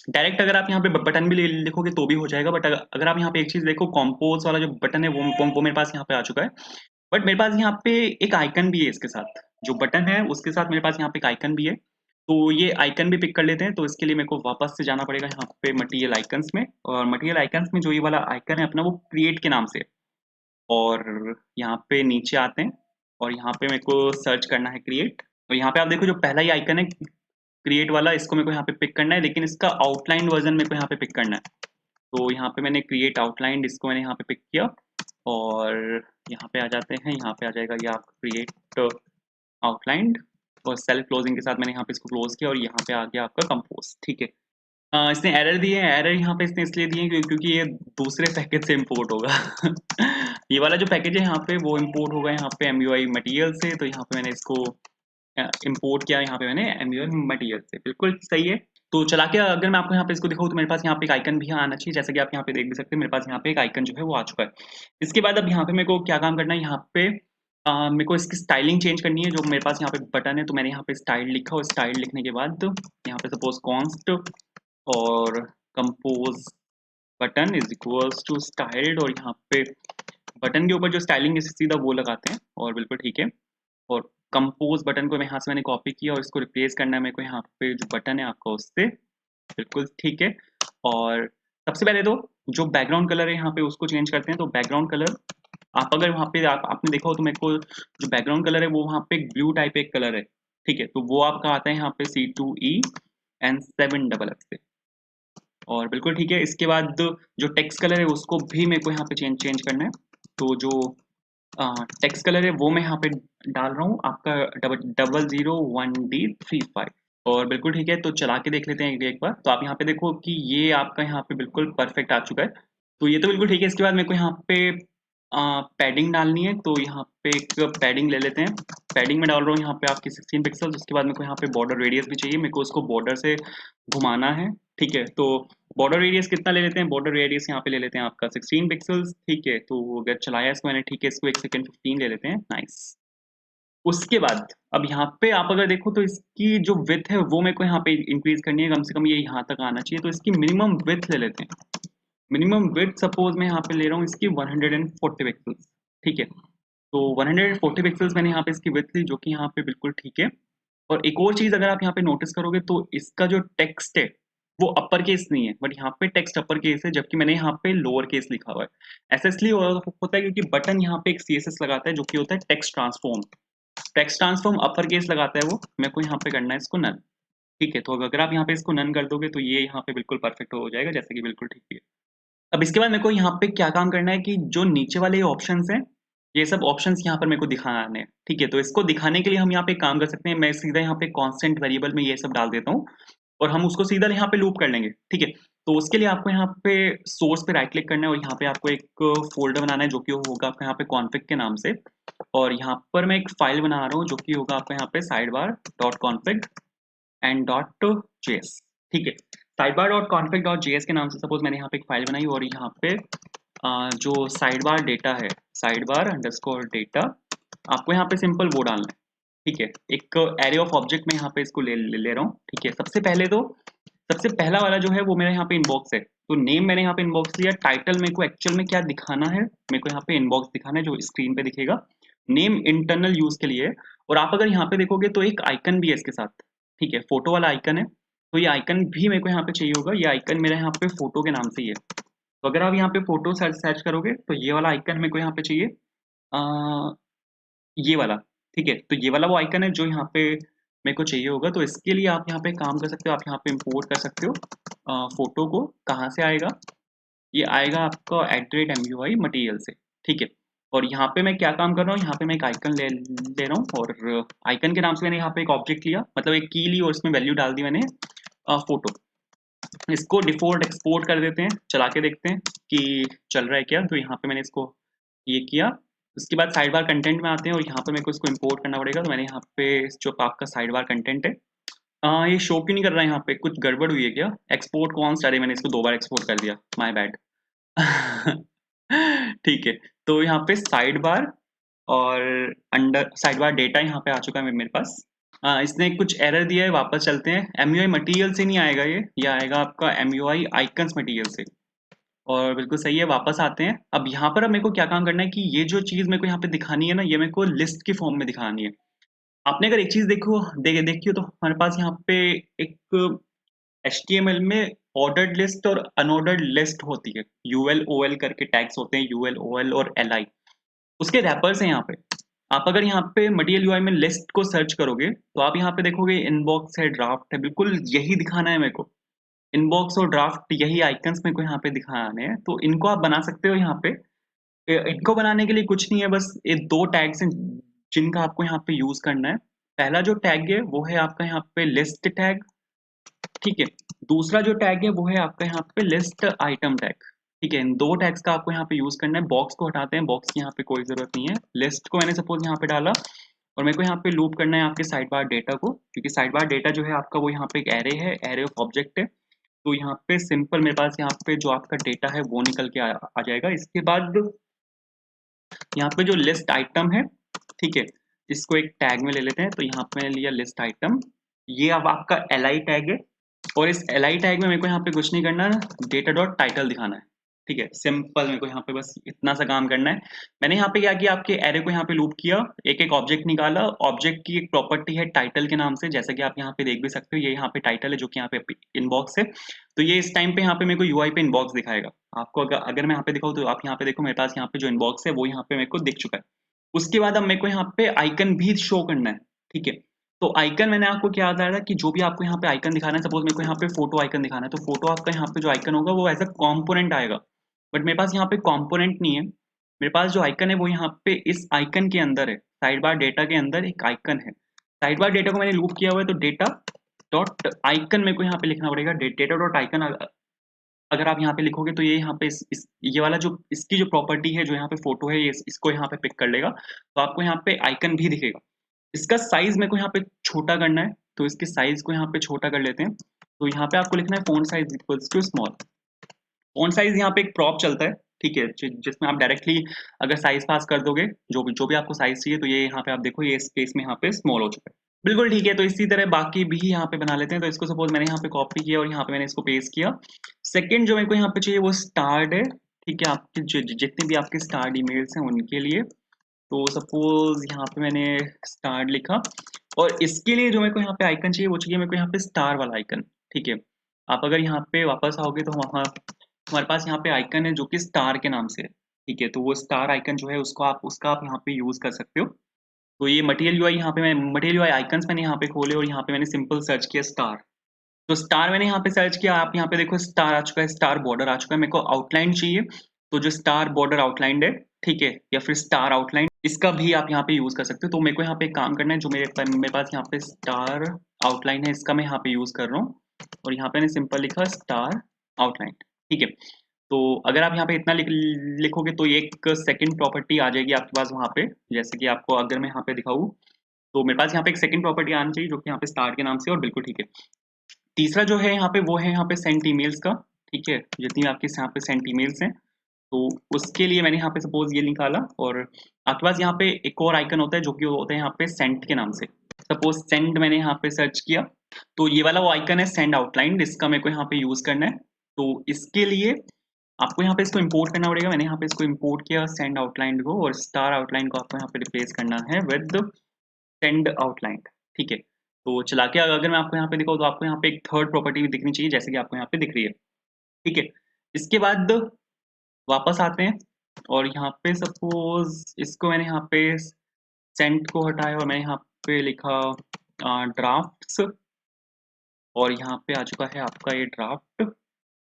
[SPEAKER 1] डायरेक्ट अगर आप यहाँ पे बटन भी लिखोगे तो भी हो जाएगा, बट अगर आप यहाँ पे एक चीज देखो, कॉम्पोज वाला जो बटन है वो मेरे पास यहाँ पे आ चुका है। बट मेरे पास यहाँ पे एक आइकन भी है इसके साथ, जो बटन है उसके साथ मेरे पास यहाँ पे एक आइकन भी है। तो ये आइकन भी पिक कर लेते हैं। तो इसके लिए मेरे को वापस से जाना पड़ेगा यहाँ पे मटेरियल आइकन्स में, और मटेरियल आइकन्स में जो ये वाला आइकन है अपना, वो क्रिएट के नाम से है। और यहाँ पे नीचे आते हैं और यहाँ पे मेरे को सर्च करना है क्रिएट। तो यहाँ पे आप देखो जो पहला ही आइकन है क्रिएट वाला, इसको मेरे को यहाँ पे पिक करना है, लेकिन इसका आउटलाइन वर्जन मेरे को यहाँ पे पिक करना है। तो यहाँ पे मैंने क्रिएट आउटलाइन, इसको मैंने यहाँ पे पिक किया और यहाँ पे आ जाते हैं। यहाँ पे आ जाएगा ये आपका क्रिएट आउटलाइन, और सेल्फ क्लोजिंग के साथ मैंने यहाँ पे इसको क्लोज किया, और यहाँ पे आ गया आपका कंपोज। ठीक है, इसने एरर दिए हैं, एरर यहाँ पे इसने इसलिए दिए हैं क्योंकि ये दूसरे पैकेज से इम्पोर्ट होगा। ये वाला जो पैकेज है यहाँ पे वो इम्पोर्ट होगा यहाँ पे MUI मटेरियल से। तो यहाँ पे मैंने इसको इम्पोर्ट किया, यहाँ पे मैंने MUI मटेरियल से, बिल्कुल सही है। तो चला के अगर मैं आपको यहाँ पे इसको दिखाऊँ तो मेरे पास यहाँ पे एक आइकन भी आना चाहिए, जैसे कि आप यहाँ पे देख भी सकते हैं मेरे पास यहाँ पे एक आइकन जो है वो आ चुका है। इसके बाद अब यहाँ पे मेरे को क्या काम करना है, यहाँ पे मेरे को इसकी स्टाइलिंग चेंज करनी है। जो मेरे पास यहाँ पे बटन है तो मैंने यहाँ पे स्टाइल लिखा, और स्टाइल लिखने के बाद यहाँ पे सपोज कॉन्स्ट और compose button is equals to styled, और यहाँ पे बटन के ऊपर जो स्टाइलिंग है सीधा वो लगाते हैं, और बिल्कुल ठीक है। और कंपोज बटन को मैं यहाँ से मैंने कॉपी किया और इसको रिप्लेस करना है मेरे को यहाँ पे जो बटन है आपका उससे, बिल्कुल ठीक है। और सबसे पहले तो जो बैकग्राउंड कलर है यहाँ पे उसको चेंज करते हैं। तो बैकग्राउंड कलर आप अगर वहाँ पे आपने देखा हो तो मेरे को जो बैकग्राउंड कलर है वो वहाँ पे ब्लू टाइप एक कलर है। ठीक है, तो वो आपका आता है यहाँ पे C2E N7FF से, और बिल्कुल ठीक है। इसके बाद जो टेक्स्ट कलर है उसको भी मेरे को यहाँ पे चेंज करना है। तो जो टेक्स्ट कलर है वो मैं यहाँ पे डाल रहा हूँ आपका 0001D35, और बिल्कुल ठीक है। तो चला के देख लेते हैं एक बार। तो आप यहाँ पे देखो कि ये आपका यहाँ पे बिल्कुल परफेक्ट आ चुका है। तो ये तो बिल्कुल ठीक है। इसके बाद मेरे को यहाँ पे पैडिंग डालनी है, तो यहाँ पे एक पैडिंग ले लेते हैं। पैडिंग में डाल रहा हूँ यहाँ पे आपकी 16 पिक्सल। उसके बाद मेरे को यहाँ पे बॉर्डर रेडियस भी चाहिए, मेरे को उसको बॉर्डर से घुमाना है। ठीक है, तो बॉर्डर रेडियस कितना ले लेते हैं, बॉर्डर रेडियस यहाँ पे ले लेते हैं आपका 16 पिक्सल्स। ठीक है, तो अगर चलाया इसको मैंने, ठीक है, इसको 1 सेकंड 15 ले लेते हैं, नाइस। उसके बाद अब यहाँ पे आप अगर देखो तो इसकी जो विड्थ है वो मेरे को यहाँ पे इंक्रीज करनी है, कम से कम ये यहाँ तक आना चाहिए। तो इसकी मिनिमम विड्थ ले लेते हैं। मिनिमम विड्थ सपोज मैं यहाँ पे ले रहा हूँ इसकी 140 पिक्सल्स। ठीक है, तो 140 पिक्सल्स मैंने यहाँ पे इसकी विड्थ ली, जो कि यहाँ पे बिल्कुल ठीक है। और एक और चीज अगर आप यहाँ पे नोटिस करोगे तो इसका जो टेक्स्ट है वो अपर केस नहीं है, बट यहाँ पे टेक्स्ट अपर केस है, जबकि मैंने यहाँ पे लोअर केस लिखा हुआ है। ऐसा इसलिए होता है क्योंकि बटन यहाँ पे एक CSS लगाता है जो कि होता है text transform. Text transform upper case लगाता है वो, मेरे को यहाँ पे करना है इसको नन। ठीक है, तो अगर आप यहाँ पे इसको नन कर दोगे तो ये यहाँ पे बिल्कुल परफेक्ट हो जाएगा, जैसे कि बिल्कुल ठीक है। अब इसके बाद मेरे को यहाँ पे क्या काम करना है कि जो नीचे वाले ऑप्शंस हैं, ये सब ऑप्शंस यहाँ पर मेरे को दिखाने हैं। ठीक है, तो इसको दिखाने के लिए हम यहाँ पे काम कर सकते हैं। मैं सीधा यहाँ पे कांस्टेंट वेरिएबल में ये सब डाल देता हूँ और हम उसको सीधा यहाँ पे लूप कर लेंगे। ठीक है, तो उसके लिए आपको यहाँ पे सोर्स पे राइट क्लिक करना है और यहाँ पे आपको एक फोल्डर बनाना है जो कि होगा आपका यहाँ पे कॉन्फिग के नाम से। और यहाँ पर मैं एक फाइल बना रहा हूँ जो कि होगा आपका यहाँ पे sidebar.config and .js। ठीक है, sidebar.config.js के नाम से सपोज मैंने यहाँ पे एक फाइल बनाई, और यहाँ पे जो साइडबार डेटा है, sidebar_data, आपको यहाँ पे सिंपल वो डालना है। ठीक है, एक एरे ऑफ ऑब्जेक्ट में यहाँ पे इसको ले रहा हूँ। ठीक है, सबसे पहला वाला जो है वो मेरा यहाँ पे इनबॉक्स है। तो नेम मैंने यहाँ पे इनबॉक्स लिया। टाइटल मेरे को एक्चुअल में क्या दिखाना है, मेरे को यहाँ पे इनबॉक्स दिखाना है जो स्क्रीन पे दिखेगा। नेम इंटरनल यूज के लिए है। और आप अगर यहाँ पे देखोगे तो एक आइकन भी है इसके साथ। ठीक है, फोटो वाला आइकन है, तो ये आइकन भी मेरे को यहाँ पे चाहिए होगा। ये आइकन मेरा यहाँ पे फोटो के नाम से ही है। तो अगर आप यहाँ पे फोटो सर्च करोगे तो ये वाला आइकन मेरे को यहाँ पे चाहिए, ये वाला। ठीक है, तो ये वाला वो आइकन है जो यहाँ पे मेरे को चाहिए होगा। तो इसके लिए आप यहाँ पे काम कर सकते हो, आप यहाँ पे इंपोर्ट कर सकते हो फोटो को। कहाँ से आएगा, ये आएगा आपका @MUI मटेरियल से। ठीक है, और यहाँ पे मैं क्या काम कर रहा हूँ, यहाँ पे मैं एक आइकन ले रहा हूँ, और आइकन के नाम से मैंने यहाँ पे एक ऑब्जेक्ट लिया, मतलब एक की ली और इसमें वैल्यू डाल दी मैंने फोटो। इसको डिफ़ॉल्ट एक्सपोर्ट कर देते हैं, चला के देखते हैं कि चल रहा है क्या? तो यहाँ पे मैंने इसको ये किया, उसके बाद साइड बार कंटेंट में आते हैं और यहाँ पे मेरे को इसको इम्पोर्ट करना पड़ेगा, तो मैंने यहाँ पे जो आपका साइड बार कंटेंट है ये शो क्यों नहीं कर रहा है यहाँ पे? कुछ गड़बड़ हुई है क्या? एक्सपोर्ट कॉन्स्ट, अरे मैंने इसको 2 बार एक्सपोर्ट कर दिया, माय बैड। ठीक है, तो यहाँ पे साइड बार और अंडर साइड बार डेटा यहाँ पे आ चुका है मेरे पास। इसने कुछ एरर दिया है, वापस चलते हैं। एमयूआई मटीरियल से नहीं आएगा ये आएगा आपका एमयूआई आइकन्स मटीरियल से। और बिल्कुल सही है, वापस आते हैं। अब यहाँ पर अब मेरे को क्या काम करना है कि ये जो चीज़ मेरे को यहाँ पे दिखानी है ना, ये मेरे को लिस्ट की फॉर्म में दिखानी है। आपने अगर एक चीज़ देखी हो तो हमारे पास यहाँ पे एक एचटीएमएल में ऑर्डर्ड लिस्ट और अनऑर्डर्ड लिस्ट होती है। यूएल ओएल करके टैग्स होते हैं, यूएल ओएल और एलआई। उसके रैपर्स हैं यहाँ पे। आप अगर यहाँ पे मटीरियल यूआई में लिस्ट को सर्च करोगे तो आप यहाँ पे देखोगे इनबॉक्स है, ड्राफ्ट है, बिल्कुल यही दिखाना है मेरे को। इनबॉक्स और ड्राफ्ट यही आइकन्स मेरे को यहाँ पे दिखाने हैं, तो इनको आप बना सकते हो यहाँ पे। इनको बनाने के लिए कुछ नहीं है, बस ये 2 टैग्स हैं जिनका आपको यहाँ पे यूज़ करना है। पहला जो टैग है वो है आपका यहाँ पे लिस्ट टैग, ठीक है? दूसरा जो टैग है वो है आपका यहाँ पे लिस्ट आइटम टैग, ठीक है? इन 2 टैग्स का आपको यहाँ पे यूज़ करना है। बॉक्स को हटाते हैं, बॉक्स की यहाँ पे कोई ज़रूरत नहीं है। लिस्ट को मैंने सपोज़ यहाँ पे डाला और मेरे को यहाँ पे लूप करना है आपके साइड बार डेटा को, क्योंकि साइड बार डेटा जो है आपका वो यहाँ पे एक एरे है, एरे ऑफ ऑब्जेक्ट है। तो यहाँ पे सिंपल मेरे पास यहाँ पे जो आपका डेटा है वो निकल के आ जाएगा। इसके बाद यहाँ पे जो लिस्ट आइटम है, ठीक है? इसको एक टैग में ले लेते हैं, तो यहाँ पे मैंने लिया लिस्ट आइटम। ये अब आपका एलआई टैग है और इस एलआई टैग में मेरे को यहाँ पे कुछ नहीं करना है, डेटा डॉट टाइटल दिखाना है, ठीक है? सिंपल मेरे को यहाँ पे बस इतना सा काम करना है। मैंने यहाँ पे क्या किया, आपके एरे को यहाँ पे लूप किया, एक-एक ऑब्जेक्ट निकाला। ऑब्जेक्ट की एक प्रॉपर्टी है टाइटल के नाम से, जैसा कि आप यहाँ पे देख भी सकते हो, ये यहाँ पे टाइटल है जो कि यहाँ पे इनबॉक्स है। तो ये इस टाइम पे यहाँ पे मेरे को यूआई पे इनबॉक्स दिखाएगा। आपको अगर मैं यहाँ पे दिखाऊँ तो आप यहाँ पे देखो, मेरे पास यहाँ पे जो इनबॉक्स है वो यहाँ पे मेरे को दिख चुका है। उसके बाद अब मेरे को यहाँ पे आइकन भी शो करना है, ठीक है? तो आइकन मैंने आपको क्या बताया था कि जो भी आपको यहाँ पे आइकन दिखाना है, सपोज मेरे को यहाँ पे फोटो आइकन दिखाना है, तो फोटो आपका यहाँ पे जो आइकन होगा वो एज अ कॉम्पोनेंट आएगा। बट मेरे पास यहाँ पे कॉम्पोनेंट नहीं है, मेरे पास जो आइकन है वो यहाँ पे इस आइकन के अंदर है। साइड बार डेटा के अंदर एक आइकन है। साइड बार डेटा को मैंने लूप किया हुआ है, तो डेटा डॉट आइकन मेरे को यहाँ पे लिखना पड़ेगा। डेटा डॉट आइकन अगर आप यहाँ पे लिखोगे तो ये यहाँ पे ये वाला जो इसकी जो प्रॉपर्टी है, जो यहाँ पे फोटो है, ये इसको यहाँ पे पिक कर लेगा, तो आपको यहाँ पे आइकन भी दिखेगा। इसका साइज मेरे को यहाँ पे छोटा करना है, तो इसके साइज को यहाँ पे छोटा कर लेते हैं। तो यहाँ पे आपको लिखना है font size equals to small. Font size यहाँ पे एक प्रॉप चलता है, ठीक है? जिसमें आप डायरेक्टली अगर साइज पास कर दोगे, जो भी आपको साइज चाहिए, तो ये यहाँ पे आप देखो, ये स्पेस में यहाँ पे स्मॉल हो चुका है। बिल्कुल ठीक है, तो इसी तरह बाकी भी यहाँ पे बना लेते हैं। तो इसको सपोज़ मैंने यहाँ पे कॉपी किया और यहाँ पे मैंने इसको पेस्ट किया। सेकंड जो मेरे को यहाँ पे चाहिए वो स्टार्ड है, ठीक है? आपके जितने भी आपके स्टार्ड ईमेल्स हैं उनके लिए। तो सपोज़ यहाँ पे मैंने स्टार्ड लिखा और इसके लिए जो मेरे को यहाँ पे आइकन चाहिए वो चाहिए मेरे को यहाँ पे स्टार वाला आइकन, ठीक है? आप अगर यहाँ पे वापस आओगे तो वहाँ हमारे पास यहाँ पे आइकन है जो कि स्टार के नाम से है, ठीक है? तो वो स्टार आइकन जो है उसका आप यहाँ पे यूज़ कर सकते हो। तो ये मटीरियल यूआई यहाँ पे मैं मटीरियल यूआई आइकन्स मैंने यहाँ पे खोले और यहाँ पे मैंने सिंपल सर्च किया स्टार। तो स्टार मैंने यहाँ पे सर्च किया, आप यहाँ पे देखो स्टार आ चुका है, स्टार बॉर्डर आ चुका है। मेरे को आउटलाइन चाहिए, तो जो स्टार बॉर्डर आउटलाइन्ड है, ठीक है? या फिर स्टार आउटलाइन, इसका भी आप यहाँ पे यूज़ कर सकते हो। तो मेरे को यहाँ पे एक काम करना है, जो मेरे पास यहाँ पे स्टार आउटलाइन है, इसका मैं यहाँ पे यूज़ कर रहा हूँ और यहाँ पे मैंने सिंपल लिखा स्टार आउटलाइन, ठीक है? तो अगर आप यहाँ पे इतना लिखोगे तो एक सेकंड प्रॉपर्टी आ जाएगी आपके पास वहाँ पे। जैसे कि आपको अगर मैं यहाँ पे दिखाऊँ, तो मेरे पास यहाँ पे एक सेकंड प्रॉपर्टी आनी चाहिए जो कि यहाँ पे स्टार के नाम से, और बिल्कुल ठीक है। तीसरा जो है यहाँ पे वो है यहाँ पे सेंट ईमेल्स का, ठीक है? जितनी भी आपके यहाँ पे सेंट ईमेल्स हैं, तो उसके लिए मैंने यहाँ पे सपोज़ ये निकाला और आपके पास यहाँ पे एक और आइकन होता है जो कि होता है यहाँ पे सेंट के नाम से। सपोज़ सेंड मैंने यहाँ पे सर्च किया, तो ये वाला वो आइकन है सेंड आउटलाइन, इसका मेरे को यहाँ पे यूज़ करना है। तो इसके लिए आपको यहाँ पे इसको इम्पोर्ट करना पड़ेगा। मैंने यहाँ पे इसको इम्पोर्ट किया सेंड आउटलाइन को, और स्टार आउटलाइन को आपको यहाँ पे रिप्लेस करना है विद सेंड आउटलाइन, ठीक है? तो चला के अगर मैं आपको यहाँ पे दिखाऊँ तो आपको यहाँ पे एक थर्ड प्रॉपर्टी भी दिखनी चाहिए, जैसे कि आपको यहाँ पे दिख रही है, ठीक है? इसके बाद वापस आते हैं और यहाँ पे सपोज़ इसको मैंने यहाँ पे सेंट को हटाया और मैंने यहाँ पे लिखा ड्राफ्ट्स, और यहाँ पे आ चुका है आपका ये ड्राफ्ट।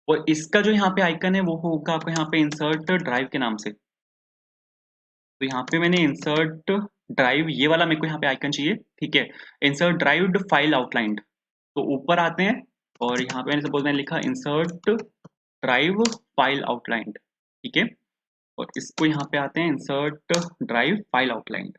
[SPEAKER 1] और इसका जो यहाँ पे आइकन है वो होगा आपका यहाँ पे इंसर्ट ड्राइव के नाम से। तो यहाँ पे मैंने इंसर्ट ड्राइव, ये वाला मेरे को यहाँ पे आइकन चाहिए, ठीक है? Insert drive file outlined. तो ऊपर आते हैं
[SPEAKER 2] और यहाँ पे मैंने सपोज मैंने लिखा इंसर्ट ड्राइव फाइल आउटलाइन, ठीक है। और इसको यहाँ पे आते हैं इंसर्ट ड्राइव फाइल आउटलाइन।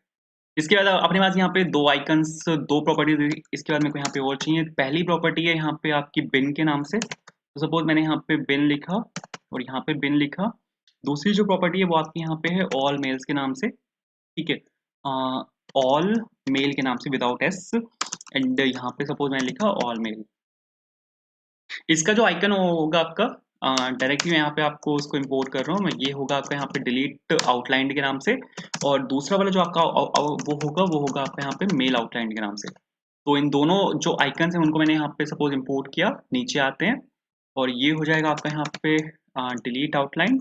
[SPEAKER 2] इसके बाद अपने पास यहाँ पे दो आइकन्स, दो प्रॉपर्टीज, इसके बाद मेरे को यहाँ पे और चाहिए। पहली प्रॉपर्टी है यहाँ पे आपकी बिन के नाम से, तो सपोज मैंने यहाँ पे बिन लिखा और यहाँ पे बिन लिखा। दूसरी जो प्रॉपर्टी है वो आपकी यहाँ पे है ऑल मेल्स के नाम से, ठीक है, ऑल मेल के नाम से विदाउट एस, एंड यहाँ पे सपोज मैंने लिखा ऑल मेल। इसका जो आइकन होगा आपका डायरेक्टली मैं यहाँ पे आपको उसको इंपोर्ट कर रहा हूँ मैं, ये होगा आपका यहाँ पे डिलीट आउटलाइन के नाम से, और दूसरा वाला जो आपका वो होगा आपका यहाँ पे मेल आउटलाइन के नाम से। तो इन दोनों जो आइकन्स हैं उनको मैंने यहाँ पे सपोज इंपोर्ट किया, नीचे आते हैं और ये हो जाएगा आपका यहाँ पे डिलीट आउटलाइन,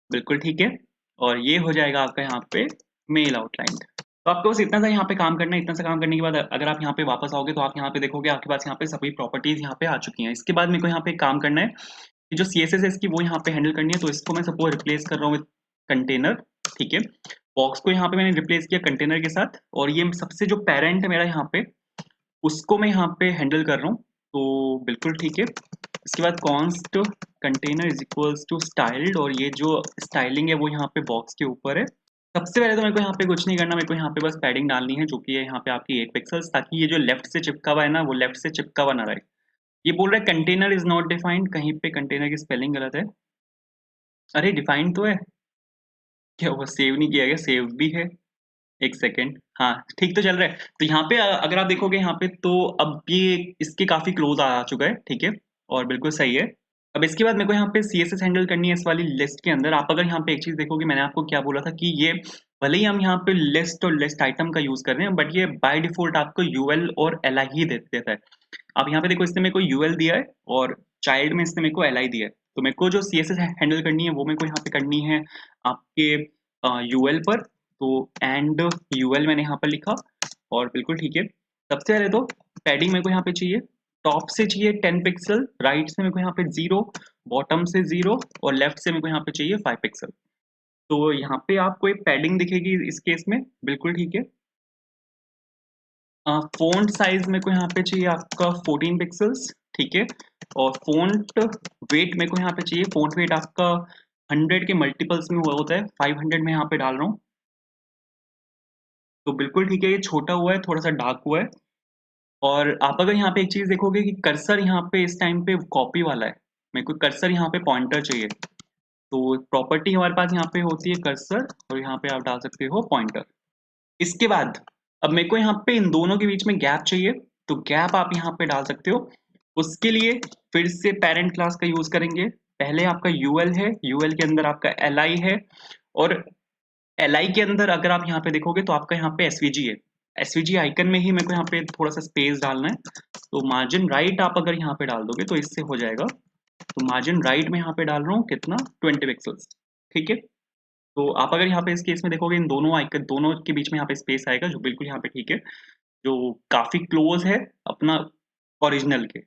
[SPEAKER 2] बिल्कुल ठीक है, और ये हो जाएगा आपका यहाँ पे मेल आउटलाइन। तो आपको बस इतना सा यहाँ पे काम करना है। इतना सा काम करने के बाद अगर आप यहाँ पे वापस आओगे तो आप यहाँ पे देखोगे आपके पास यहाँ पे सभी प्रॉपर्टीज यहाँ पे आ चुकी हैं। इसके बाद मेरे को यहाँ पे काम करना है कि जो CSS है इसकी वो यहाँ पे हैंडल करनी है। तो इसको मैं सपोज रिप्लेस कर रहा हूँ विद कंटेनर, ठीक है। बॉक्स को यहाँ पे मैंने रिप्लेस किया कंटेनर के साथ, और ये सबसे जो पेरेंट है मेरा यहाँ पे उसको मैं यहाँ पे हैंडल कर रहा हूँ, तो बिल्कुल ठीक है। इसके बाद const container is equals to styled, और ये जो स्टाइलिंग है वो यहाँ पे बॉक्स के ऊपर है। सबसे पहले तो मेरे को यहाँ पे कुछ नहीं करना, मेरे को यहाँ पे बस पैडिंग डालनी है जो कि है यहाँ पे आपकी 8 पिक्सल्स, ताकि ये जो लेफ्ट से चिपका हुआ है ना वो लेफ्ट से चिपका हुआ ना रहे। ये बोल रहा है कंटेनर इज नॉट डिफाइंड, कहीं पे कंटेनर की स्पेलिंग गलत है। अरे डिफाइंड तो है, क्या वो सेव नहीं किया गया? सेव भी है, एक सेकेंड, हाँ ठीक तो चल रहा है। तो यहाँ पे अगर आप देखोगे यहाँ पे तो अब ये इसके काफी क्लोज आ चुका है, ठीक है, और बिल्कुल सही है। अब इसके बाद मेरे को यहाँ पे CSS हैंडल करनी है इस वाली लिस्ट के अंदर। आप अगर यहाँ पे एक चीज देखोगे, मैंने आपको क्या बोला था कि ये भले ही हम यहाँ पे लिस्ट और लिस्ट आइटम का यूज कर रहे हैं, बट ये बाय डिफॉल्ट आपको UL और LI ही देता है। अब यहाँ पे देखो इसने मेरे को UL दिया है और चाइल्ड में इसने मेरे को LI दिया है। तो मेरे को जो CSS हैंडल करनी है वो मेरे को यहाँ पे करनी है आपके UL पर। तो एंड UL मैंने यहाँ पर लिखा और बिल्कुल ठीक है। सबसे पहले तो पैडिंग मेरे को यहाँ पे चाहिए, टॉप से चाहिए 10 पिक्सल, राइट से मेरे को यहाँ पे 0, बॉटम से 0 और लेफ्ट से मेरे को यहाँ पे चाहिए 5 पिक्सल। तो यहाँ पे आपको एक पैडिंग दिखेगी इस केस में, बिल्कुल ठीक है। फ़ॉन्ट साइज मेरे को यहाँ पे चाहिए आपका 14 पिक्सेल्स, ठीक है, और फ़ॉन्ट वेट मेरे को यहाँ पे चाहिए, फ़ॉन्ट वेट आपका 100 के मल्टीपल्स में हुआ होता है, 500 में यहाँ पे डाल रहा हूँ। तो बिल्कुल ठीक है, ये छोटा हुआ है, थोड़ा सा डार्क हुआ है। और आप अगर यहाँ पे एक चीज़ देखोगे कि कर्सर यहाँ पे इस टाइम पे कॉपी वाला है, मेरे को कर्सर यहाँ पे पॉइंटर चाहिए। तो प्रॉपर्टी हमारे पास यहाँ पे होती है कर्सर, और यहाँ पे आप डाल सकते हो पॉइंटर। इसके बाद अब मेरे को यहाँ पे इन दोनों के बीच में गैप चाहिए, तो गैप आप यहाँ पे डाल सकते हो। उसके लिए फिर से पेरेंट क्लास का यूज करेंगे। पहले आपका UL है, UL के अंदर आपका LI है, और LI के अंदर अगर आप यहाँ पे देखोगे तो आपका यहाँ पे SVG है। SVG आइकन में ही मेरे को यहाँ पे थोड़ा सा स्पेस डालना है, तो मार्जिन राइट आप अगर यहाँ पे डाल दोगे तो इससे हो जाएगा। तो मार्जिन राइट में यहाँ पे डाल रहा हूँ कितना, 20 पिक्सल्स, ठीक है। तो आप अगर यहाँ पे इस केस में देखोगे इन दोनों आइकन, दोनों के बीच में यहाँ पे स्पेस आएगा जो बिल्कुल यहाँ पे ठीक है, जो काफी क्लोज है अपना ओरिजिनल के।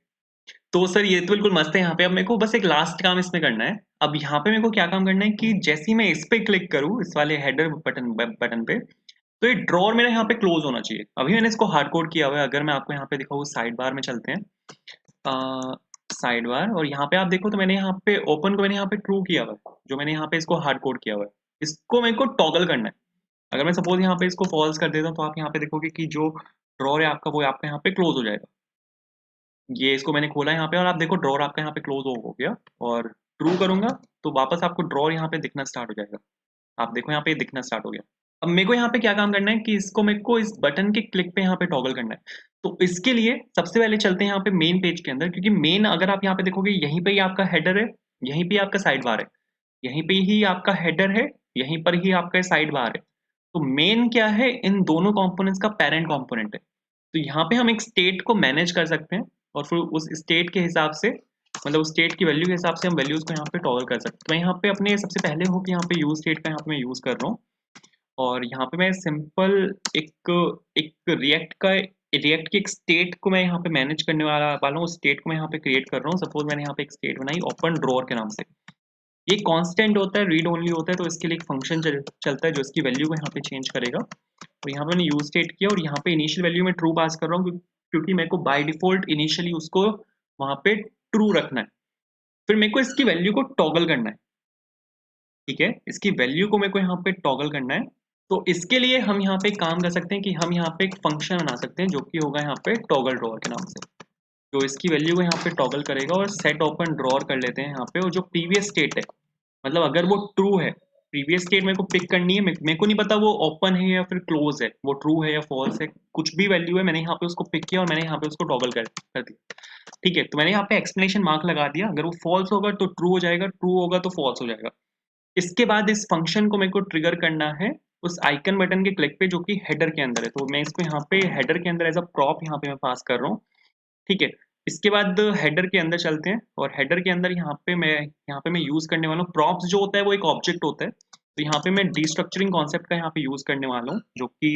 [SPEAKER 2] तो सर ये तो बिल्कुल मस्त है। यहाँ पे अब मेरे को बस एक लास्ट काम इसमें करना है। अब यहाँ पे मेरे को क्या काम करना है कि जैसे ही मैं इस पे क्लिक करूँ, इस वाले हेडर बटन पे, तो ये ड्रॉअर मेरा यहाँ पे क्लोज होना चाहिए। अभी मैंने इसको हार्ड कोड किया हुआ है। अगर मैं आपको यहाँ पे दिखाऊँ, साइड बार में चलते हैं, साइड बार, और यहाँ पे आप देखो तो मैंने यहाँ पे ओपन को मैंने यहाँ पे ट्रू किया हुआ है, जो मैंने यहाँ पे इसको हार्ड कोड किया हुआ है। इसको मेरे को टॉगल करना है। अगर मैं सपोज यहाँ पे इसको फॉल्स कर देता हूँ तो आप यहाँ पे देखोगे कि जो ड्रॉअर है आपका वो आपका यहाँ पे क्लोज हो जाएगा। ये इसको मैंने खोला यहाँ पे और आप देखो ड्रॉअर आपका यहाँ पे क्लोज हो गया, और ट्रू करूंगा तो वापस आपको ड्रॉअर यहाँ पे दिखना स्टार्ट हो जाएगा। आप देखो यहाँ पे दिखना स्टार्ट हो गया। अब मेरे को यहाँ पे क्या काम करना है कि इसको मेरे को इस बटन के क्लिक पे यहाँ पे टॉगल करना है। तो इसके लिए सबसे पहले चलते हैं यहाँ पे मेन पेज के अंदर, क्योंकि मेन अगर आप यहाँ पे देखोगे यहीं पे ही आपका हेडर है, यहीं पे आपका साइड बार है, यहीं पे ही आपका हेडर है, यहीं पर ही आपका साइड बार है। तो मेन क्या है, इन दोनों कंपोनेंट्स का पेरेंट कंपोनेंट है। तो यहाँ पे हम एक स्टेट को मैनेज कर सकते हैं और फिर उस स्टेट के हिसाब से, मतलब उस स्टेट की वैल्यू के हिसाब से हम वैल्यूज को यहाँ पे टॉगल कर सकते हैं। तो मैं यहाँ पे अपने सबसे पहले हो कि यहाँ पे यूज स्टेट का यहाँ पे मैं यूज कर रहा हूँ, और यहाँ पे मैं सिंपल एक एक रिएक्ट की एक स्टेट को मैं यहाँ पे मैनेज करने वाला हूँ। उस स्टेट को मैं यहाँ पे क्रिएट कर रहा हूँ। सपोज मैंने यहाँ पे एक स्टेट बनाई ओपन ड्रॉअर के नाम से। ये कांस्टेंट होता है, रीड ओनली होता है, तो इसके लिए एक फंक्शन चलता है जो इसकी वैल्यू को यहाँ पे चेंज करेगा। और यहाँ पे मैंने यूज स्टेट किया और यहाँ पे इनिशियल वैल्यू में ट्रू पास कर रहा हूँ, क्योंकि मेरे को बाय डिफॉल्ट इनिशियली उसको
[SPEAKER 1] वहाँ पे ट्रू रखना है। फिर मेरे को इसकी वैल्यू को टॉगल करना है, ठीक है? इसकी वैल्यू को मेरे को यहाँ पे टॉगल करना है। तो इसके लिए हम यहाँ पे एक काम कर सकते हैं कि हम यहाँ पे एक फंक्शन बना सकते हैं जो कि होगा यहाँ पे टॉगल ड्रॉअर के नाम से। तो इसकी वैल्यू को यहाँ पे टॉगल करेगा और सेट ओपन ड्रॉअर कर लेते हैं यहाँ पे, और जो प्रीवियस स्टेट है, मतलब अगर वो ट्रू है, प्रीवियस स्टेट मेरे को पिक करनी है, मेरे को नहीं पता वो ओपन है या फिर क्लोज है, वो ट्रू है या फॉल्स है, कुछ भी वैल्यू है, मैंने यहाँ पे उसको पिक किया और मैंने यहाँ पे उसको टॉगल कर दिया, ठीक है? तो मैंने यहाँ पे एक्सप्लेनेशन मार्क लगा दिया, अगर वो फॉल्स होगा तो ट्रू हो जाएगा, ट्रू होगा तो फॉल्स हो जाएगा। इसके बाद इस फंक्शन को मेरे को ट्रिगर करना है उस आइकन बटन के क्लिक पे जो कि हेडर के अंदर है, तो मैं इसको यहाँ पे हेडर के अंदर एज अ प्रॉप यहाँ पे मैं पास कर रहा हूँ, ठीक है? इसके बाद हेडर के अंदर चलते हैं, और हेडर के अंदर यहाँ पे मैं यूज करने वाला हूँ प्रॉप्स, जो होता है वो एक ऑब्जेक्ट होता है, तो यहाँ पे मैं डिस्ट्रक्चरिंग कॉन्सेप्ट का यहाँ पे यूज करने वाला हूँ, जो कि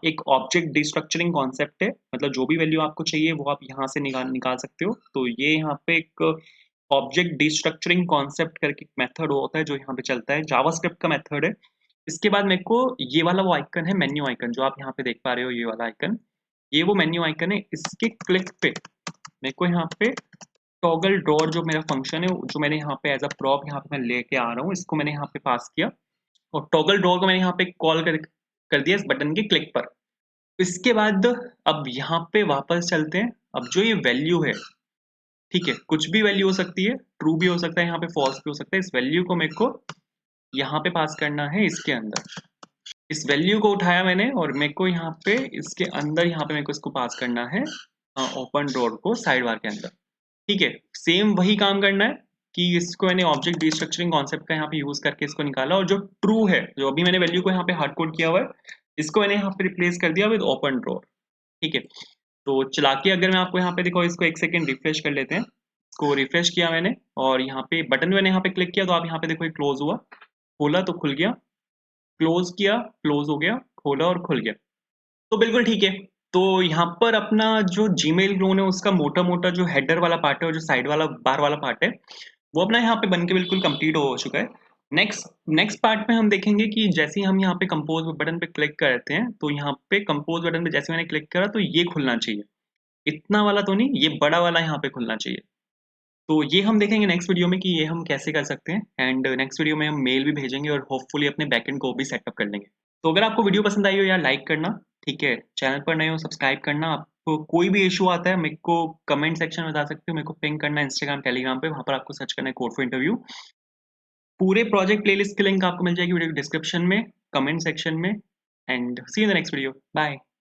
[SPEAKER 1] एक ऑब्जेक्ट डिस्ट्रक्चरिंग कॉन्सेप्ट है, मतलब जो भी वैल्यू आपको चाहिए वो आप यहाँ से निकाल सकते हो। तो ये यहाँ पे एक ऑब्जेक्ट डिस्ट्रक्चरिंग कॉन्सेप्ट करके मेथड होता है जो यहाँ पे चलता है, जावास्क्रिप्ट का मेथड है। इसके बाद मेरे को ये वाला वो आइकन है, मेन्यू आइकन, जो आप यहाँ पे देख पा रहे हो, ये वाला आइकन, ये वो मेन्यू आइकन है। इसके क्लिक पे मेरे को यहाँ पे टॉगल ड्रॉअर जो मेरा फंक्शन है, जो मैंने यहाँ पे एज अ प्रॉप यहाँ पे मैं लेके आ रहा हूँ, इसको मैंने यहाँ पे पास किया, और टॉगल ड्रॉअर को मैंने यहाँ पे कॉल कर दिया इस बटन के क्लिक पर। इसके बाद अब यहाँ पे वापस चलते हैं। अब जो ये वैल्यू है, ठीक है, कुछ भी वैल्यू हो सकती है, ट्रू भी हो सकता है, यहाँ पे फॉल्स भी हो सकता है। इस वैल्यू को मेरे को यहाँ पे पास करना है इसके अंदर। इस वैल्यू को उठाया मैंने और मेरे को यहाँ पे इसके अंदर यहाँ पे मेरे को इसको पास करना है ओपन ड्रॉअर को साइड बार के अंदर, ठीक है? सेम वही काम करना है कि इसको मैंने ऑब्जेक्ट डिस्ट्रक्चरिंग कॉन्सेप्ट का यहाँ पे यूज करके इसको निकाला, और जो ट्रू है, जो अभी मैंने वैल्यू को यहाँ पे हार्ड कोड किया हुआ है, इसको मैंने यहाँ पे रिप्लेस कर दिया विद ओपन ड्रॉअर, ठीक है? तो चला के अगर मैं आपको यहाँ पे देखो, इसको एक सेकेंड रिफ्रेश कर लेते हैं। इसको रिफ्रेश किया मैंने और यहाँ पे बटन मैंने यहाँ पे क्लिक किया, तो आप यहाँ पे देखो ये क्लोज हुआ, खोला तो खुल गया, क्लोज किया, क्लोज हो गया, खोला और खुल गया। तो बिल्कुल ठीक है। तो यहाँ पर अपना जो जीमेल क्लोन है उसका मोटा-मोटा जो हेडर वाला पार्ट है और जो साइड वाला बार वाला पार्ट है, वो अपना यहाँ पे बन के बिल्कुल कंप्लीट हो चुका है। नेक्स्ट नेक्स्ट पार्ट में हम देखेंगे कि जैसे ही हम यहाँ पे कंपोज बटन पे क्लिक करते हैं, तो यहाँ पे कंपोज बटन पे जैसे मैंने क्लिक करा तो ये खुलना चाहिए। इतना वाला तो नहीं, ये बड़ा वाला यहाँ पे खुलना चाहिए। तो ये हम देखेंगे नेक्स्ट वीडियो में कि ये हम कैसे कर सकते हैं, एंड नेक्स्ट वीडियो में हम मेल भी भेजेंगे और होपफुली अपने बैकएंड को भी सेटअप कर लेंगे। तो अगर आपको वीडियो पसंद आई हो यार, लाइक करना, ठीक है? चैनल पर नए हो सब्सक्राइब करना। आपको कोई भी इशू आता है मेरे को कमेंट सेक्शन में बता सकते हो, मेरे को पिंग करना इंस्टाग्राम टेलीग्राम पे, वहाँ पर आपको सर्च करना है कोड फॉर इंटरव्यू। पूरे प्रोजेक्ट प्लेलिस्ट की लिंक आपको मिल जाएगी वीडियो डिस्क्रिप्शन में, कमेंट सेक्शन में, and see you in the next video. Bye.